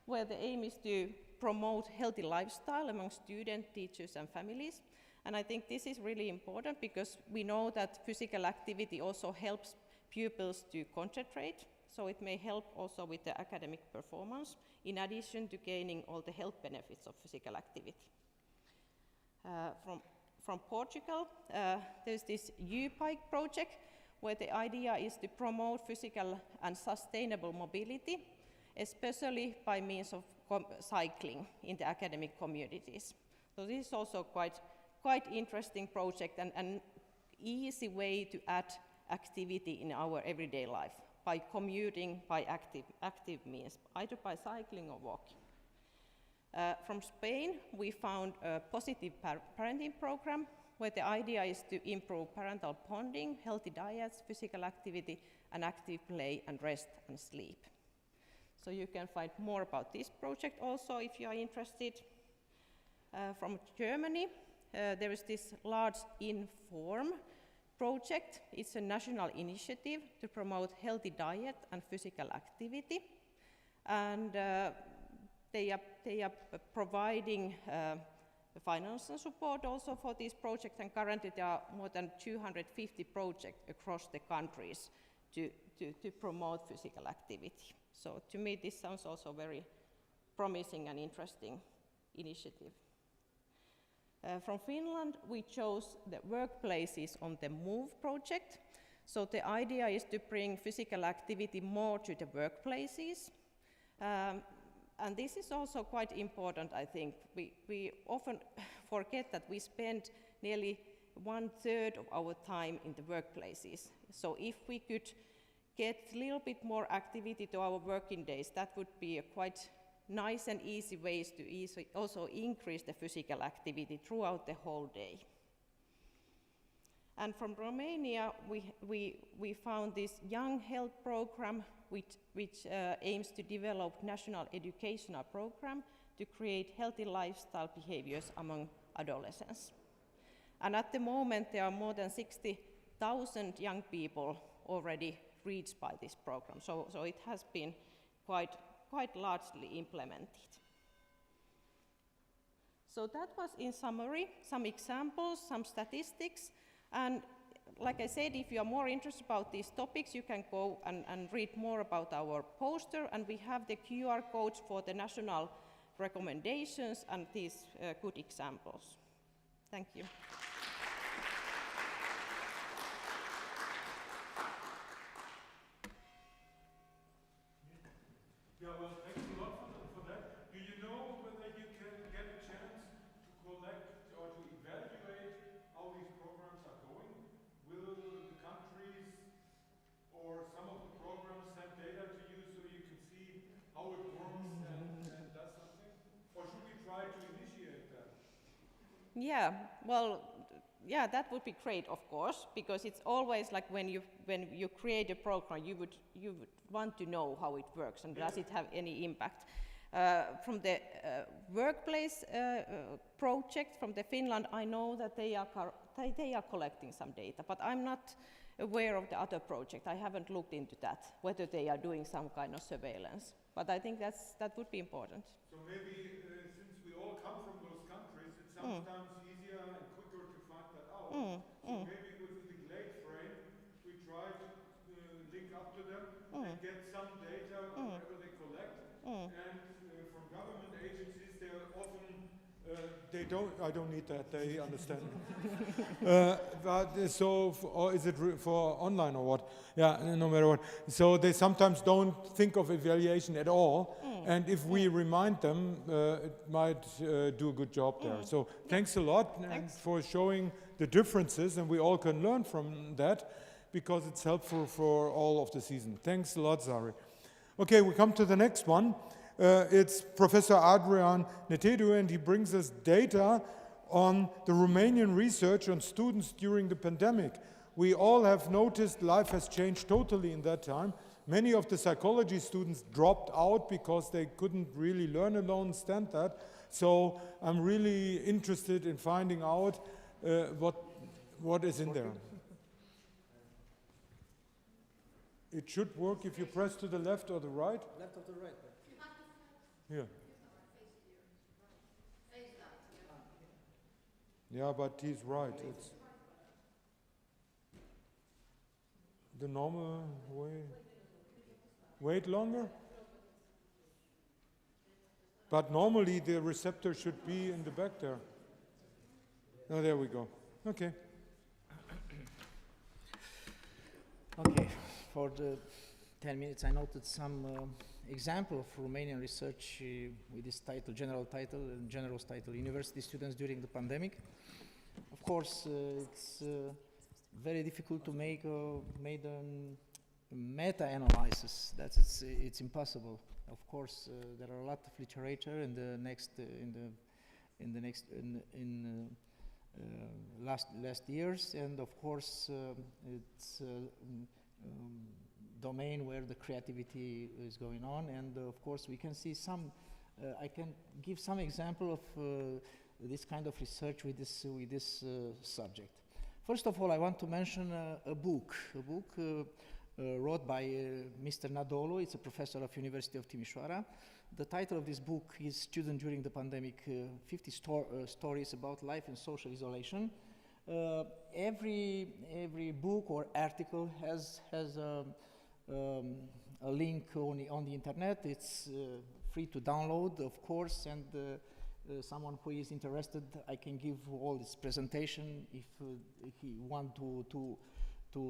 where the aim is to promote healthy lifestyle among students, teachers, and families. And I think this is really important because we know that physical activity also helps pupils to concentrate, so it may help also with the academic performance, in addition to gaining all the health benefits of physical activity. From Portugal, there's this U-Bike project, where the idea is to promote physical and sustainable mobility, especially by means of cycling in the academic communities. So this is also quite interesting project, and easy way to add activity in our everyday life by commuting by active means, either by cycling or walking. From Spain, we found a positive parenting program where the idea is to improve parental bonding, healthy diets, physical activity, and active play and rest and sleep. So you can find more about this project also if you are interested. From Germany, there is this large Inform project. It's a national initiative to promote healthy diet and physical activity. And they are providing financial support also for this project, and currently there are more than 250 projects across the countries to promote physical activity. So to me this sounds also very promising and interesting initiative. From Finland, we chose the Workplaces on the Move project. So the idea is to bring physical activity more to the workplaces. And this is also quite important, I think. We often forget that we spend nearly 1/3 of our time in the workplaces. So if we could get a little bit more activity to our working days, that would be a quite nice and easy ways to also increase the physical activity throughout the whole day. And from Romania, we found this Young Health program, which aims to develop national educational program to create healthy lifestyle behaviors among adolescents. And at the moment, there are more than 60,000 young people already reached by this program. So it has been quite largely implemented. So that was in summary, some examples, some statistics, and like I said, if you are more interested about these topics, you can go and read more about our poster, and we have the QR codes for the national recommendations and these good examples. Thank you. Yeah, well, thanks a lot for that. Do you know whether you can get a chance to collect or to evaluate how these programs are going? Will the countries or some of the programs send data to you so you can see how it works and does something? Or should we try to initiate that? Yeah, well, yeah, that would be great, of course, because it's always like when you create a program, you would want to know how it works and does it have any impact. From the workplace project from the Finland, I know that they are collecting some data, but I'm not aware of the other project. I haven't looked into that, whether they are doing some kind of surveillance. But I think that would be important. So maybe since we all come from those countries, it's sometimes easier and quicker to find that out. So maybe with the Glade frame, we try to link up to them and get some data wherever they collect. And from government agencies, they're often they don't. I don't need that. They understand me. But so, or is it for online or what? Yeah, no matter what. So they sometimes don't think of evaluation at all. And if we remind them, it might do a good job there. So thanks a lot for showing the differences, and we all can learn from that because it's helpful for all of the season. Thanks a lot, Zari. Okay, we come to the next one. It's Professor Adrian Netedu, and he brings us data on the Romanian research on students during the pandemic. We all have noticed life has changed totally in that time. Many of the psychology students dropped out because they couldn't really learn alone, understand that. So I'm really interested in finding out what is in there. It should work if you press to the left or the right. Left or the right. Yeah. Yeah, but he's right. It's the normal way. Wait longer? But normally the receptor should be in the back there. Oh, there we go. Okay. Okay, for the 10 minutes I noted some example of Romanian research with this title, general title, University Students During the Pandemic. Of course, it's very difficult to make a meta-analysis. It's impossible. Of course, there are a lot of literature in the last years, and of course, it's domain where the creativity is going on, and of course, we can see some. I can give some example of this kind of research with this subject. First of all, I want to mention a book wrote by Mr. Nadolo. It's a professor of University of Timișoara. The title of this book is Student During the Pandemic, 50 Stories about Life in Social Isolation. Every book or article has a link on the internet. It's free to download, of course, and someone who is interested, I can give all this presentation if he want to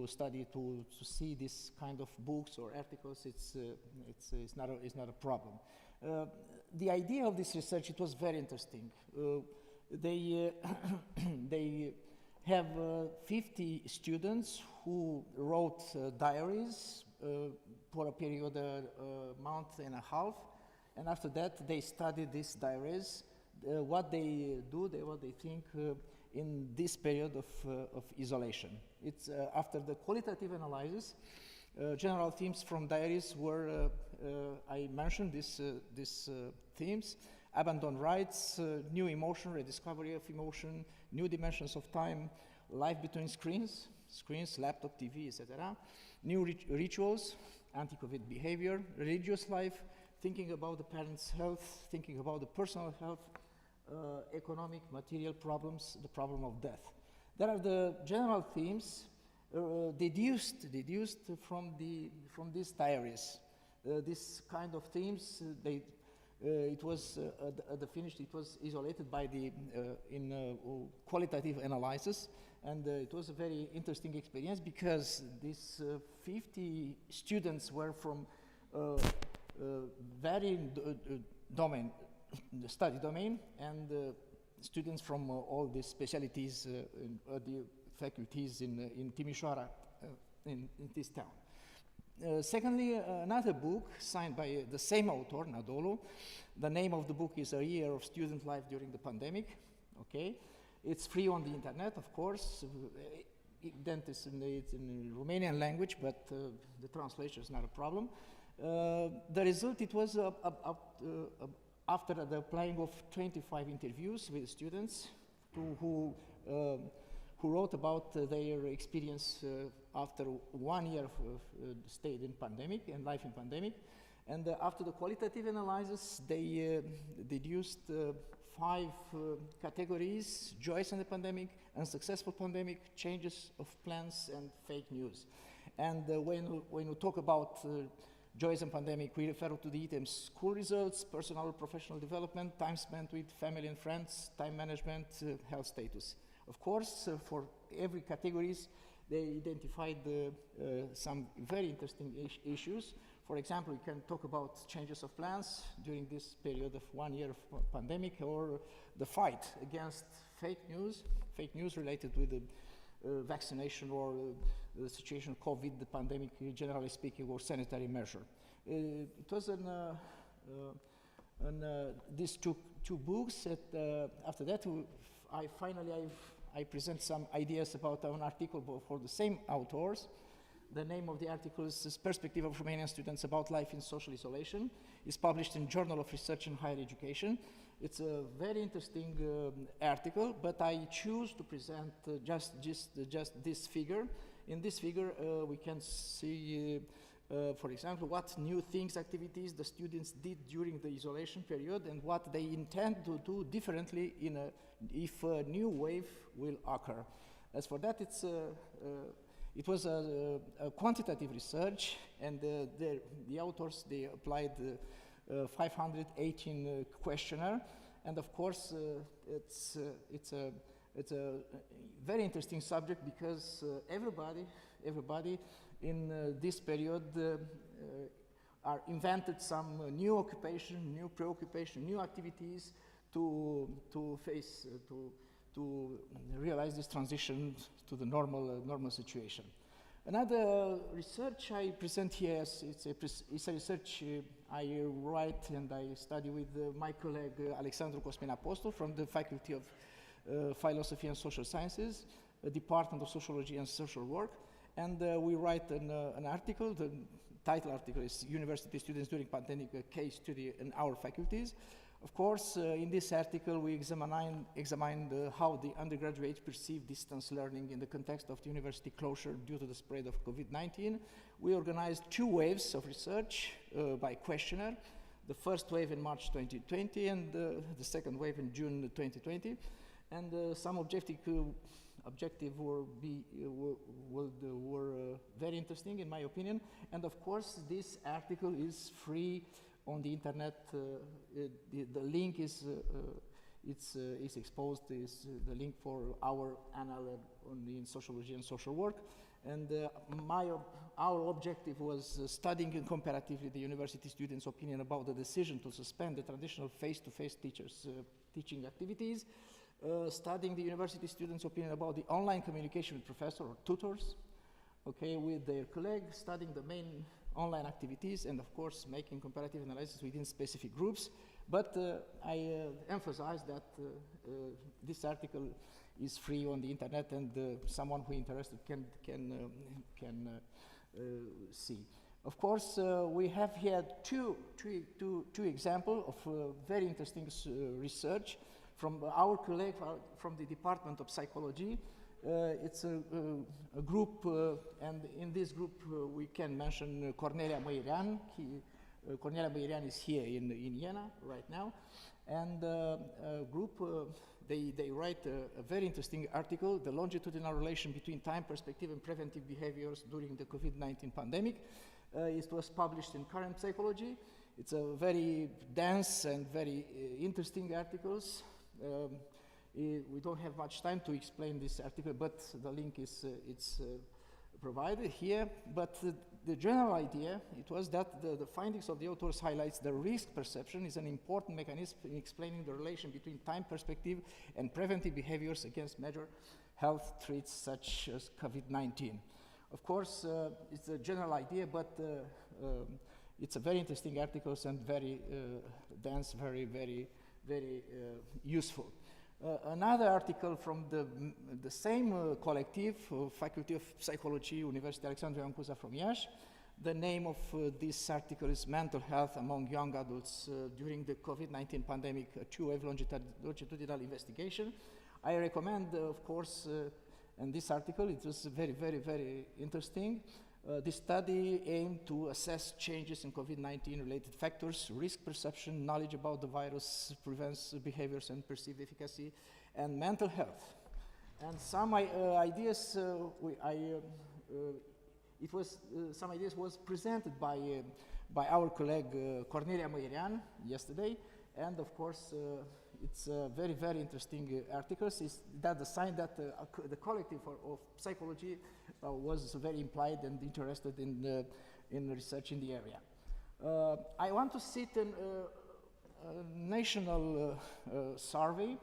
study, to see this kind of books or articles. It's not a problem. The idea of this research, it was very interesting. They have 50 students who wrote diaries for a period month and a half, and after that they studied these diaries, what they do, what they think in this period of isolation. It's after the qualitative analysis, general themes from diaries were, I mentioned these themes: abandoned rights, new emotion, rediscovery of emotion, new dimensions of time, life between screens, laptop, TV, etc., new rituals, anti-COVID behavior, religious life, thinking about the parents' health, thinking about the personal health, economic, material problems, the problem of death. There are the general themes deduced from these diaries. This kind of themes, it was at the finish. It was isolated by the qualitative analysis, and it was a very interesting experience because these 50 students were from varying study domain, and students from all the specialties, the faculties in Timișoara, in this town. Secondly, another book signed by the same author, Nadolo. The name of the book is A Year of Student Life During the Pandemic. Okay, it's free on the internet, of course. It's in Romanian language, but the translation is not a problem. The result, it was after the applying of 25 interviews with students who wrote about their experience after 1 year of stayed in pandemic and life in pandemic. And after the qualitative analysis, they deduced 5 categories: joys in the pandemic, unsuccessful pandemic, changes of plans, and fake news. And when we talk about joys and pandemic, we refer to the items: school results, personal or professional development, time spent with family and friends, time management, health status. Of course, for every categories, they identified some very interesting issues. For example, we can talk about changes of plans during this period of 1 year of pandemic, or the fight against fake news related with the vaccination or the situation of COVID, the pandemic, generally speaking, or sanitary measure. It was these two books. After that, I present some ideas about an article for the same authors. The name of the article is Perspective of Romanian Students About Life in Social Isolation. It's published in Journal of Research in Higher Education. It's a very interesting article, but I choose to present just this figure. In this figure, we can see, for example, what new things, activities the students did during the isolation period, and what they intend to do differently if a new wave will occur. As for that, it was a quantitative research, and the authors, they applied 518 questionnaire, and of course it's a very interesting subject because everybody in this period are invented some new occupation, new preoccupation, new activities to face to realize this transition to the normal situation. Another research I present here is it's a research I write and I study with my colleague Alexandru Cosmin-Apostol from the Faculty of Philosophy and Social Sciences, Department of Sociology and Social Work, and we write an article. The title article is University Students During Pandemic, a Case Study in Our Faculties. Of course, in this article, we examined how the undergraduates perceive distance learning in the context of the university closure due to the spread of COVID-19. We organized 2 waves of research by questionnaire. The first wave in March 2020 and the second wave in June 2020. And some objective were very interesting in my opinion. And of course, this article is free on the internet. The link is exposed. Is the link for our annal in sociology and social work. And our objective was studying comparatively the university students' opinion about the decision to suspend the traditional face-to-face teaching activities, studying the university students' opinion about the online communication with professors or tutors, okay, with their colleagues, studying the main online activities, and of course making comparative analysis within specific groups. But I emphasize that this article is free on the internet, and someone who is interested can see. Of course, we have here two examples of very interesting research from our colleague from the Department of Psychology. It's a group, and in this group we can mention Cornelia Măirean. Cornelia Măirean is here in Jena right now, and group they write a very interesting article, The Longitudinal Relation Between Time Perspective and Preventive Behaviors During the COVID-19 Pandemic. It was published in Current Psychology. It's a very dense and very interesting articles. We don't have much time to explain this article, but the link is provided here. But the general idea, it was that the findings of the authors highlights the risk perception is an important mechanism in explaining the relation between time perspective and preventive behaviors against major health threats such as COVID-19. Of course, it's a general idea, but it's a very interesting articles and very dense, very useful. Another article from the same collective, Faculty of Psychology, University Alexandru Ioan Cuza from Iași. The name of this article is Mental Health Among Young Adults During the COVID-19 Pandemic, a 2-wave longitudinal investigation. I recommend, of course, and this article, it was very interesting. This study aimed to assess changes in COVID-19 related factors, risk perception, knowledge about the virus, prevents behaviors and perceived efficacy, and mental health. And some ideas, some ideas was presented by our colleague Cornelia Măirean yesterday, and of course it's very interesting articles. Is that the sign that the collective of psychology was very implied and interested in research in the area. I want to cite a national survey.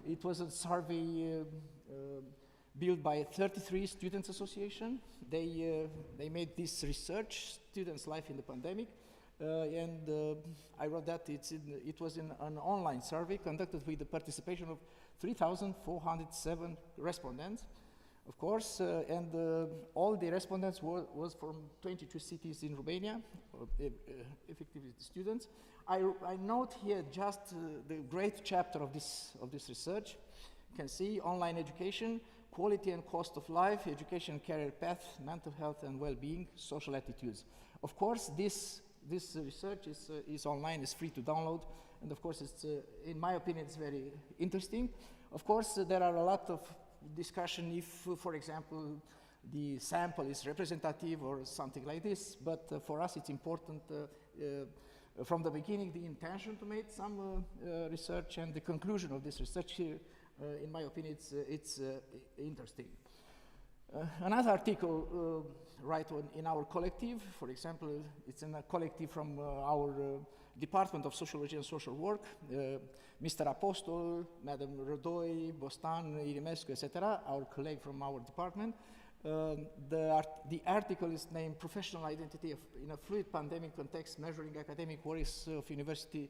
It was a survey built by 33 students association. They made this research, Students' Life in the Pandemic. And I wrote that it was in an online survey conducted with the participation of 3,407 respondents, of course, and all the respondents was from 22 cities in Romania, effectively students. I note here just the great chapter of this research. You can see online education, quality and cost of life, education and career path, mental health and well-being, social attitudes. Of course, this research is online, is free to download, and of course it's, in my opinion, it's very interesting. Of course, there are a lot of discussion if, for example, the sample is representative or something like this, but for us it's important from the beginning the intention to make some research and the conclusion of this research here, in my opinion, it's interesting. Another article in our collective, for example, it's in a collective from our Department of Sociology and Social Work, Mr. Apostol, Madam Rodoi, Bostan, Irimescu, etc., our colleague from our department. The article is named Professional Identity in a Fluid Pandemic Context, Measuring Academic Worries of University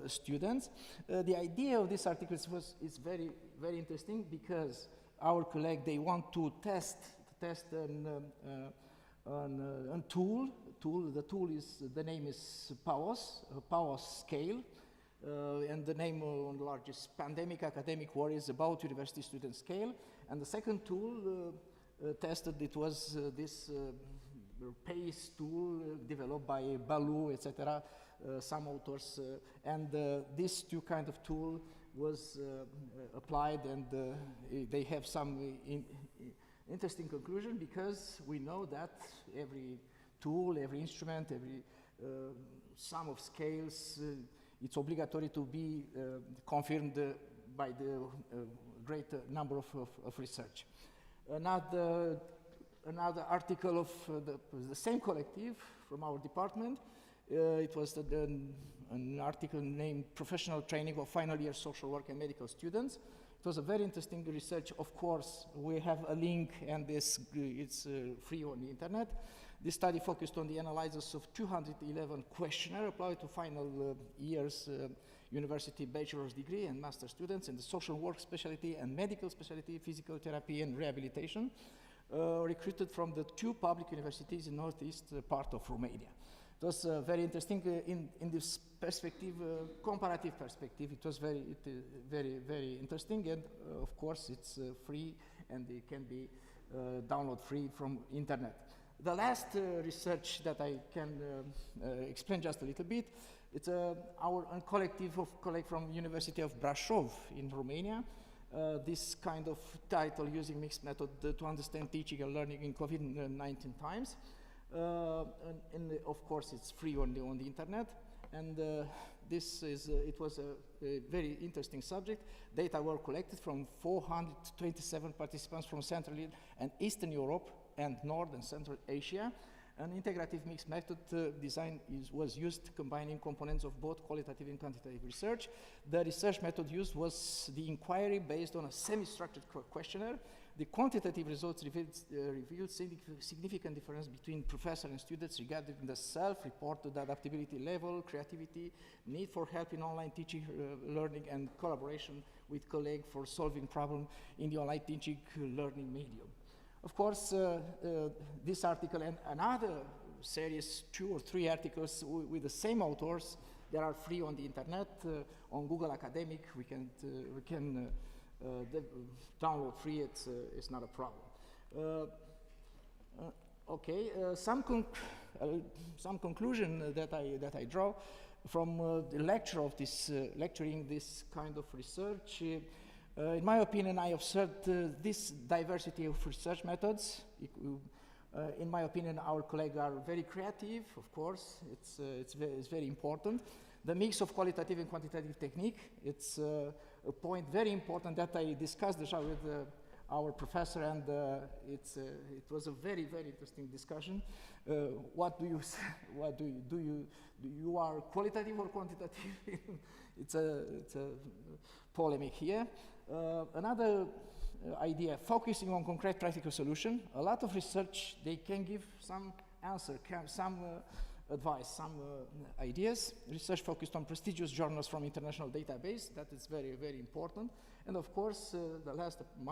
Students. The idea of this article is very, very interesting because our colleague, they want to test a tool. The name is PAOS scale, and the name on the largest Pandemic Academic Worries about University Student Scale. And the second tool tested, it was this PACE tool developed by Balou, etc., some authors, and these two kind of tool was applied, and they have some interesting conclusion, because we know that every tool, every instrument, every sum of scales, it's obligatory to be confirmed by the great number of research. Another article of the same collective from our department, it was an article named Professional Training of Final Year Social Work and Medical Students. It was a very interesting research. Of course, we have a link, and it's free on the internet. This study focused on the analysis of 211 questionnaires applied to final years university bachelor's degree and master students in the social work specialty and medical specialty, physical therapy and rehabilitation, recruited from the 2 public universities in northeast part of Romania. It was very interesting in this perspective, comparative perspective. It was very interesting, and of course it's free, and it can be download free from internet. The last research that I can explain just a little bit, it's our collective from University of Brașov in Romania. This kind of title, using mixed method to understand teaching and learning in COVID-19 times. And of course, it's free on the internet. And it was a very interesting subject. Data were collected from 427 participants from Central and Eastern Europe and North and Central Asia. An integrative mixed method design was used, combining components of both qualitative and quantitative research. The research method used was the inquiry based on a semi-structured questionnaire. The quantitative results revealed significant difference between professor and students regarding the self-reported adaptability level, creativity, need for help in online teaching, learning, and collaboration with colleagues for solving problems in the online teaching learning medium. Of course, this article and another series, 2 or 3 articles with the same authors, they are free on the internet, on Google Academic. We can download free. It's not a problem. Some conclusion that I draw from the lecture of this lecturing this kind of research. In my opinion, I observed this diversity of research methods. In my opinion, our colleagues are very creative, of course. It's very important. The mix of qualitative and quantitative technique, it's a point very important that I discussed with our professor, and it was a very, very interesting discussion. What do you say? Do you are qualitative or quantitative? It's a polemic here. Another idea, focusing on concrete practical solution. A lot of research, they can give some answer, some advice, some ideas. Research focused on prestigious journals from international database. That is very, very important. And of course, the last, in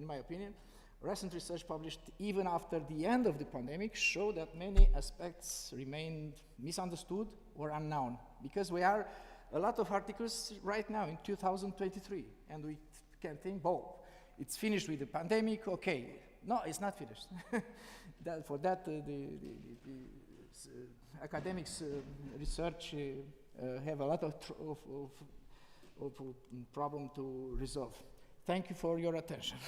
my opinion, recent research published even after the end of the pandemic show that many aspects remain misunderstood or unknown, because we are a lot of articles right now in 2023, and we can think, oh, it's finished with the pandemic, okay. No, it's not finished. For that, the academics research have a lot of problem to resolve. Thank you for your attention.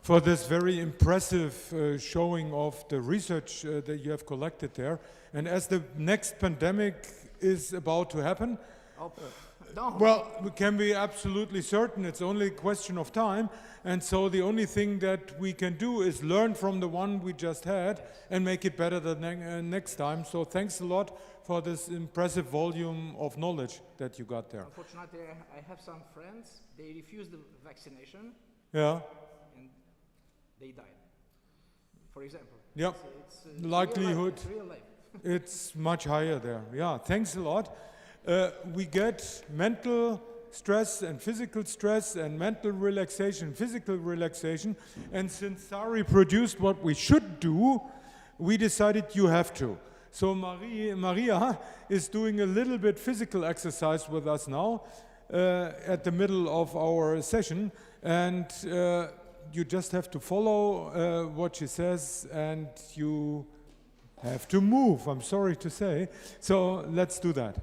For this very impressive showing of the research that you have collected there. And as the next pandemic is about to happen, Well, we can be absolutely certain it's only a question of time, and so the only thing that we can do is learn from the one we just had and make it better the next time. So thanks a lot for this impressive volume of knowledge that you got there. Unfortunately, I have some friends, they refused the vaccination. Yeah. And they died, for example. Yep. It's likelihood, real life. it's much higher there. Yeah, thanks a lot. We get mental stress and physical stress and mental relaxation, physical relaxation. And since Sari produced what we should do, we decided you have to. So Maria is doing a little bit physical exercise with us now at the middle of our session. And you just have to follow what she says, and you have to move, I'm sorry to say. So let's do that.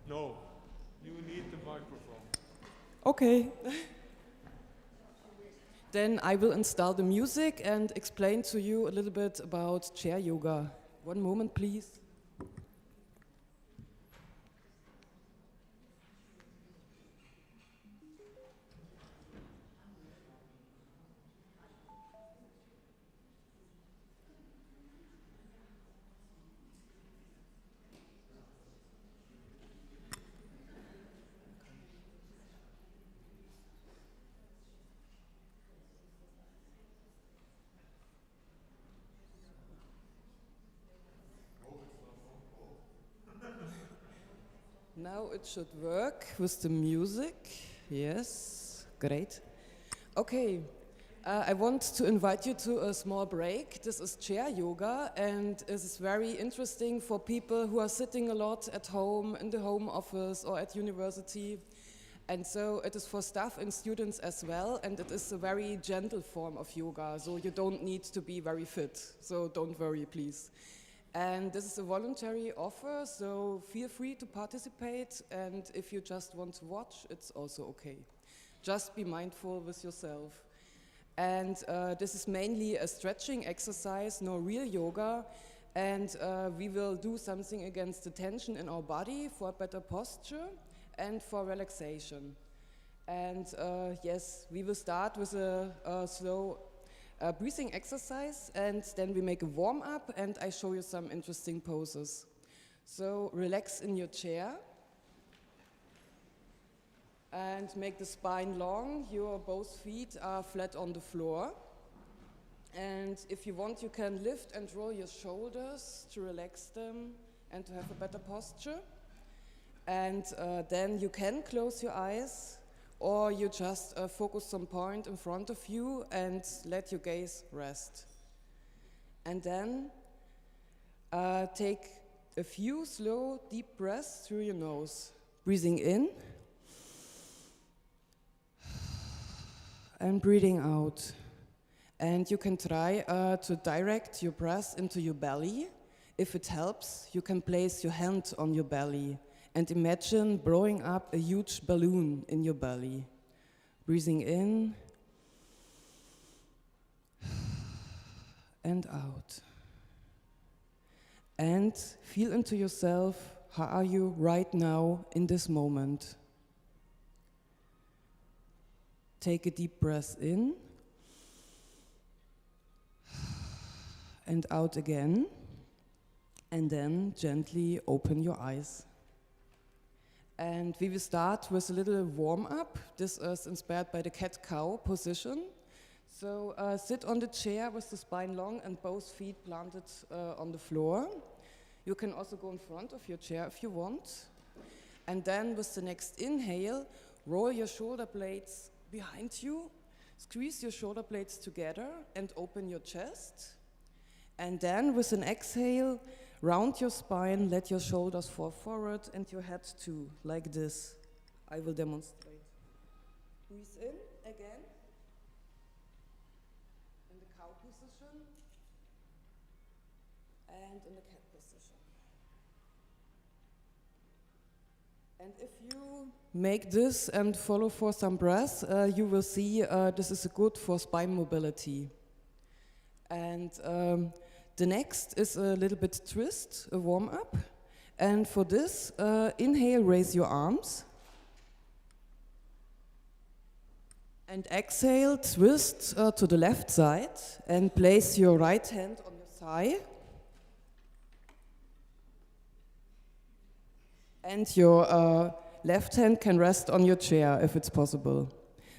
No, you need the microphone. Okay. Then I will install the music and explain to you a little bit about chair yoga. One moment, please. Now it should work with the music. Yes, great. Okay, I want to invite you to a small break. This is chair yoga, and it is very interesting for people who are sitting a lot at home, in the home office or at university. And so it is for staff and students as well, and it is a very gentle form of yoga, so you don't need to be very fit, so don't worry, please. And this is a voluntary offer, so feel free to participate, and if you just want to watch, it's also okay. Just be mindful with yourself. And this is mainly a stretching exercise, no real yoga, and we will do something against the tension in our body for better posture and for relaxation. And yes, we will start with a slow breathing exercise, and then we make a warm-up, and I show you some interesting poses. So relax in your chair and make the spine long. Your both feet are flat on the floor. And if you want, you can lift and roll your shoulders to relax them and to have a better posture. And then you can close your eyes, or you just focus on point in front of you and let your gaze rest. And then take a few slow, deep breaths through your nose. Breathing in and breathing out. And you can try to direct your breath into your belly. If it helps, you can place your hand on your belly and imagine blowing up a huge balloon in your belly. Breathing in and out. And feel into yourself, how are you right now in this moment? Take a deep breath in and out again, and then gently open your eyes. And we will start with a little warm-up. This is inspired by the cat-cow position. So sit on the chair with the spine long and both feet planted on the floor. You can also go in front of your chair if you want. And then with the next inhale, roll your shoulder blades behind you, squeeze your shoulder blades together and open your chest. And then with an exhale, round your spine, let your shoulders fall forward and your head too, like this. I will demonstrate. Breathe in again, in the cow position, and in the cat position. And if you make this and follow for some breaths, you will see this is good for spine mobility. And the next is a little bit twist, a warm-up. And for this, inhale, raise your arms. And exhale, twist to the left side and place your right hand on your thigh. And your left hand can rest on your chair if it's possible.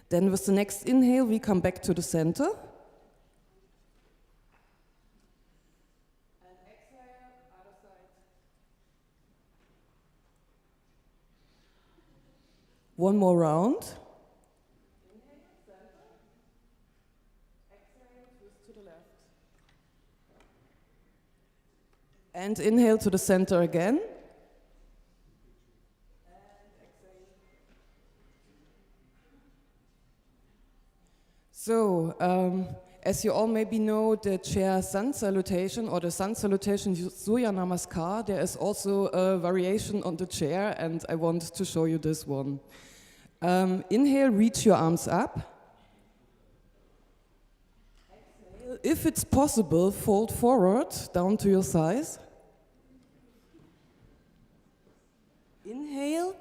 Then with the next inhale, we come back to the center. And exhale, other side. One more round. Inhale, center. Exhale, twist to the left. And inhale to the center again. So, as you all maybe know, the chair sun salutation or the sun salutation Surya Namaskar, there is also a variation on the chair, and I want to show you this one. Inhale, reach your arms up. Exhale, if it's possible, fold forward down to your thighs. Inhale,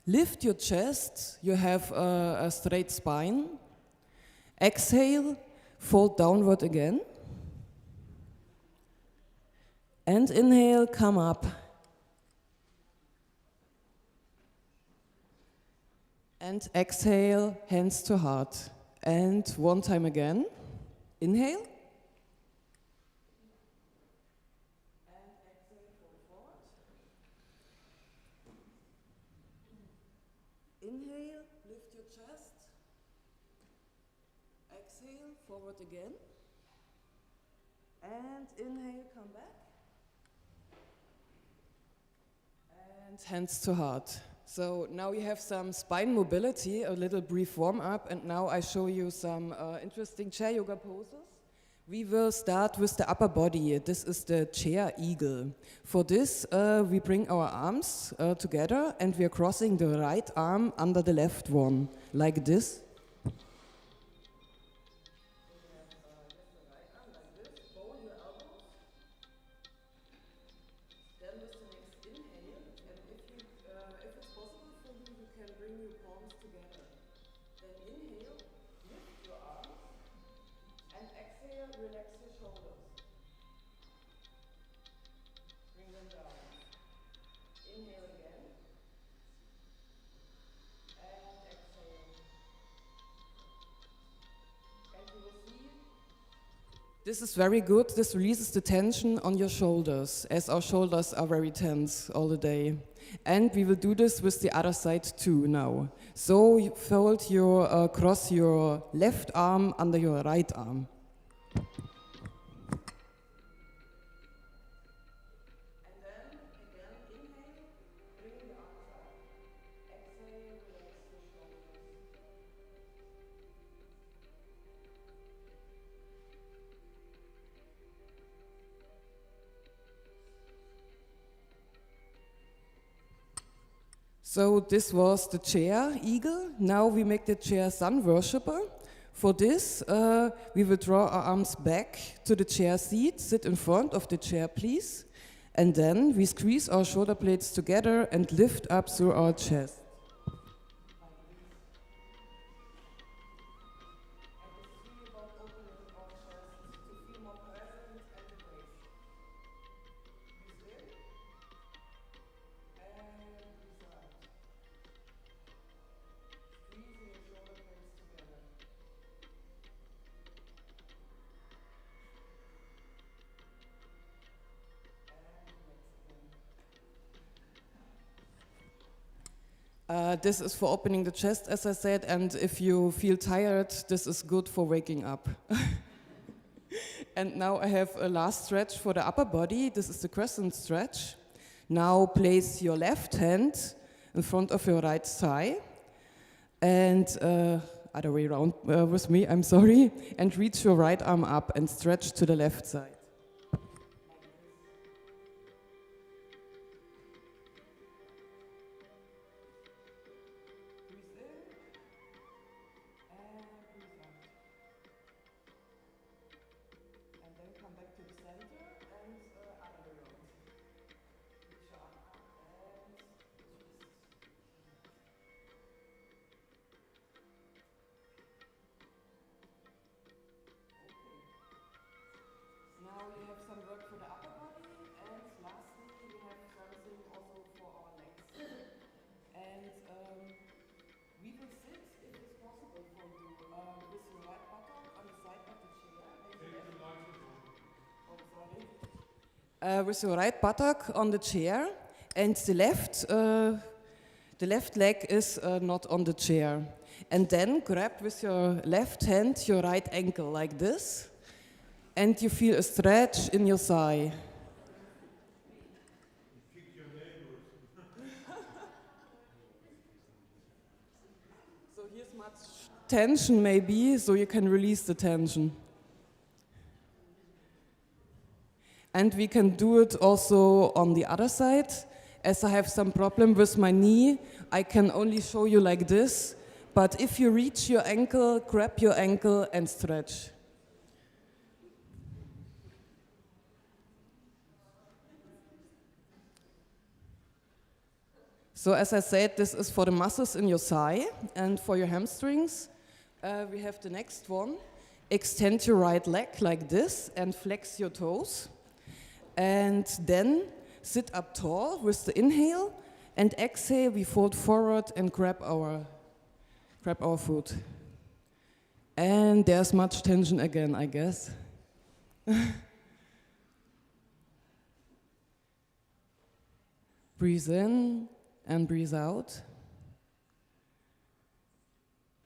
lift your chest, you have a straight spine. Exhale, fold downward again. And inhale, come up. And exhale, hands to heart. And one time again. Inhale. And exhale, fold forward. Inhale, lift your chest. Exhale, forward again. And inhale, come back. And hands to heart. So now you have some spine mobility, a little brief warm-up, and now I show you some interesting chair yoga poses. We will start with the upper body. This is the chair eagle. For this, we bring our arms together and we are crossing the right arm under the left one, like this. This is very good. This releases the tension on your shoulders, as our shoulders are very tense all the day. And we will do this with the other side too now. So you fold your, cross your left arm under your right arm. So this was the chair eagle. Now we make the chair sun worshipper. For this, we will draw our arms back to the chair seat, sit in front of the chair, please. And then we squeeze our shoulder blades together and lift up through our chest. This is for opening the chest, as I said, and if you feel tired, this is good for waking up. And now I have a last stretch for the upper body. This is the crescent stretch. Now place your left hand in front of your right thigh, and other way around with me, I'm sorry, and reach your right arm up and stretch to the left side. Come back to the center and other way around. Reach your arm with your right buttock on the chair, and the left leg is not on the chair. And then grab with your left hand your right ankle like this, and you feel a stretch in your thigh. So here's much tension maybe, so you can release the tension. And we can do it also on the other side. As I have some problem with my knee, I can only show you like this. But if you reach your ankle, grab your ankle and stretch. So as I said, this is for the muscles in your thigh and for your hamstrings. We have the next one. Extend your right leg like this and flex your toes. And then sit up tall with the inhale, and exhale, we fold forward and grab our foot. And there's much tension again, I guess. Breathe in and breathe out.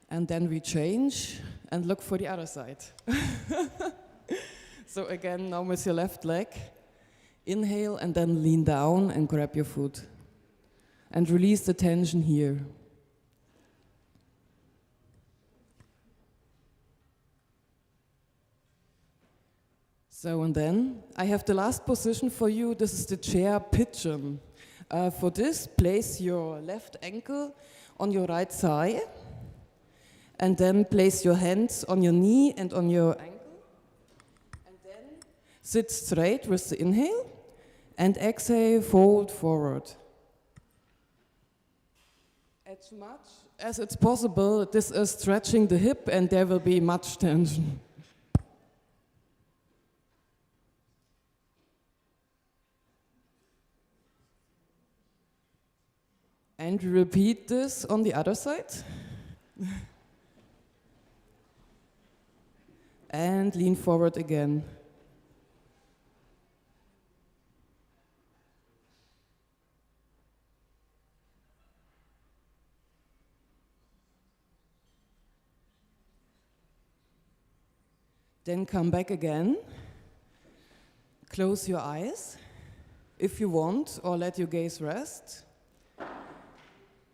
And then we change and look for the other side. So again, now with your left leg, inhale and then lean down and grab your foot. And release the tension here. So, and then I have the last position for you. This is the chair pigeon. For this, place your left ankle on your right thigh, and then place your hands on your knee and on your ankle, and then sit straight with the inhale, and exhale, fold forward. As much as it's possible, this is stretching the hip, and there will be much tension. And repeat this on the other side. And lean forward again. Then come back again. Close your eyes if you want, or let your gaze rest.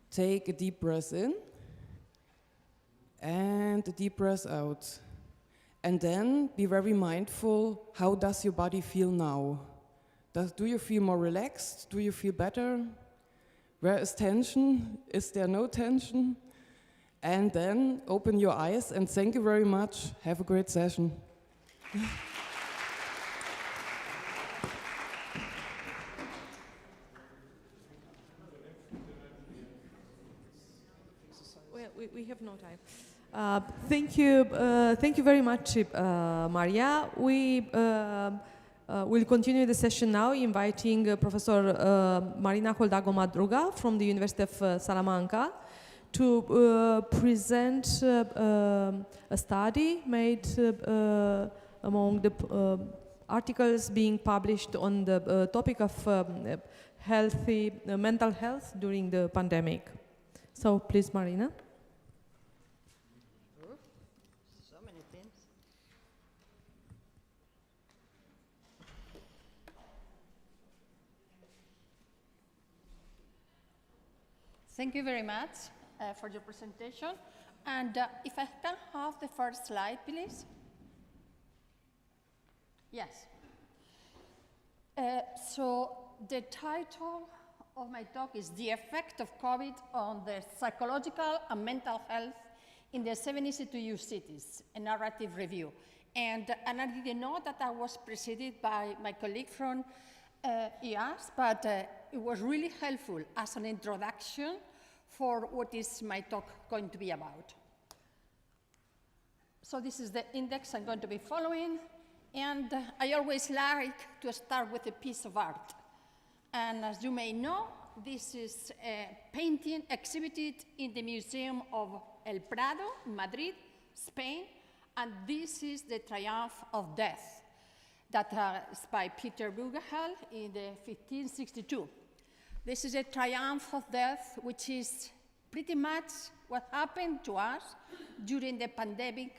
Take a deep breath in and a deep breath out. And then be very mindful, how does your body feel now? Do you feel more relaxed? Do you feel better? Where is tension? Is there no tension? And then open your eyes and thank you very much. Have a great session. We have no time. Thank you very much, Maria. We will continue the session now, inviting Professor Marina Coldago Madruga from the University of Salamanca to present a study made among the articles being published on the topic of healthy mental health during the pandemic. So please, Marina. Thank you very much for your presentation. And if I can have the first slide, please. Yes. So the title of my talk is The Effect of COVID on the Psychological and Mental Health in the 7 EC2U Cities, a narrative review. And I didn't know that I was preceded by my colleague from EAS, but it was really helpful as an introduction for what is my talk going to be about. So this is the index I'm going to be following, and I always like to start with a piece of art. And as you may know, this is a painting exhibited in the Museum of El Prado in Madrid, Spain, and this is the Triumph of Death. that is by Peter Bruegel in the 1562. This is a triumph of death, which is pretty much what happened to us during the pandemic,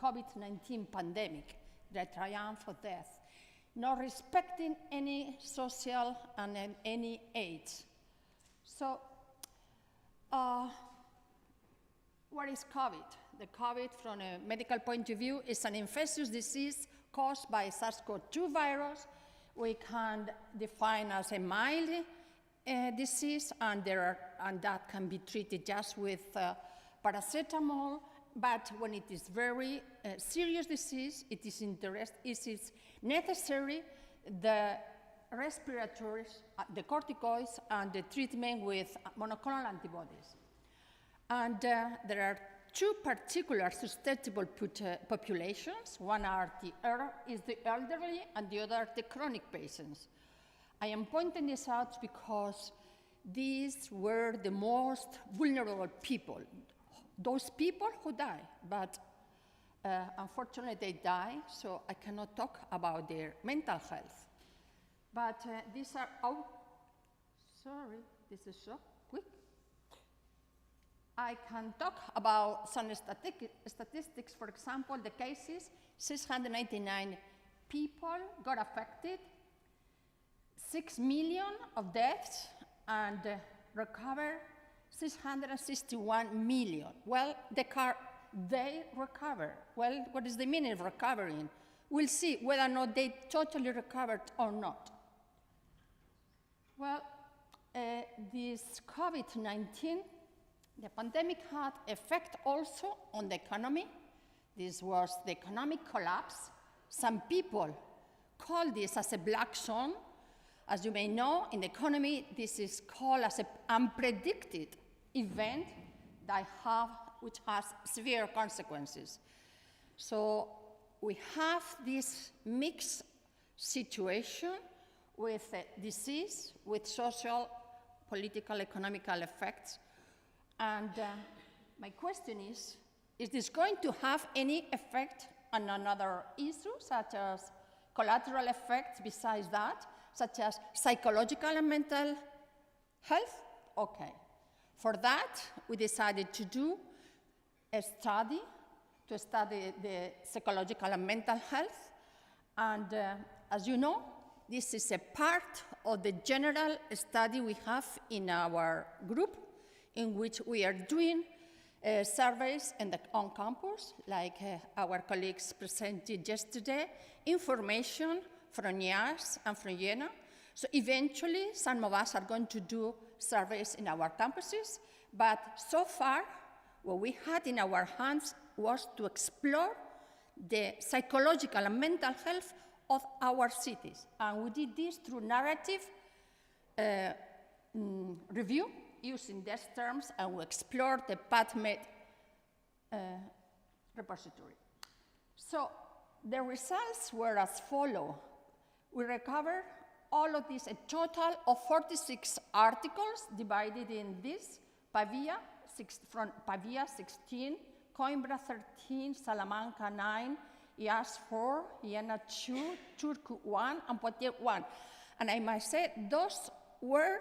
COVID-19 pandemic, the triumph of death, not respecting any social and any age. So, what is COVID? The COVID, from a medical point of view, is an infectious disease caused by SARS-CoV-2 virus. We can define as a mild disease, and that can be treated just with paracetamol. But when it is very serious disease, it is necessary the respiratories, the corticoids, and the treatment with monoclonal antibodies. And there are two particular susceptible populations. One is the elderly, and the other the chronic patients. I am pointing this out because these were the most vulnerable people, those people who die, but unfortunately they die, so I cannot talk about their mental health. But these are, sorry, this is so quick. I can talk about some statistics. For example, the cases, 699 people got affected, 6 million of deaths, and recovered 661 million. Well, they recover. Well, what is the meaning of recovering? We'll see whether or not they totally recovered or not. Well, this COVID-19, the pandemic had effect also on the economy. This was the economic collapse. Some people call this as a black swan. As you may know, in the economy, this is called as an unpredicted event which has severe consequences. So we have this mixed situation with disease, with social, political, economical effects. And my question is this going to have any effect on another issue, such as collateral effects besides that, such as psychological and mental health? Okay. For that, we decided to do a study, to study the psychological and mental health. And as you know, this is a part of the general study we have in our group, in which we are doing surveys on campus, like our colleagues presented yesterday, information from IAS and from Jena. So eventually, some of us are going to do surveys in our campuses, but so far, what we had in our hands was to explore the psychological and mental health of our cities. And we did this through narrative review, using these terms, and we explored the PubMed repository. So the results were as follows. We recovered all of these, a total of 46 articles divided in this: Pavia, from Pavia 16, Coimbra 13, Salamanca 9, IAS 4, Jena 2, Turku 1, and Poitiers 1. And I must say, those were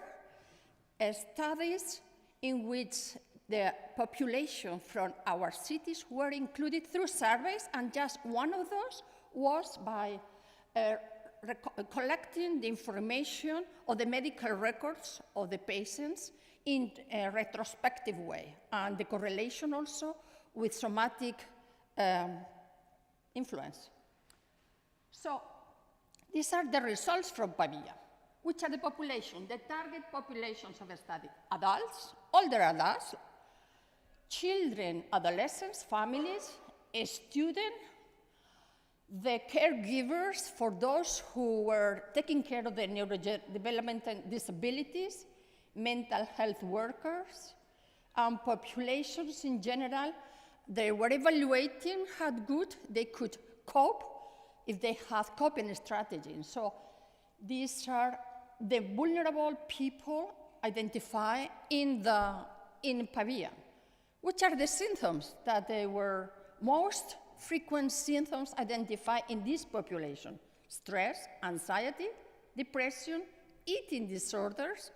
studies in which the population from our cities were included through surveys, and just one of those was by collecting the information of the medical records of the patients in a retrospective way, and the correlation also with somatic influence. So these are the results from Pavia. Which are the population, the target populations of a study? Adults, older adults, children, adolescents, families, students, the caregivers for those who were taking care of the neurodevelopmental disabilities, mental health workers, and populations in general. They were evaluating how good they could cope if they had coping strategies. So these are the vulnerable people identified in Pavia. Which are the symptoms that they were most frequent symptoms identified in this population? stress, anxiety, depression, eating disorders,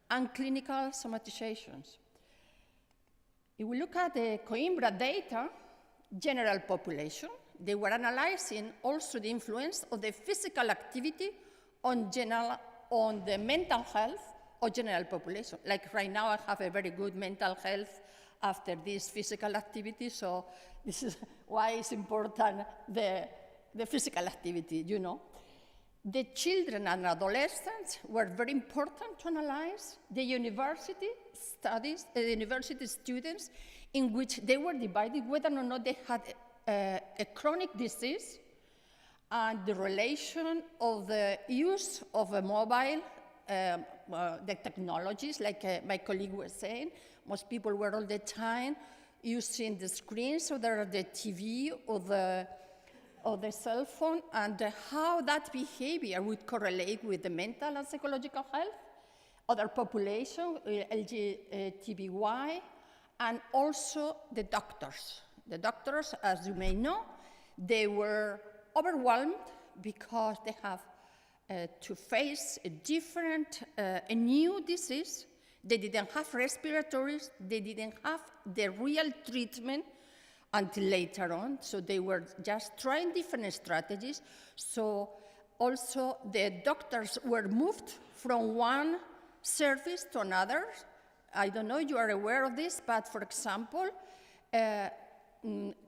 and clinical somatizations. If we look at the Coimbra data, general population, they were analyzing also the influence of the physical activity on the mental health of general population. Like right now, I have a very good mental health after this physical activity, so this is why it's important, the physical activity, you know. The children and adolescents were very important to analyze. The university studies, the university students, in which they were divided whether or not they had a chronic disease, and the relation of the use of a mobile, the technologies, like my colleague was saying. Most people were all the time using the screens, or the TV or the cell phone, and how that behavior would correlate with the mental and psychological health, other population, LGBTQI, and also the doctors. The doctors, as you may know, they were overwhelmed because they have to face a new disease. They didn't have respiratories, they didn't have the real treatment until later on, so they were just trying different strategies. So also the doctors were moved from one service to another. I don't know if you are aware of this, but for example,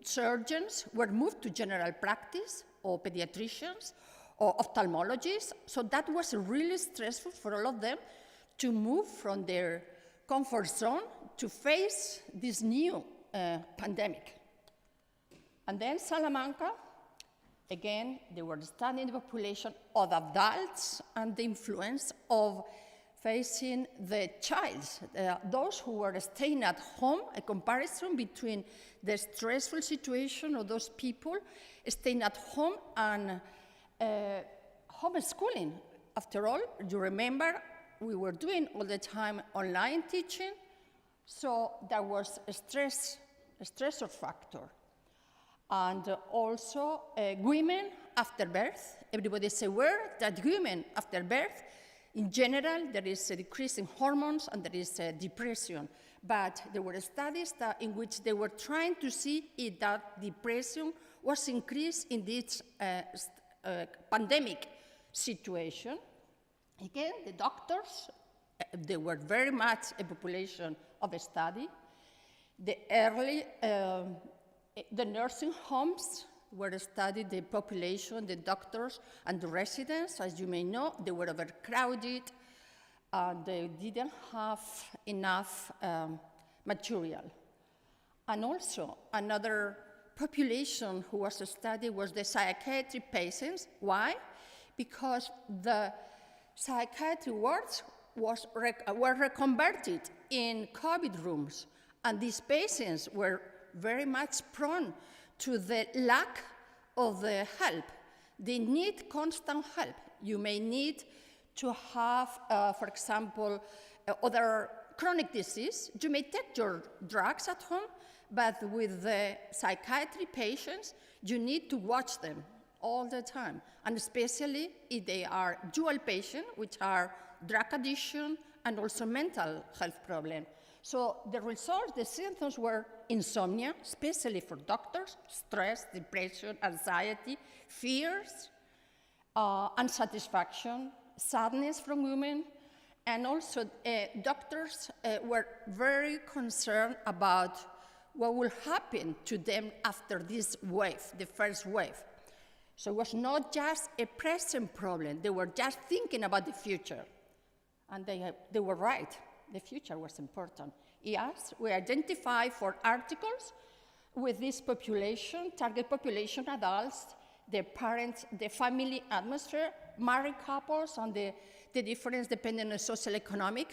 surgeons were moved to general practice, or pediatricians, or ophthalmologists. So that was really stressful for all of them to move from their comfort zone to face this new pandemic. And then Salamanca, again, they were studying the population of adults and the influence of facing the child, those who were staying at home, a comparison between the stressful situation of those people staying at home and homeschooling. After all, you remember, we were doing all the time online teaching, so there was a stressor factor. And also women after birth. Everybody is aware that women after birth, in general, there is a decrease in hormones and there is depression. But there were studies in which they were trying to see if that depression was increased in this pandemic situation. Again, the doctors, they were very much a population of a study. The nursing homes were studied, the population, the doctors, and the residents. As you may know, they were overcrowded, and they didn't have enough material. And also, another population who was studied was the psychiatry patients. Why? Because the psychiatry wards were reconverted in COVID rooms, and these patients were very much prone to the lack of the help. They need constant help. You may need to have, for example, other chronic disease. You may take your drugs at home, but with the psychiatry patients, you need to watch them all the time, and especially if they are dual patients, which are drug addiction and also mental health problem. So the results, the symptoms were insomnia, especially for doctors, stress, depression, anxiety, fears, unsatisfaction, sadness from women, and also doctors were very concerned about what will happen to them after this wave, the first wave. So it was not just a present problem, they were just thinking about the future. And they were right. The future was important. Yes, we identify 4 articles with this population, target population, adults, the parents, the family atmosphere, married couples, and the difference depending on socioeconomic,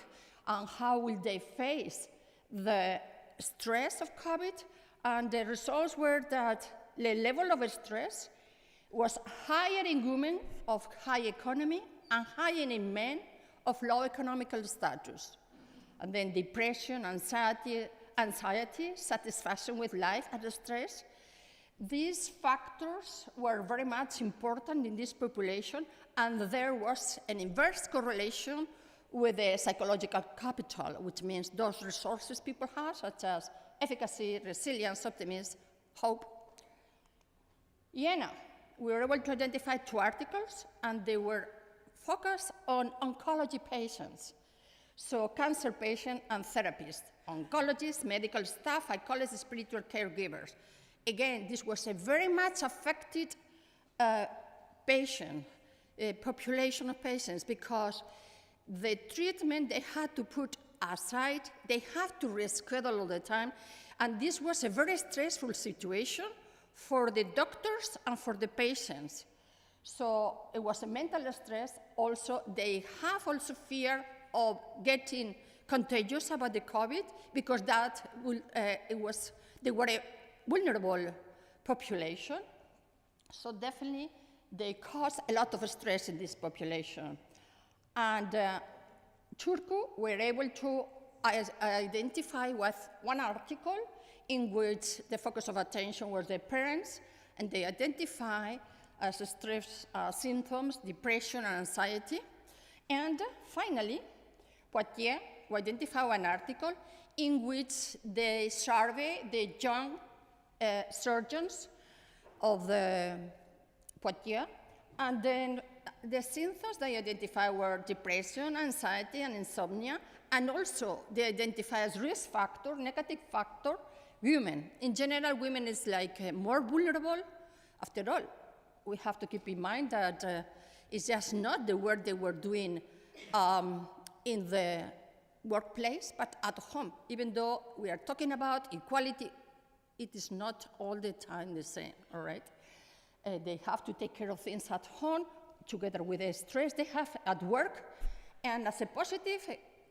and how will they face the stress of COVID. And the results were that the level of stress was higher in women of high economy and higher in men of low economical status. And then depression, anxiety, satisfaction with life, and stress. These factors were very much important in this population, and there was an inverse correlation with the psychological capital, which means those resources people have, such as efficacy, resilience, optimism, hope. Jena, we were able to identify 2 articles, and they were focused on oncology patients. So cancer patients and therapists, oncologists, medical staff, psychologists, spiritual caregivers. Again, this was a very much affected population of patients, because the treatment they had to put aside, they have to reschedule all the time, and this was a very stressful situation for the doctors and for the patients. So it was a mental stress. Also, they have also fear of getting contagious about the COVID, because that will, they were a vulnerable population. So definitely they caused a lot of stress in this population. And Turku were able to identify with 1 article in which the focus of attention was the parents, and they identify as stress symptoms, depression and anxiety. And finally, Poitiers, we identify an article in which they survey the young surgeons of the Poitiers, and then the symptoms they identify were depression, anxiety, and insomnia, and also they identify as risk factor, negative factor, women. In general, women is like more vulnerable. After all, we have to keep in mind that it's just not the work they were doing in the workplace, but at home. Even though we are talking about equality, it is not all the time the same, all right? They have to take care of things at home, together with the stress they have at work. And as a positive,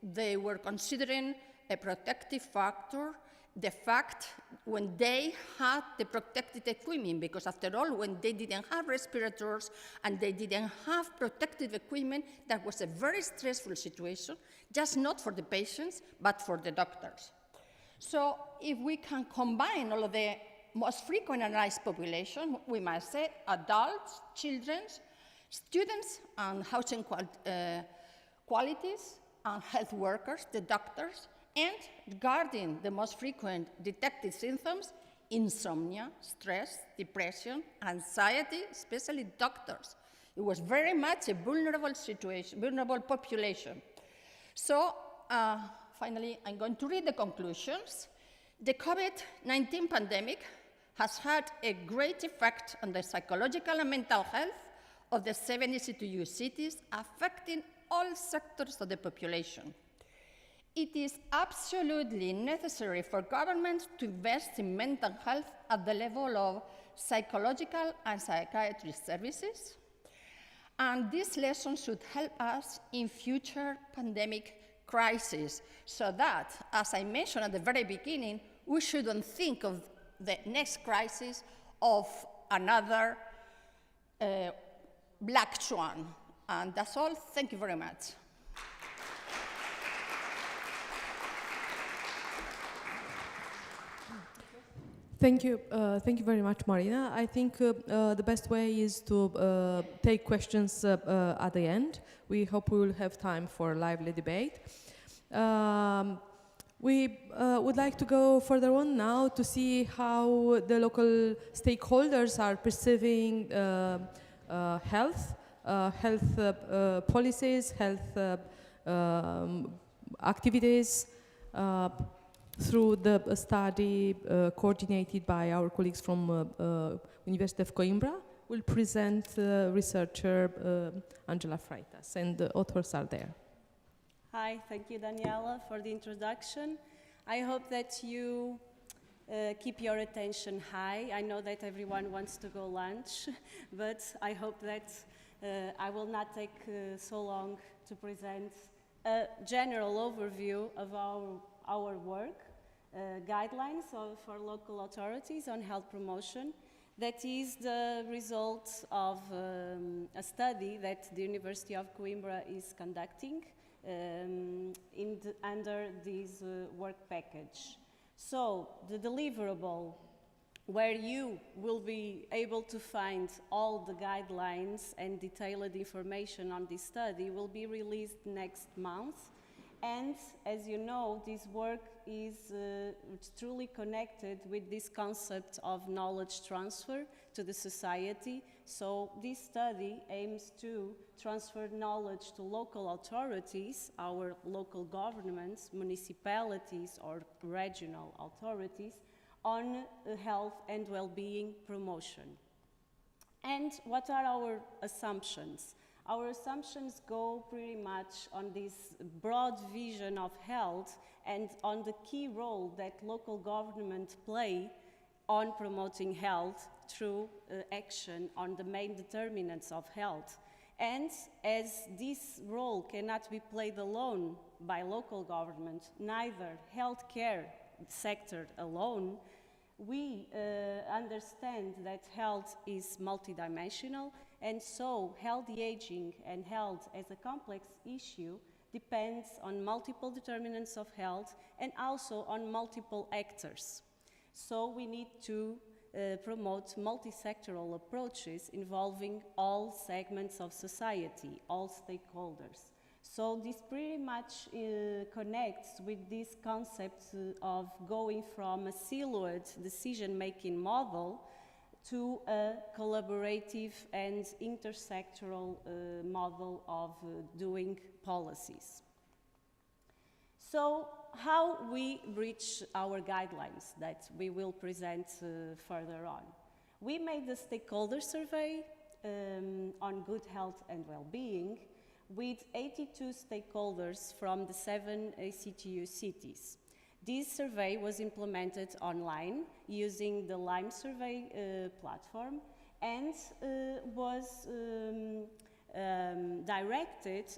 they were considering a protective factor, the fact when they had the protective equipment, because after all, when they didn't have respirators and they didn't have protective equipment, that was a very stressful situation, just not for the patients, but for the doctors. So if we can combine all of the most frequent analyzed population, we must say adults, children, students, and housing qualities, and health workers, the doctors, and regarding the most frequent detected symptoms, insomnia, stress, depression, anxiety, especially doctors. It was very much a vulnerable situation, vulnerable population. So finally, I'm going to read the conclusions. The COVID-19 pandemic has had a great effect on the psychological and mental health of the 7 EC2U cities, affecting all sectors of the population. It is absolutely necessary for governments to invest in mental health at the level of psychological and psychiatry services. And this lesson should help us in future pandemic crises, so that, as I mentioned at the very beginning, we shouldn't think of the next crisis of another black swan. And that's all. Thank you very much. Thank you very much, Marina. I think the best way is to take questions at the end. We hope we will have time for a lively debate. We would like to go further on now to see how the local stakeholders are perceiving health policies, health activities, through the study coordinated by our colleagues from University of Coimbra. Will present researcher Angela Freitas, and the authors are there. Hi, thank you, Daniela, for the introduction. I hope that you keep your attention high. I know that everyone wants to go lunch, but I hope that I will not take so long to present a general overview of our work, guidelines for local authorities on health promotion. That is the result of a study that the University of Coimbra is conducting under this work package. So the deliverable where you will be able to find all the guidelines and detailed information on this study, will be released next month. And as you know, this work is truly connected with this concept of knowledge transfer to the society. So this study aims to transfer knowledge to local authorities, our local governments, municipalities or regional authorities, on health and well-being promotion. And what are our assumptions? Our assumptions go pretty much on this broad vision of health and on the key role that local government play on promoting health through action on the main determinants of health. And as this role cannot be played alone by local government, neither healthcare sector alone, we understand that health is multidimensional, and so healthy aging and health as a complex issue depends on multiple determinants of health and also on multiple actors. So we need to promote multi-sectoral approaches involving all segments of society, all stakeholders. So this pretty much connects with this concept of going from a siloed decision-making model to a collaborative and intersectoral model of doing policies. So how we reach our guidelines that we will present further on. We made a stakeholder survey on good health and well-being with 82 stakeholders from the 7 EC2U cities. This survey was implemented online using the Lime survey platform and was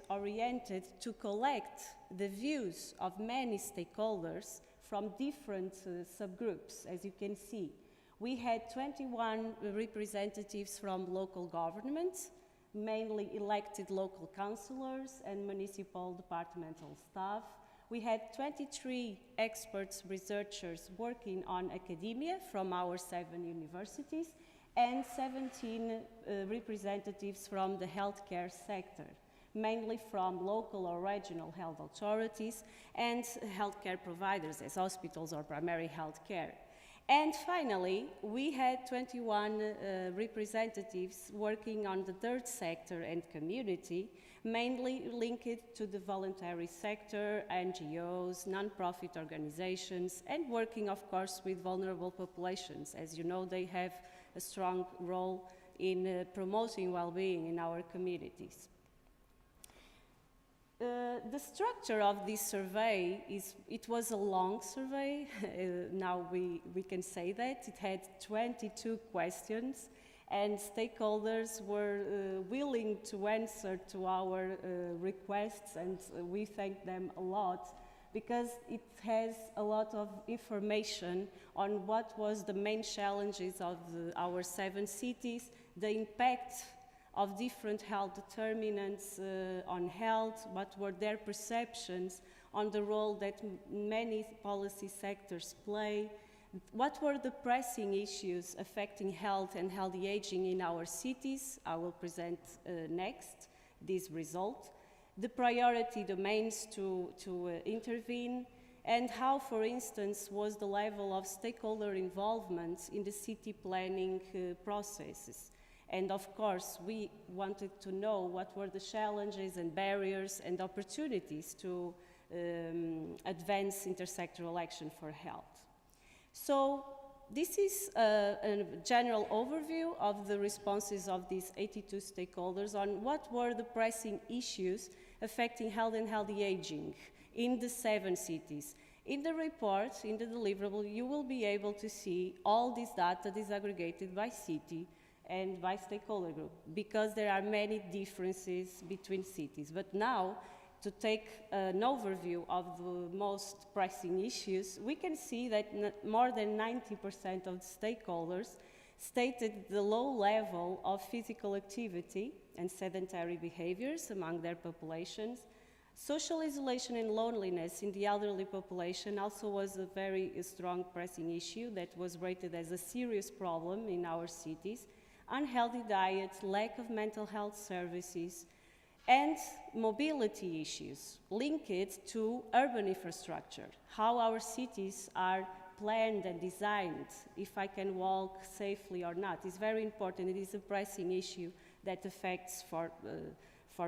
oriented to collect the views of many stakeholders from different subgroups, as you can see. We had 21 representatives from local governments, mainly elected local councillors and municipal departmental staff. We had 23 experts, researchers working on academia from our 7 universities, and 17 representatives from the healthcare sector, mainly from local or regional health authorities and healthcare providers as hospitals or primary health care. And finally, we had 21 representatives working on the third sector and community, mainly linked to the voluntary sector, NGOs, non-profit organizations, and working, of course, with vulnerable populations. As you know, they have a strong role in promoting well-being in our communities. The structure of this survey it was a long survey. Now we can say that. It had 22 questions, and stakeholders were willing to answer to our requests, and we thank them a lot because it has a lot of information on what was the main challenges of our 7 cities, the impact of different health determinants on health, what were their perceptions on the role that many policy sectors play, what were the pressing issues affecting health and healthy aging in our cities. I will present next this result, the priority domains to intervene, and how, for instance, was the level of stakeholder involvement in the city planning processes. And of course, we wanted to know what were the challenges and barriers and opportunities to advance intersectoral action for health. So this is a general overview of the responses of these 82 stakeholders on what were the pressing issues affecting health and healthy aging in the 7 cities. In the report, in the deliverable, you will be able to see all this data disaggregated by city and by stakeholder group, because there are many differences between cities. But now, to take an overview of the most pressing issues, we can see that more than 90% of the stakeholders stated the low level of physical activity and sedentary behaviors among their populations. Social isolation and loneliness in the elderly population also was a very strong pressing issue that was rated as a serious problem in our cities. Unhealthy diet, lack of mental health services, and mobility issues linked to urban infrastructure, how our cities are planned and designed, if I can walk safely or not, is very important. It is a pressing issue that affects for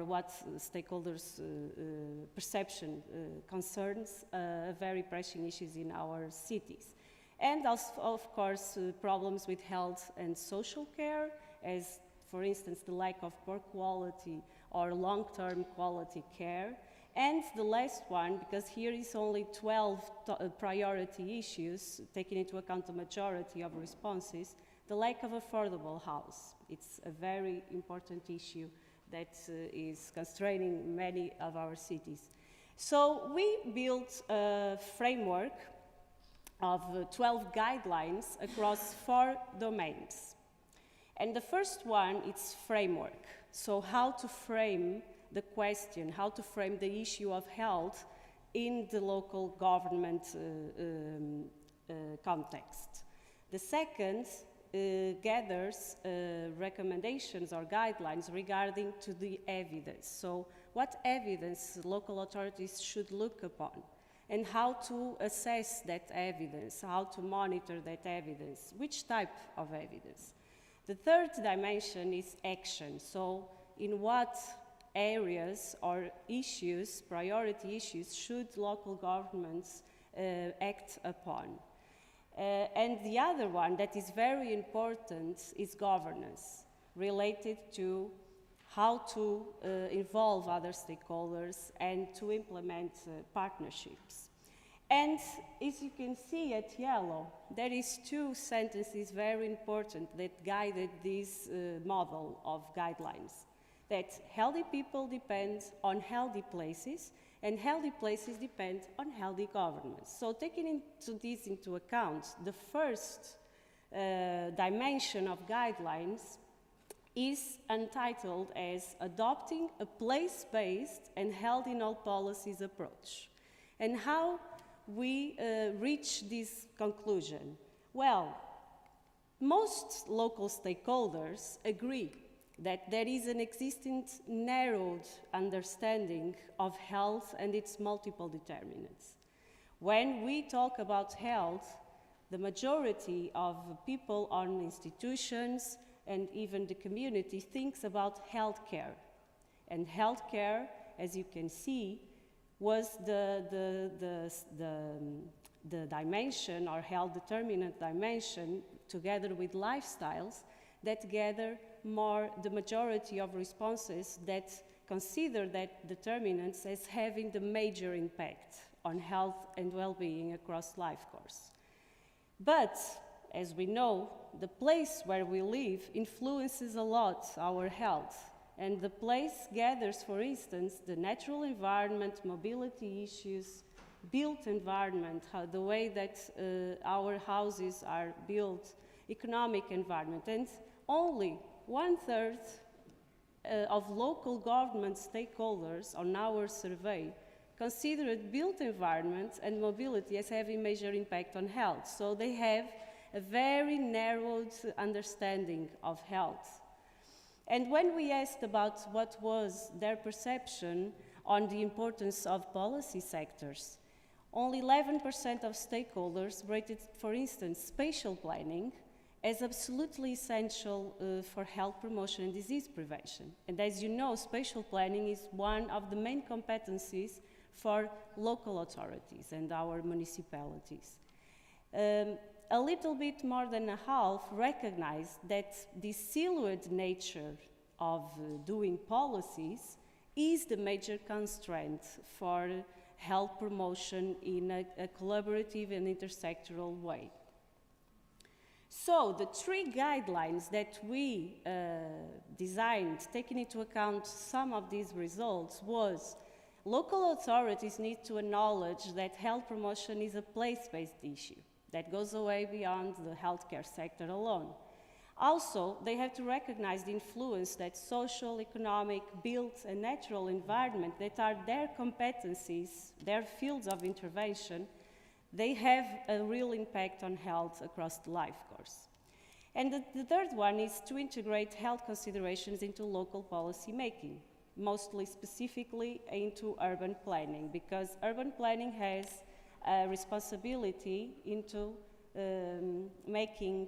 what stakeholders' perception concerns, very pressing issues in our cities. And also, of course, problems with health and social care, as for instance, the lack of poor quality or long-term quality care. And the last one, because here is only 12 priority issues, taking into account the majority of responses, the lack of affordable house. It's a very important issue that is constraining many of our cities. So we built a framework of 12 guidelines across 4 domains. And the first one is framework. So how to frame the question, how to frame the issue of health in the local government context. The second gathers recommendations or guidelines regarding to the evidence. So what evidence local authorities should look upon and how to assess that evidence, how to monitor that evidence, which type of evidence. The third dimension is action. So in what areas or issues, priority issues, should local governments act upon? And the other one that is very important is governance, related to how to involve other stakeholders and to implement partnerships. And as you can see at yellow, there is 2 sentences very important that guided this model of guidelines. That healthy people depend on healthy places, and healthy places depend on healthy governments. So taking this into account, the first dimension of guidelines is entitled as Adopting a Place-Based and Health in All Policies approach. And how we reach this conclusion? Well, most local stakeholders agree that there is an existing narrowed understanding of health and its multiple determinants. When we talk about health, the majority of people on institutions and even the community thinks about healthcare. And healthcare, as you can see, was the dimension or health determinant dimension together with lifestyles that gather more the majority of responses that consider that determinants as having the major impact on health and well-being across life course. But, as we know, the place where we live influences a lot our health, and the place gathers, for instance, the natural environment, mobility issues, built environment, the way that our houses are built, economic environment, and only 1/3 of local government stakeholders on our survey considered built environment and mobility as having major impact on health. So they have a very narrowed understanding of health. And when we asked about what was their perception on the importance of policy sectors, only 11% of stakeholders rated, for instance, spatial planning as absolutely essential for health promotion and disease prevention. And as you know, spatial planning is one of the main competencies for local authorities and our municipalities. A little bit more than a half recognized that the siloed nature of doing policies is the major constraint for health promotion in a collaborative and intersectoral way. So the 3 guidelines that we designed, taking into account some of these results, was local authorities need to acknowledge that health promotion is a place-based issue that goes away beyond the healthcare sector alone. Also, they have to recognize the influence that social, economic, built, and natural environment that are their competencies, their fields of intervention, they have a real impact on health across the life course. And the third one is to integrate health considerations into local policy making, mostly specifically into urban planning, because urban planning has a responsibility into making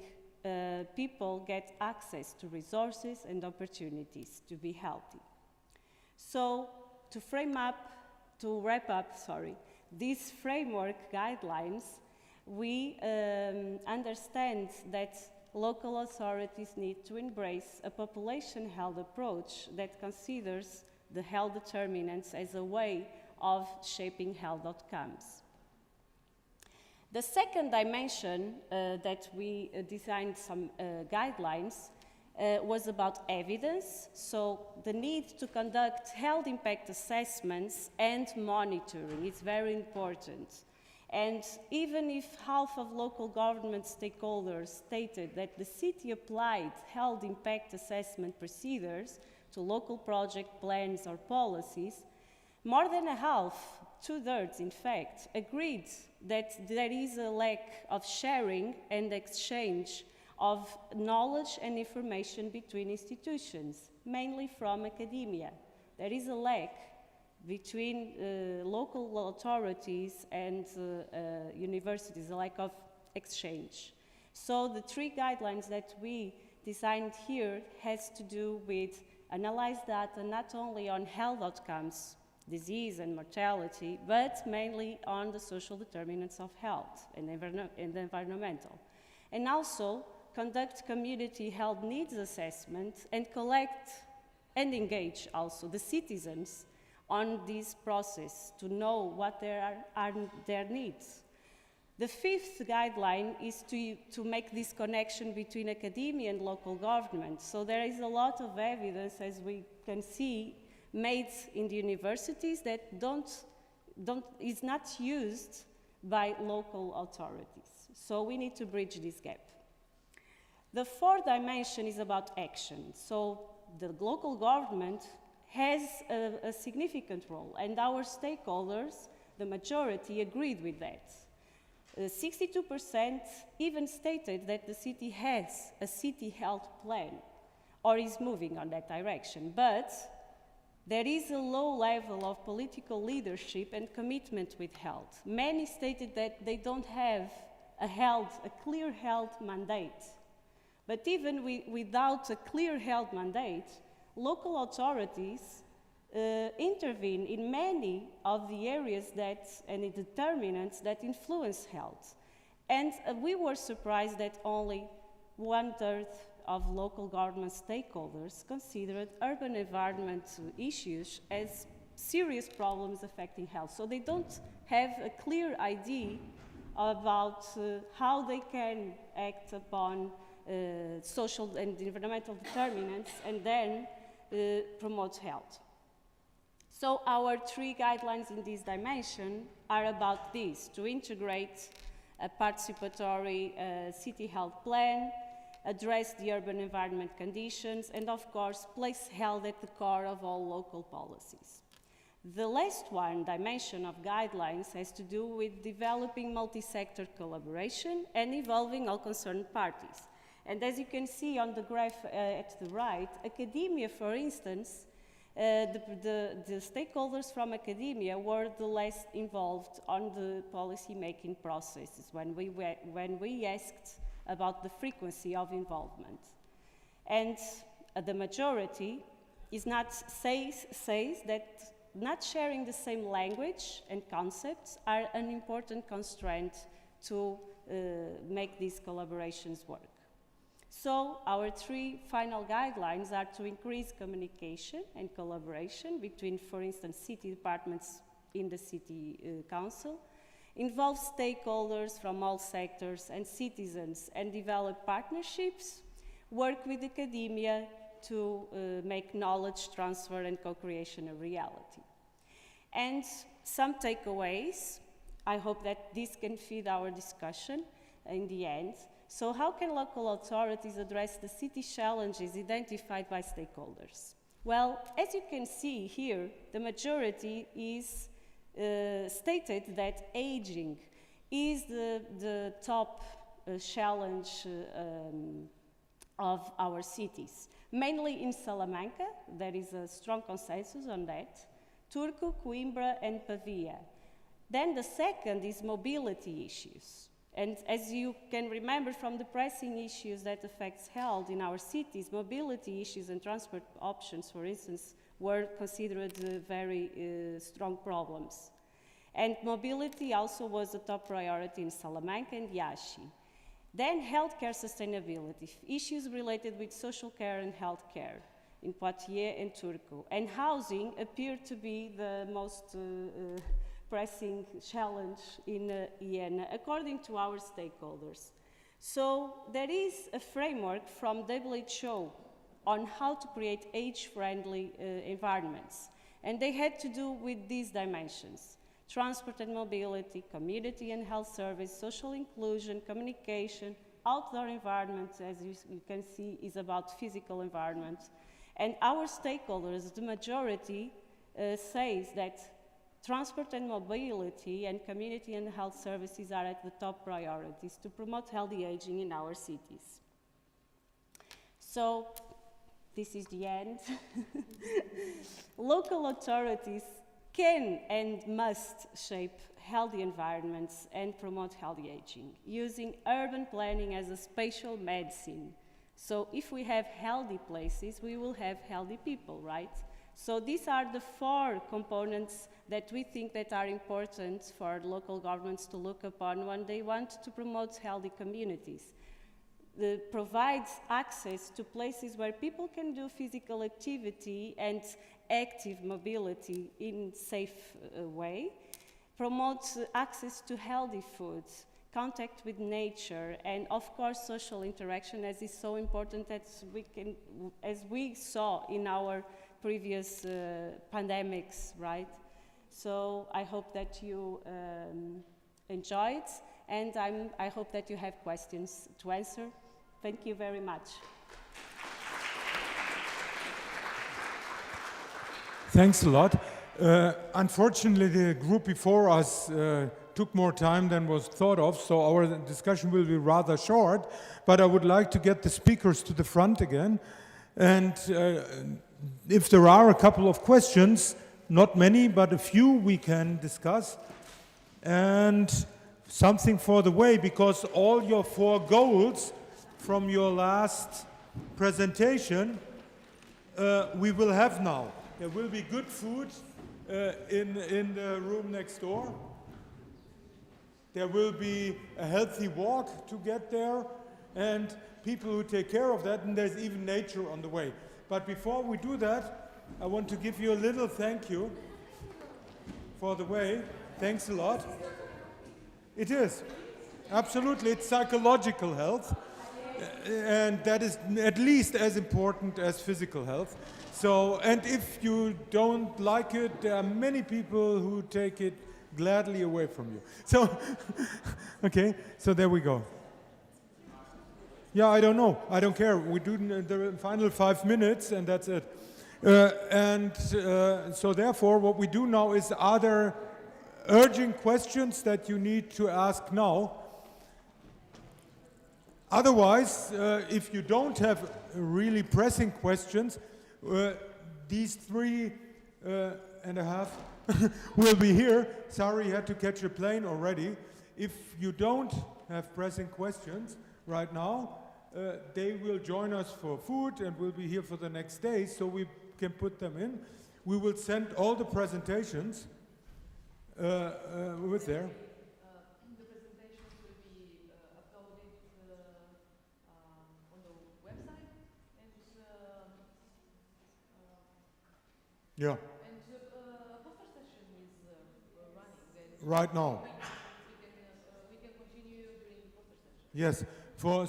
people get access to resources and opportunities to be healthy. So to wrap up, these framework guidelines, we understand that local authorities need to embrace a population health approach that considers the health determinants as a way of shaping health outcomes. The second dimension that we designed some guidelines was about evidence, so the need to conduct health impact assessments and monitoring is very important. And even if half of local government stakeholders stated that the city applied health impact assessment procedures to local project plans or policies, more than a half, 2/3 in fact, agreed that there is a lack of sharing and exchange of knowledge and information between institutions, mainly from academia. There is a lack between local authorities and universities, a lack of exchange. So the 3 guidelines that we designed here has to do with analyze data not only on health outcomes, disease and mortality, but mainly on the social determinants of health and environmental. And also conduct community health needs assessment and collect and engage also the citizens on this process to know what are their needs. The 5th guideline is to make this connection between academia and local government. So there is a lot of evidence, as we can see, made in the universities that is not used by local authorities. So we need to bridge this gap. The 4th dimension is about action. So the local government has a significant role, and our stakeholders, the majority, agreed with that. 62% even stated that the city has a city health plan or is moving on that direction, but there is a low level of political leadership and commitment with health. Many stated that they don't have a clear health mandate. But even without a clear health mandate, local authorities intervene in many of the areas and the determinants that influence health. And we were surprised that only 1/3 of local government stakeholders considered urban environment issues as serious problems affecting health. So they don't have a clear idea about how they can act upon social and environmental determinants and then promote health. So our 3 guidelines in this dimension are about this, to integrate a participatory city health plan, address the urban environment conditions, and of course, place health at the core of all local policies. The last dimension of guidelines has to do with developing multi-sector collaboration and involving all concerned parties. And as you can see on the graph at the right, academia, for instance, the stakeholders from academia were the less involved on the policy-making processes when we asked about the frequency of involvement. And the majority says that not sharing the same language and concepts are an important constraint to make these collaborations work. So our 3 final guidelines are to increase communication and collaboration between, for instance, city departments in the city council, involve stakeholders from all sectors and citizens, and develop partnerships, work with academia to make knowledge transfer and co-creation a reality. And some takeaways, I hope that this can feed our discussion. in the end. So how can local authorities address the city challenges identified by stakeholders? Well, as you can see here, the majority is stated that aging is the top challenge of our cities. Mainly in Salamanca, there is a strong consensus on that, Turku, Coimbra, and Pavia. Then the second is mobility issues. And as you can remember from the pressing issues that affects health in our cities, mobility issues and transport options, for instance, were considered very strong problems. And mobility also was a top priority in Salamanca and Iași. Then healthcare sustainability, issues related with social care and healthcare in Poitiers and Turku. And housing appeared to be the most pressing challenge in Jena, according to our stakeholders. So there is a framework from WHO on how to create age-friendly environments. And they had to do with these dimensions: transport and mobility, community and health service, social inclusion, communication, outdoor environment, as you can see, is about physical environment. And our stakeholders, the majority, says that transport and mobility and community and health services are at the top priorities to promote healthy aging in our cities. So, this is the end. Local authorities can and must shape healthy environments and promote healthy aging, using urban planning as a spatial medicine. So if we have healthy places, we will have healthy people, right? So these are the 4 components that we think that are important for local governments to look upon when they want to promote healthy communities. It provides access to places where people can do physical activity and active mobility in a safe way, promotes access to healthy foods, contact with nature, and of course social interaction, as is so important as we saw in our previous pandemics, right? So I hope that you enjoyed, and I hope that you have questions to answer. Thank you very much. Thanks a lot. Unfortunately, the group before us took more time than was thought of, so our discussion will be rather short, but I would like to get the speakers to the front again. And if there are a couple of questions, not many, but a few we can discuss. And something for the way, because all your 4 goals from your last presentation we will have now. There will be good food in the room next door. There will be a healthy walk to get there, and people who take care of that, and there's even nature on the way. But before we do that, I want to give you a little thank you for the way. Thanks a lot. It is. Absolutely. It's psychological health, and that is at least as important as physical health. So, and if you don't like it, there are many people who take it gladly away from you. So, okay, so there we go. Yeah, I don't know. I don't care. We do the final 5 minutes, and that's it. So therefore, what we do now is, are there urgent questions that you need to ask now? Otherwise, if you don't have really pressing questions, these 3.5 will be here. Sorry, you had to catch a plane already. If you don't have pressing questions right now, they will join us for food and will be here for the next day, so we can put them in. We will send all the presentations with there. The presentations will be uploaded on the website, and yeah. And the poster session is running. Right now. We can continue during the poster session. Yes.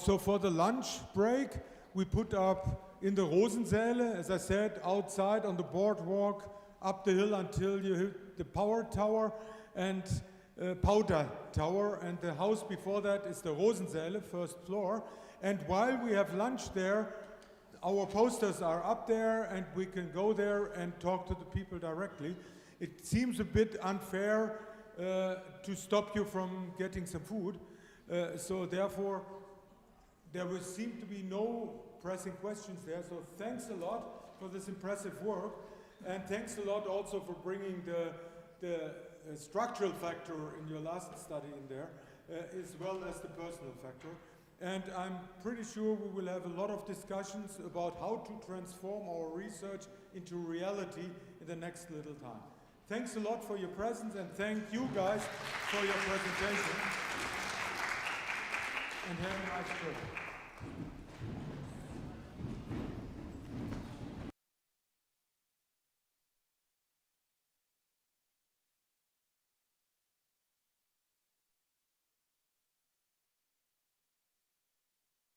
So for the lunch break, we put up in the Rosensäle, as I said, outside on the boardwalk, up the hill until you hit the power tower, and Powder Tower, and the house before that is the Rosensäle, first floor. And while we have lunch there, our posters are up there and we can go there and talk to the people directly. It seems a bit unfair to stop you from getting some food. So therefore, there will seem to be no pressing questions there. So thanks a lot for this impressive work. And thanks a lot also for bringing the structural factor in your last study in there, as well as the personal factor. And I'm pretty sure we will have a lot of discussions about how to transform our research into reality in the next little time. Thanks a lot for your presence, and thank you guys for your presentation. And have a nice trip.